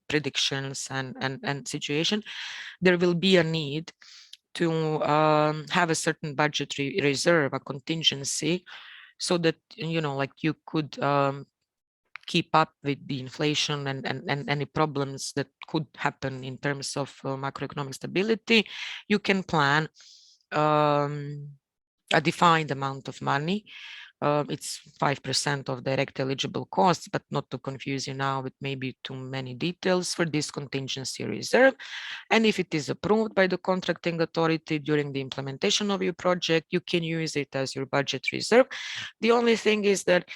predictions and situation, there will be a need to have a certain budgetary reserve, a contingency, so that, like you could keep up with the inflation and any problems that could happen in terms of macroeconomic stability. You can plan a defined amount of money. It's 5% of direct eligible costs, but not to confuse you now with maybe too many details for this contingency reserve. And if it is approved by the contracting authority during the implementation of your project, you can use it as your budget reserve. The only thing is that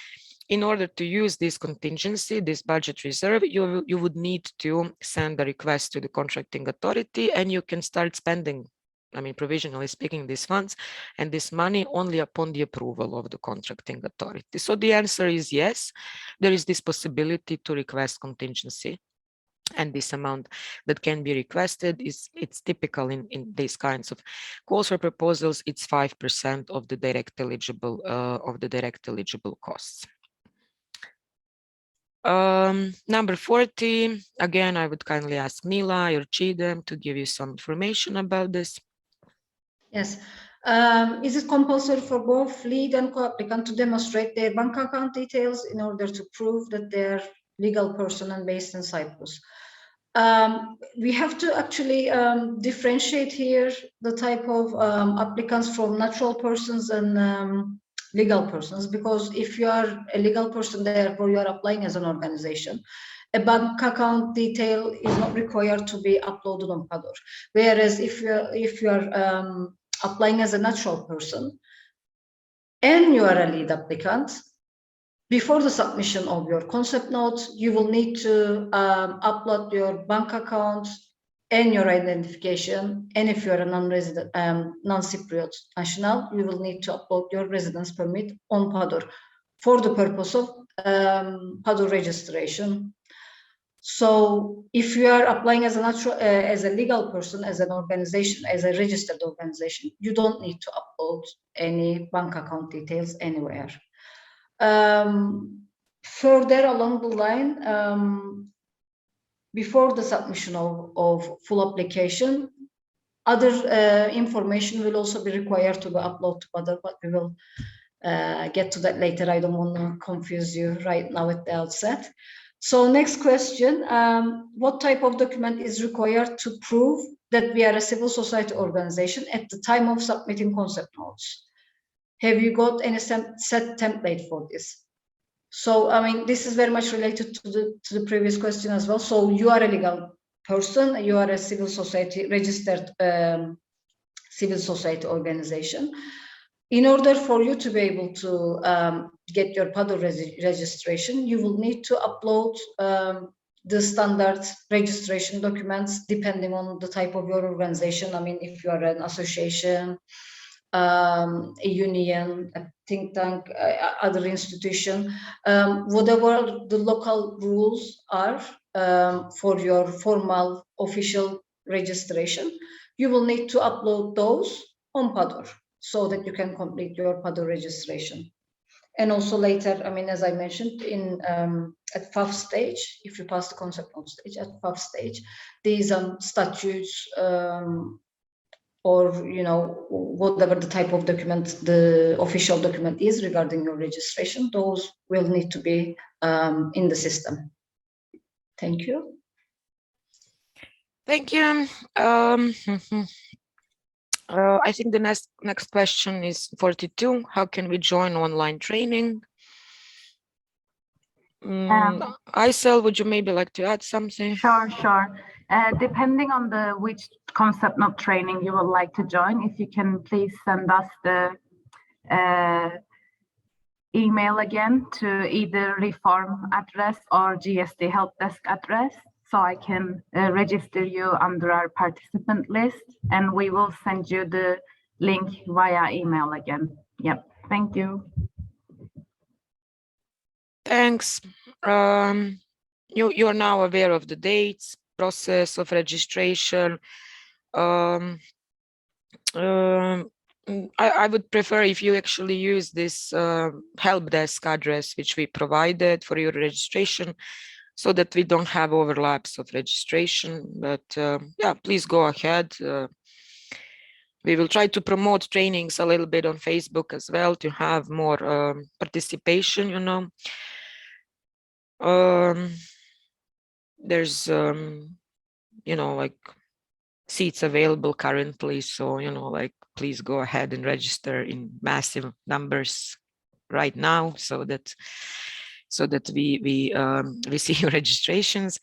in order to use this contingency, this budget reserve, you would need to send a request to the contracting authority, and you can start spending, I mean, provisionally speaking, these funds and this money only upon the approval of the contracting authority. So the answer is yes, there is this possibility to request contingency. And this amount that can be requested it's typical in these kinds of calls for proposals. It's 5% of the direct eligible costs. Number 40, again, I would kindly ask Nila or Chidem to give you some information about this. Yes. Is it compulsory for both lead and co-applicant to demonstrate their bank account details in order to prove that they're legal person and based in Cyprus? We have to actually differentiate here the type of applicants from natural persons and legal persons, because if you are a legal person, therefore you are applying as an organization, a bank account detail is not required to be uploaded on Pador. Whereas if you are applying as a natural person and you are a lead applicant, before the submission of your concept notes, you will need to upload your bank account and your identification. And if you're a non-resident, non-Cypriot national, you will need to upload your residence permit on Pador for the purpose of Pador registration. So if you are applying as a legal person, as an organization, as a registered organization, you don't need to upload any bank account details anywhere. Further along the line, before the submission of full application, other information will also be required to be uploaded to Pador, but we will get to that later. I don't want to confuse you right now at the outset. So next question, what type of document is required to prove that we are a civil society organization at the time of submitting concept notes? Have you got any set template for this? So, I mean, this is very much related to the previous question as well. So you are a legal person, you are a civil society, registered civil society organization. In order for you to be able to get your Pador registration, you will need to upload the standard registration documents depending on the type of your organization. I mean, if you are an association, a union, a think tank, other institution, whatever the local rules are for your formal official registration, you will need to upload those on Pador so that you can complete your Pador registration. And also later, I mean, as I mentioned, at VIII stage, if you pass the concept note stage, at VIII stage, these statutes or, you know, whatever the type of document, the official document is regarding your registration, those will need to be in the system. Thank you. Thank you. I think the next question is 42. How can we join online training? Aysel, would you maybe like to add something? Sure. Depending on which concept note training you would like to join, if you can please send us the email again to either reform address or GSD help desk address, so I can register you under our participant list, and we will send you the link via email again. Yep, thank you. Thanks. You're now aware of the dates, process of registration. I would prefer if you actually use this help desk address which we provided for your registration, so that we don't have overlaps of registration. But yeah, please go ahead. We will try to promote trainings a little bit on Facebook as well to have more participation, you know. There's you know, like, seats available currently, so, you know, like, please go ahead and register in massive numbers right now, so that we see your registrations.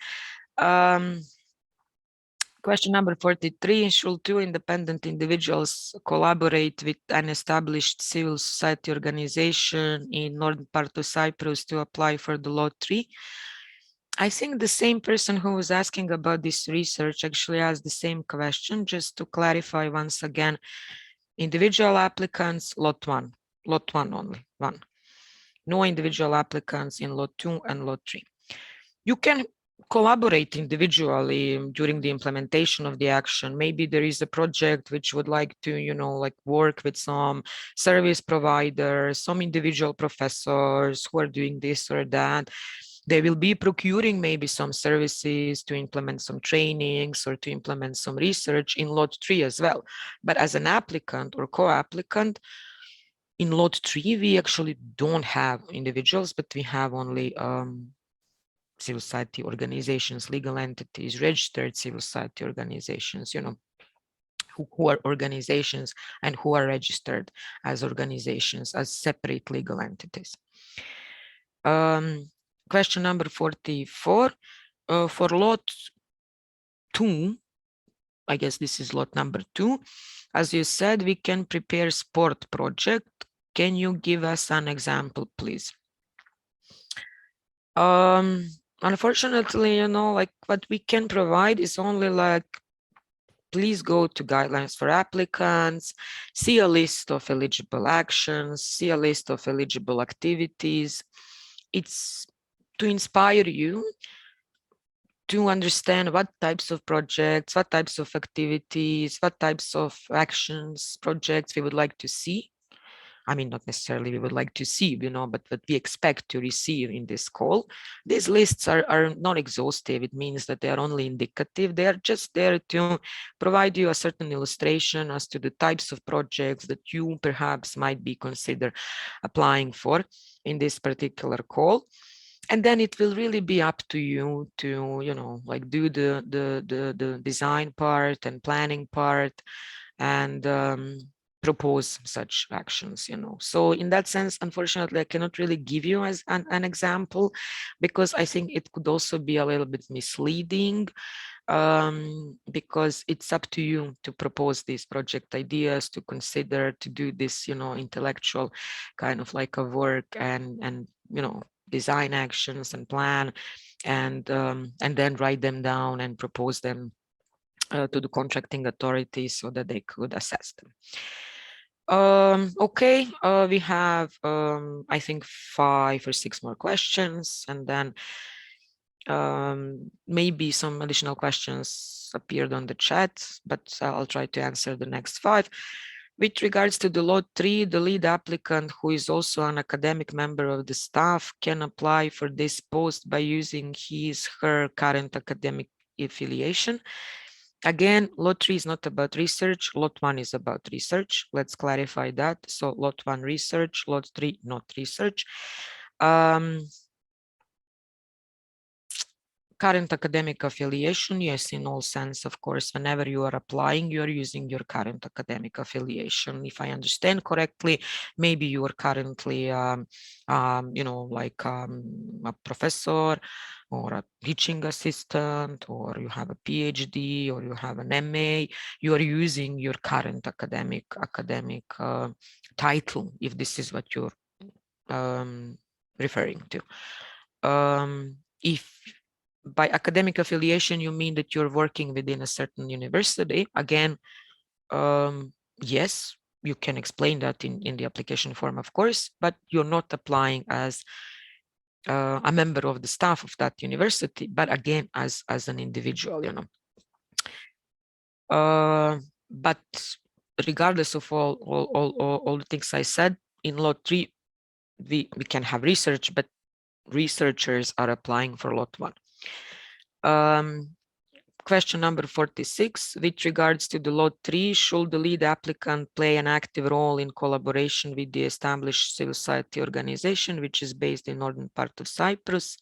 Question number 43, should two independent individuals collaborate with an established civil society organization in northern part of Cyprus to apply for the Lot 3? I think the same person who was asking about this research actually asked the same question. Just to clarify once again, individual applicants, Lot 1 only, one. No individual applicants in Lot 2 and Lot 3. You can collaborate individually during the implementation of the action. Maybe there is a project which would like to, you know, like, work with some service providers, some individual professors who are doing this or that. They will be procuring maybe some services to implement some trainings or to implement some research in Lot 3 as well. But as an applicant or co-applicant, in Lot 3, we actually don't have individuals, but we have only civil society organizations, legal entities, registered civil society organizations, you know, who are organizations and who are registered as organizations, as separate legal entities. Question number 44, for Lot 2, I guess this is Lot number 2. As you said, we can prepare sport project. Can you give us an example, please? Unfortunately, you know, like, what we can provide is only like, please go to guidelines for applicants, see a list of eligible actions, see a list of eligible activities. It's to inspire you to understand what types of projects, what types of activities, what types of actions, projects we would like to see. I mean, not necessarily we would like to see, you know, but what we expect to receive in this call. These lists are not exhaustive. It means that they are only indicative. They are just there to provide you a certain illustration as to the types of projects that you perhaps might be consider applying for in this particular call. And then it will really be up to you to, you know, like, do the design part and planning part and propose such actions, you know. So in that sense, unfortunately, I cannot really give you as an example, because I think it could also be a little bit misleading, because it's up to you to propose these project ideas, to consider, to do this, you know, intellectual kind of like a work and you know, design actions and plan, and then write them down and propose them to the contracting authorities so that they could assess them. Okay, we have I think 5 or 6 more questions, and then maybe some additional questions appeared on the chat, but I'll try to answer the next 5. With regards to the Lot 3, the lead applicant, who is also an academic member of the staff, can apply for this post by using her current academic affiliation. Again, Lot 3 is not about research. Lot 1 is about research. Let's clarify that. So Lot 1 research, Lot 3 not research. Current academic affiliation, yes, in all sense, of course, whenever you are applying, you are using your current academic affiliation. If I understand correctly, maybe you are currently, you know, like a professor or a teaching assistant, or you have a PhD, or you have an MA, you are using your current academic title, if this is what you're referring to. If by academic affiliation you mean that you're working within a certain university, again, yes, you can explain that in the application form, of course, but you're not applying as a member of the staff of that university, but again, as an individual, you know. But regardless of all the things I said, in Lot 3, we can have research, but researchers are applying for Lot 1. Question number 46, with regards to the Lot 3, should the lead applicant play an active role in collaboration with the established civil society organization, which is based in northern part of Cyprus?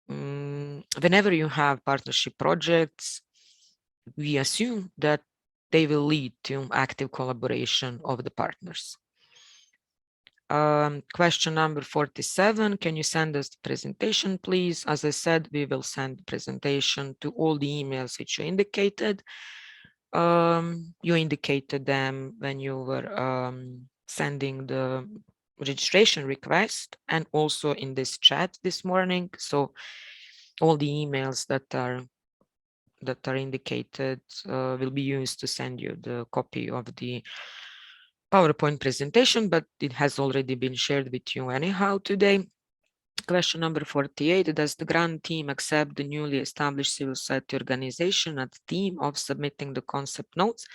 Whenever you have partnership projects, we assume that they will lead to active collaboration of the partners. Question number 47, can you send us the presentation, please? As I said, we will send the presentation to all the emails which you indicated. You indicated them when you were sending the registration request, and also in this chat this morning. So all the emails that are indicated will be used to send you the copy of the PowerPoint presentation, but it has already been shared with you anyhow today. Question number 48, does the grant team accept the newly established civil society organization as team of submitting the concept notes?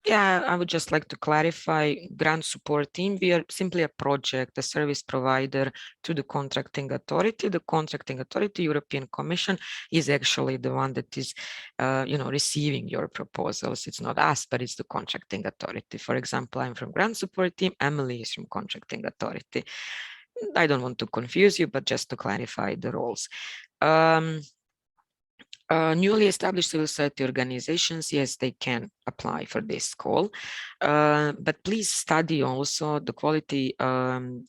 Yeah, I would just like to clarify, grant support team, we are simply a project, a service provider to the contracting authority. The contracting authority, European Commission, is actually the one that is, you know, receiving your proposals. It's not us, but it's the contracting authority. For example, I'm from grant support team, Emily is from contracting authority. I don't want to confuse you, but just to clarify the roles. Newly established civil society organizations, yes, they can apply for this call, but please study also the quality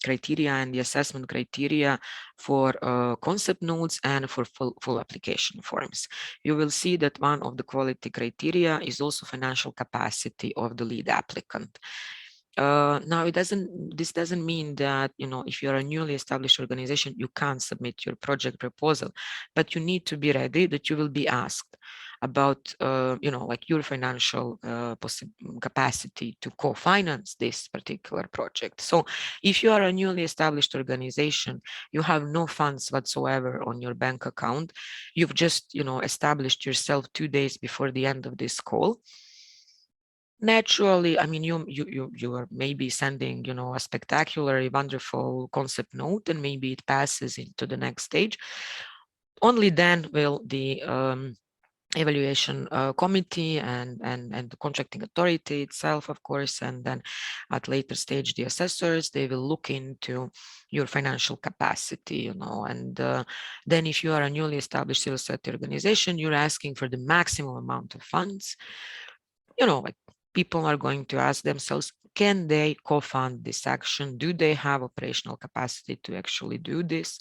criteria and the assessment criteria for concept notes and for full application forms. You will see that one of the quality criteria is also financial capacity of the lead applicant. Now, this doesn't mean that, you know, if you're a newly established organization, you can't submit your project proposal, but you need to be ready that you will be asked about, you know, like your financial capacity to co-finance this particular project. So if you are a newly established organization, you have no funds whatsoever on your bank account, you've just, you know, established yourself 2 days before the end of this call. Naturally, I mean, you are maybe sending, you know, a spectacular, wonderful concept note, and maybe it passes into the next stage. Only then will the evaluation committee and the contracting authority itself, of course, and then at later stage the assessors, they will look into your financial capacity, you know, and then if you are a newly established civil society organization, you're asking for the maximum amount of funds, you know, like people are going to ask themselves, can they co-fund this action? Do they have operational capacity to actually do this?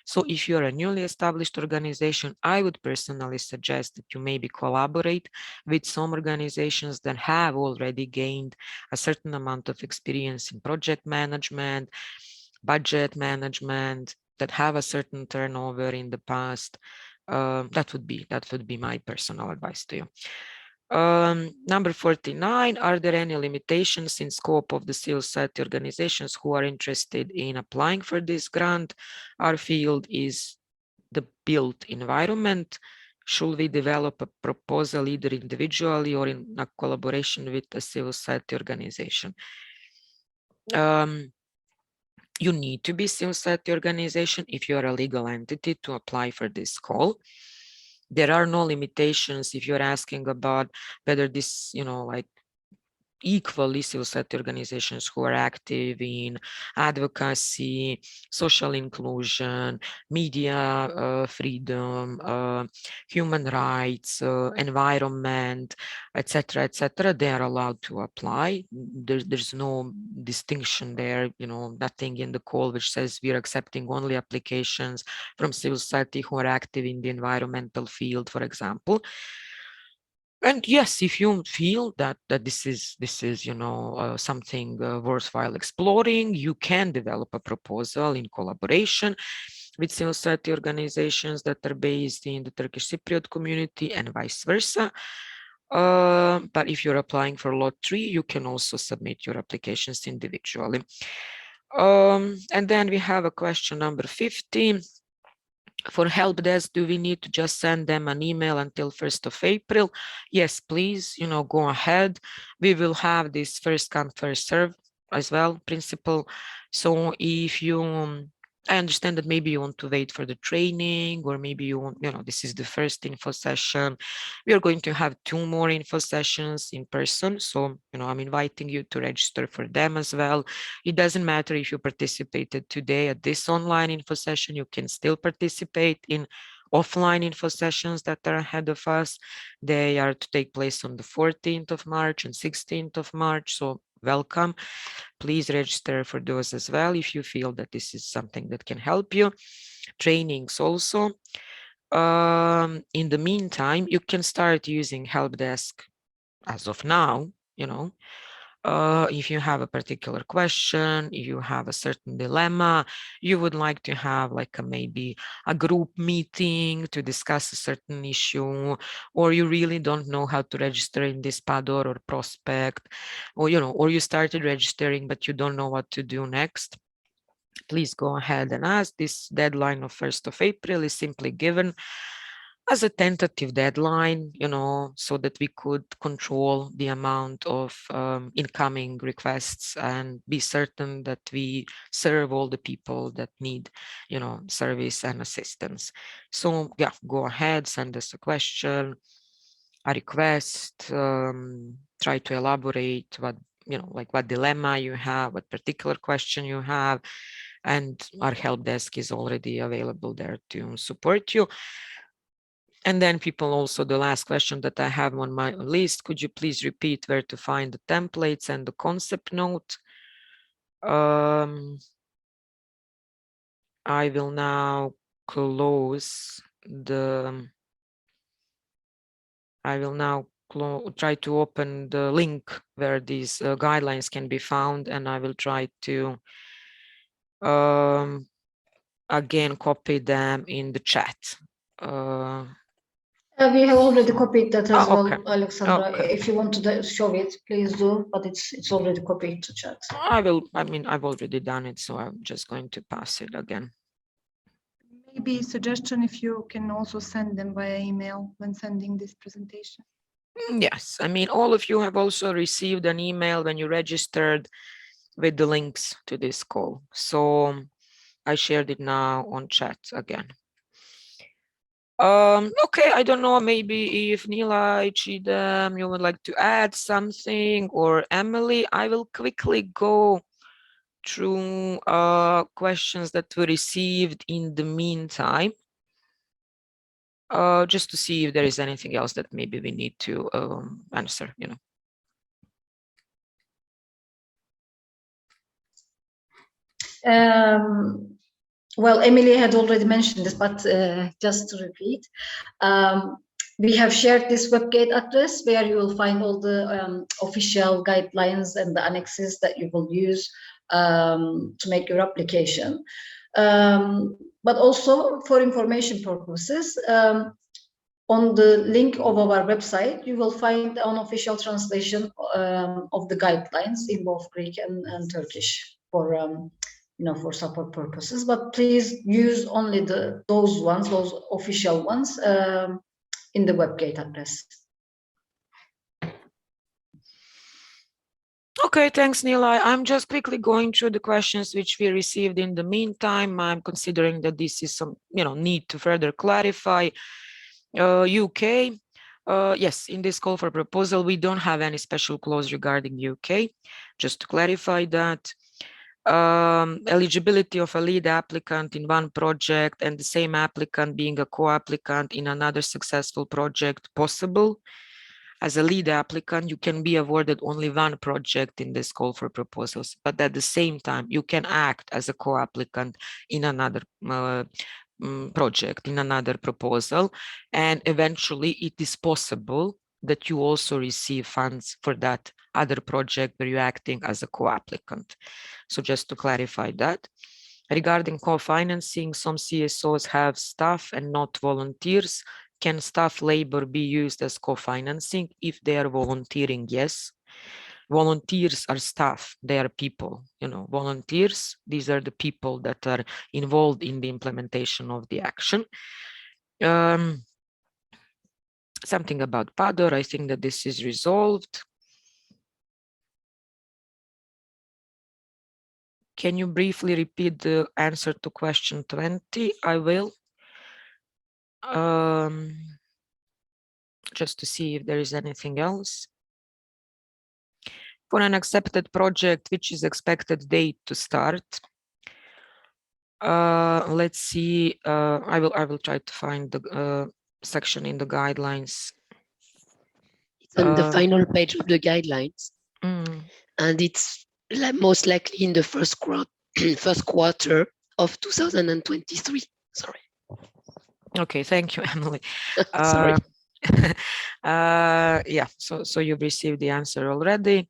So if you're a newly established organization, I would personally suggest that you maybe collaborate with some organizations that have already gained a certain amount of experience in project management, budget management, that have a certain turnover in the past. That would be my personal advice to you. Number 49, are there any limitations in scope of the civil society organizations who are interested in applying for this grant? Our field is the built environment. Should we develop a proposal either individually or in a collaboration with a civil society organization? You need to be civil society organization if you are a legal entity to apply for this call. There are no limitations if you're asking about whether this, you know, like equally civil society organizations who are active in advocacy, social inclusion, media freedom, human rights, environment, etc., etc. They are allowed to apply. There's no distinction there, you know, nothing in the call which says we are accepting only applications from civil society who are active in the environmental field, for example. And yes, if you feel that this is you know something worthwhile exploring, you can develop a proposal in collaboration with civil society organizations that are based in the Turkish Cypriot community and vice versa. But if you're applying for lot 3, you can also submit your applications individually. And then we have a question number 15. For help desk, do we need to just send them an email until 1st of April? Yes, please, you know, go ahead. We will have this first come, first serve as well principle. So if you, I understand that maybe you want to wait for the training, or maybe you want, you know, this is the first info session. We are going to have 2 more info sessions in person. So, you know, I'm inviting you to register for them as well. It doesn't matter if you participated today at this online info session, you can still participate in offline info sessions that are ahead of us. They are to take place on the 14th of March and 16th of March. So welcome. Please register for those as well if you feel that this is something that can help you. Trainings also. In the meantime, you can start using help desk as of now, you know. If you have a particular question, you have a certain dilemma, you would like to have like maybe a group meeting to discuss a certain issue, or you really don't know how to register in this PADOR or prospect, or you know, or you started registering but you don't know what to do next, please go ahead and ask. This deadline of 1st of April is simply given as a tentative deadline, you know, so that we could control the amount of incoming requests and be certain that we serve all the people that need, you know, service and assistance. So yeah, go ahead, send us a question, a request, try to elaborate what, you know, like what dilemma you have, what particular question you have, and our help desk is already available there to support you. And then people also, the last question that I have on my list, could you please repeat where to find the templates and the concept note? I will now close the, I will now try to open the link where these guidelines can be found, and I will try to again copy them in the chat. We have already copied that as well, okay. Alexandra. Okay. If you want to show it, please do, but it's already copied to chat. I mean, I've already done it, so I'm just going to pass it again. Maybe a suggestion if you can also send them via email when sending this presentation. Yes, I mean, all of you have also received an email when you registered with the links to this call. So I shared it now on chat again. Okay, I don't know, maybe if Nila, Chidem, you would like to add something, or Emily, I will quickly go through questions that were received in the meantime, just to see if there is anything else that maybe we need to answer, you know. Well, Emily had already mentioned this, but just to repeat, we have shared this webgate address where you will find all the official guidelines and the annexes that you will use to make your application. But also for information purposes, on the link of our website, you will find an unofficial translation of the guidelines in both Greek and Turkish for you know, for support purposes. But please use only those official ones in the webgate address. Okay, thanks, Nila. I'm just quickly going through the questions which we received in the meantime. I'm considering that this is some, you know, need to further clarify. UK, Yes, in this call for proposal, we don't have any special clause regarding UK. Just to clarify that. Eligibility of a lead applicant in one project and the same applicant being a co-applicant in another successful project possible. As a lead applicant, you can be awarded only one project in this call for proposals, but at the same time, you can act as a co-applicant in another project, in another proposal, and eventually it is possible that you also receive funds for that other project where you're acting as a co-applicant. So just to clarify that. Regarding co-financing, some CSOs have staff and not volunteers. Can staff labor be used as co-financing if they are volunteering? Yes. Volunteers are staff, they are people, volunteers, these are the people that are involved in the implementation of the action. Something about PADOR, I think that this is resolved. Can you briefly repeat the answer to question 20? I will. Just to see if there is anything else. For an accepted project, which is expected date to start? Let's see. I will try to find the section in the guidelines. It's on the final page of the guidelines, and it's most likely in the first quarter of 2023. Sorry. Okay, thank you, Emily. Sorry. Yeah, so you've received the answer already.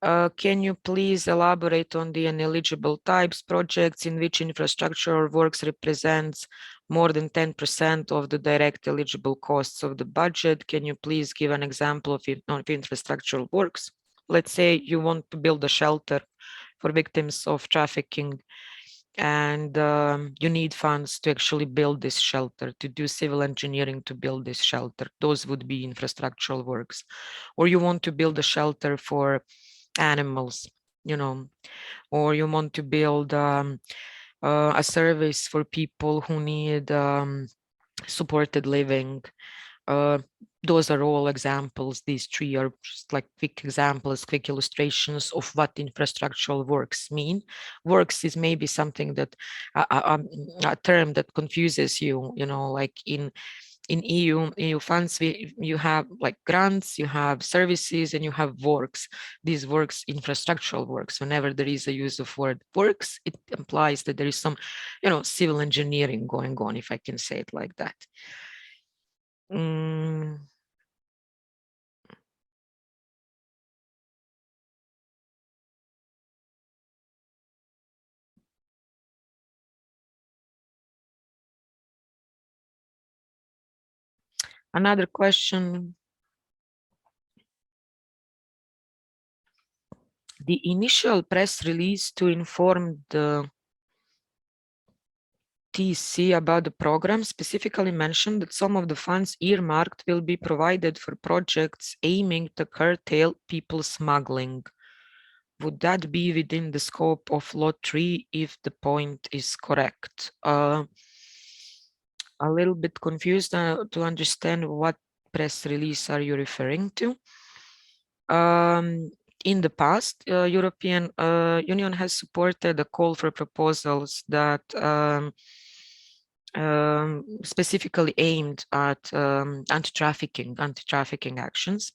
Can you please elaborate on the ineligible types projects in which infrastructure works represents more than 10% of the direct eligible costs of the budget? Can you please give an example of infrastructural works? Let's say you want to build a shelter for victims of trafficking, and you need funds to actually build this shelter, to do civil engineering to build this shelter. Those would be infrastructural works. Or you want to build a shelter for animals, or you want to build a service for people who need supported living. Those are all examples. These three are just like quick examples, quick illustrations of what infrastructural works mean. Works is maybe something that a term that confuses you, like in EU funds, you have like grants, you have services, and you have works. These works, infrastructural works. Whenever there is a use of word works, it implies that there is some, civil engineering going on, if I can say it like that. Another question. The initial press release to inform the TC about the program specifically mentioned that some of the funds earmarked will be provided for projects aiming to curtail people smuggling. Would that be within the scope of Lot 3 if the point is correct? A little bit confused to understand what press release are you referring to. In the past, European Union has supported a call for proposals that specifically aimed at anti-trafficking actions.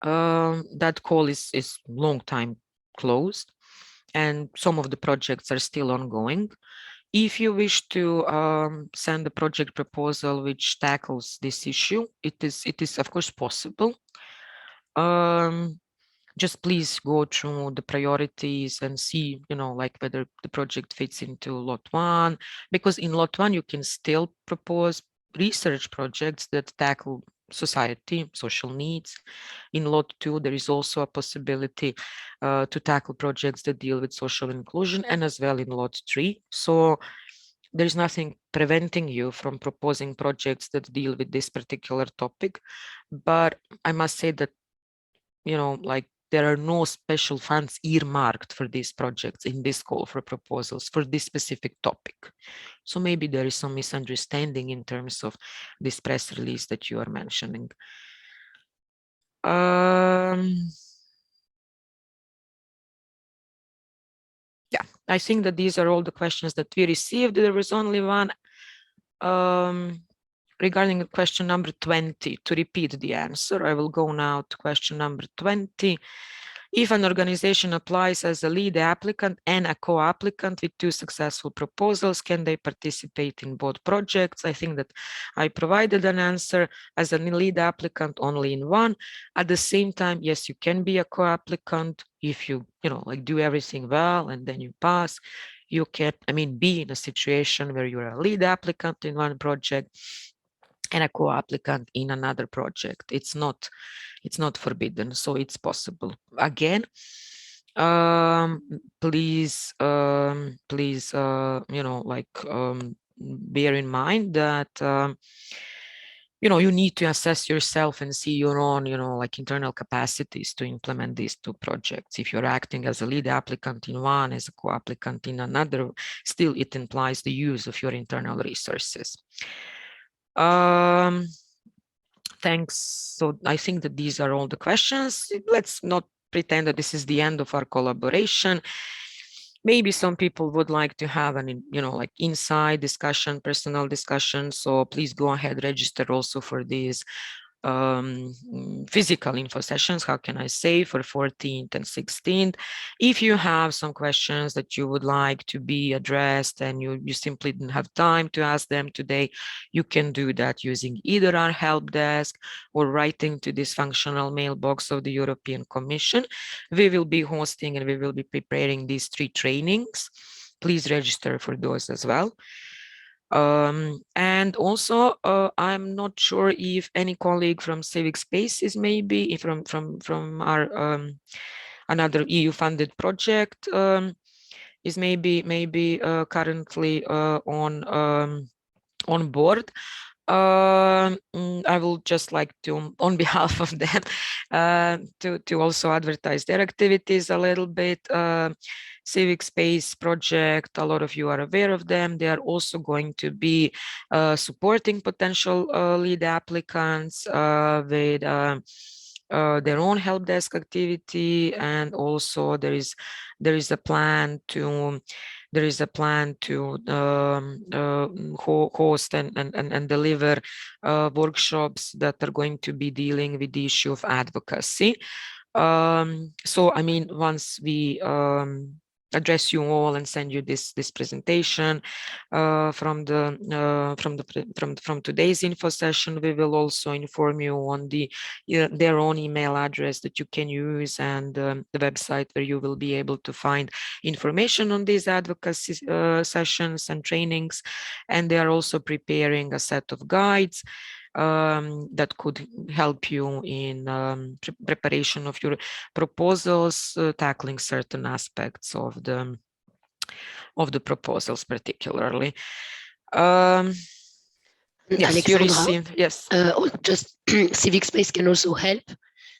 That call is long time closed, and some of the projects are still ongoing. If you wish to send a project proposal which tackles this issue, it is of course possible. Just please go through the priorities and see, like whether the project fits into Lot 1, because in Lot 1 you can still propose research projects that tackle society, social needs. In Lot 2, there is also a possibility to tackle projects that deal with social inclusion, and as well in Lot 3. So there's nothing preventing you from proposing projects that deal with this particular topic. But I must say that, like there are no special funds earmarked for these projects in this call for proposals for this specific topic. So maybe there is some misunderstanding in terms of this press release that you are mentioning. Yeah, I think that these are all the questions that we received. There was only one regarding question number 20. To repeat the answer, I will go now to question number 20. If an organization applies as a lead applicant and a co-applicant with 2 successful proposals, can they participate in both projects? I think that I provided an answer. As a lead applicant only in one. At the same time, yes, you can be a co-applicant if you like do everything well and then you pass. You can, be in a situation where you're a lead applicant in one project and a co-applicant in another project. It's not forbidden, so it's possible. Again, please bear in mind that you need to assess yourself and see your own internal capacities to implement these 2 projects. If you're acting as a lead applicant in one, as a co-applicant in another, still it implies the use of your internal resources. Thanks. So I think that these are all the questions. Let's not pretend that this is the end of our collaboration. Maybe some people would like to have an, inside discussion, personal discussion. So please go ahead, register also for these physical info sessions, how can I say, for 14th and 16th. If you have some questions that you would like to be addressed and you simply didn't have time to ask them today, you can do that using either our help desk or writing to this functional mailbox of the European Commission. We will be hosting and we will be preparing these 3 trainings. Please register for those as well. And also, I'm not sure if any colleague from Civic Spaces, maybe from our another EU-funded project, is maybe currently on board. I will just like to, on behalf of them, to also advertise their activities a little bit. Civic Space project, a lot of you are aware of them. They are also going to be supporting potential lead applicants with their own help desk activity, and also there is a plan to host and deliver workshops that are going to be dealing with the issue of advocacy. So once we address you all and send you this presentation from today's info session, we will also inform you on their own email address that you can use, and the website where you will be able to find information on these advocacy sessions and trainings. And they are also preparing a set of guides that could help you in preparation of your proposals, tackling certain aspects of the proposals particularly. Yes, you received, yes. Just Civic Space can also help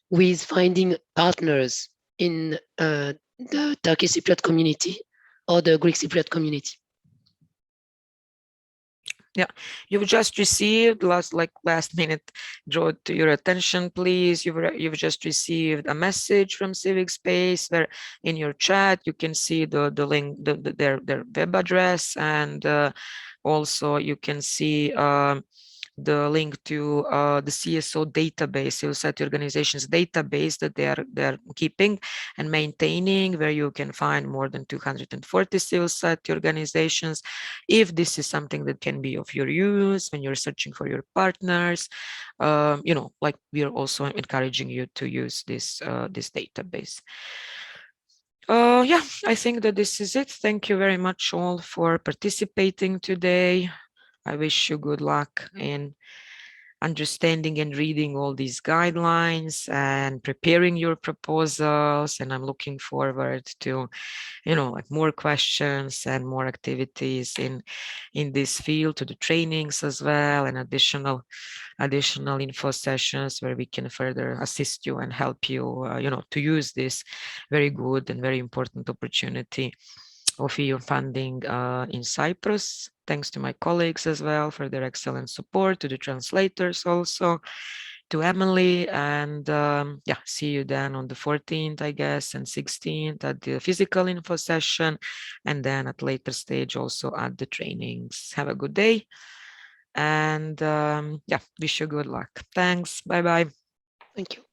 with finding partners in the Turkish Cypriot community or the Greek Cypriot community. Yeah, you've just received last minute, draw to your attention, please. You've just received a message from Civic Space where in your chat you can see the link, their web address, and also you can see the link to the CSO database, civil society organizations database that they're keeping and maintaining, where you can find more than 240 civil society organizations. If this is something that can be of your use when you're searching for your partners, we are also encouraging you to use this database. Yeah, I think that this is it. Thank you very much all for participating today. I wish you good luck in understanding and reading all these guidelines and preparing your proposals. And I'm looking forward to, like more questions and more activities in this field, to the trainings as well, and additional info sessions where we can further assist you and help you, to use this very good and very important opportunity of EU funding in Cyprus. Thanks to my colleagues as well for their excellent support, to the translators also, to Emily, and see you then on the 14th, I guess, and 16th at the physical info session, and then at later stage also at the trainings. Have a good day, and wish you good luck. Thanks. Bye-bye. Thank you.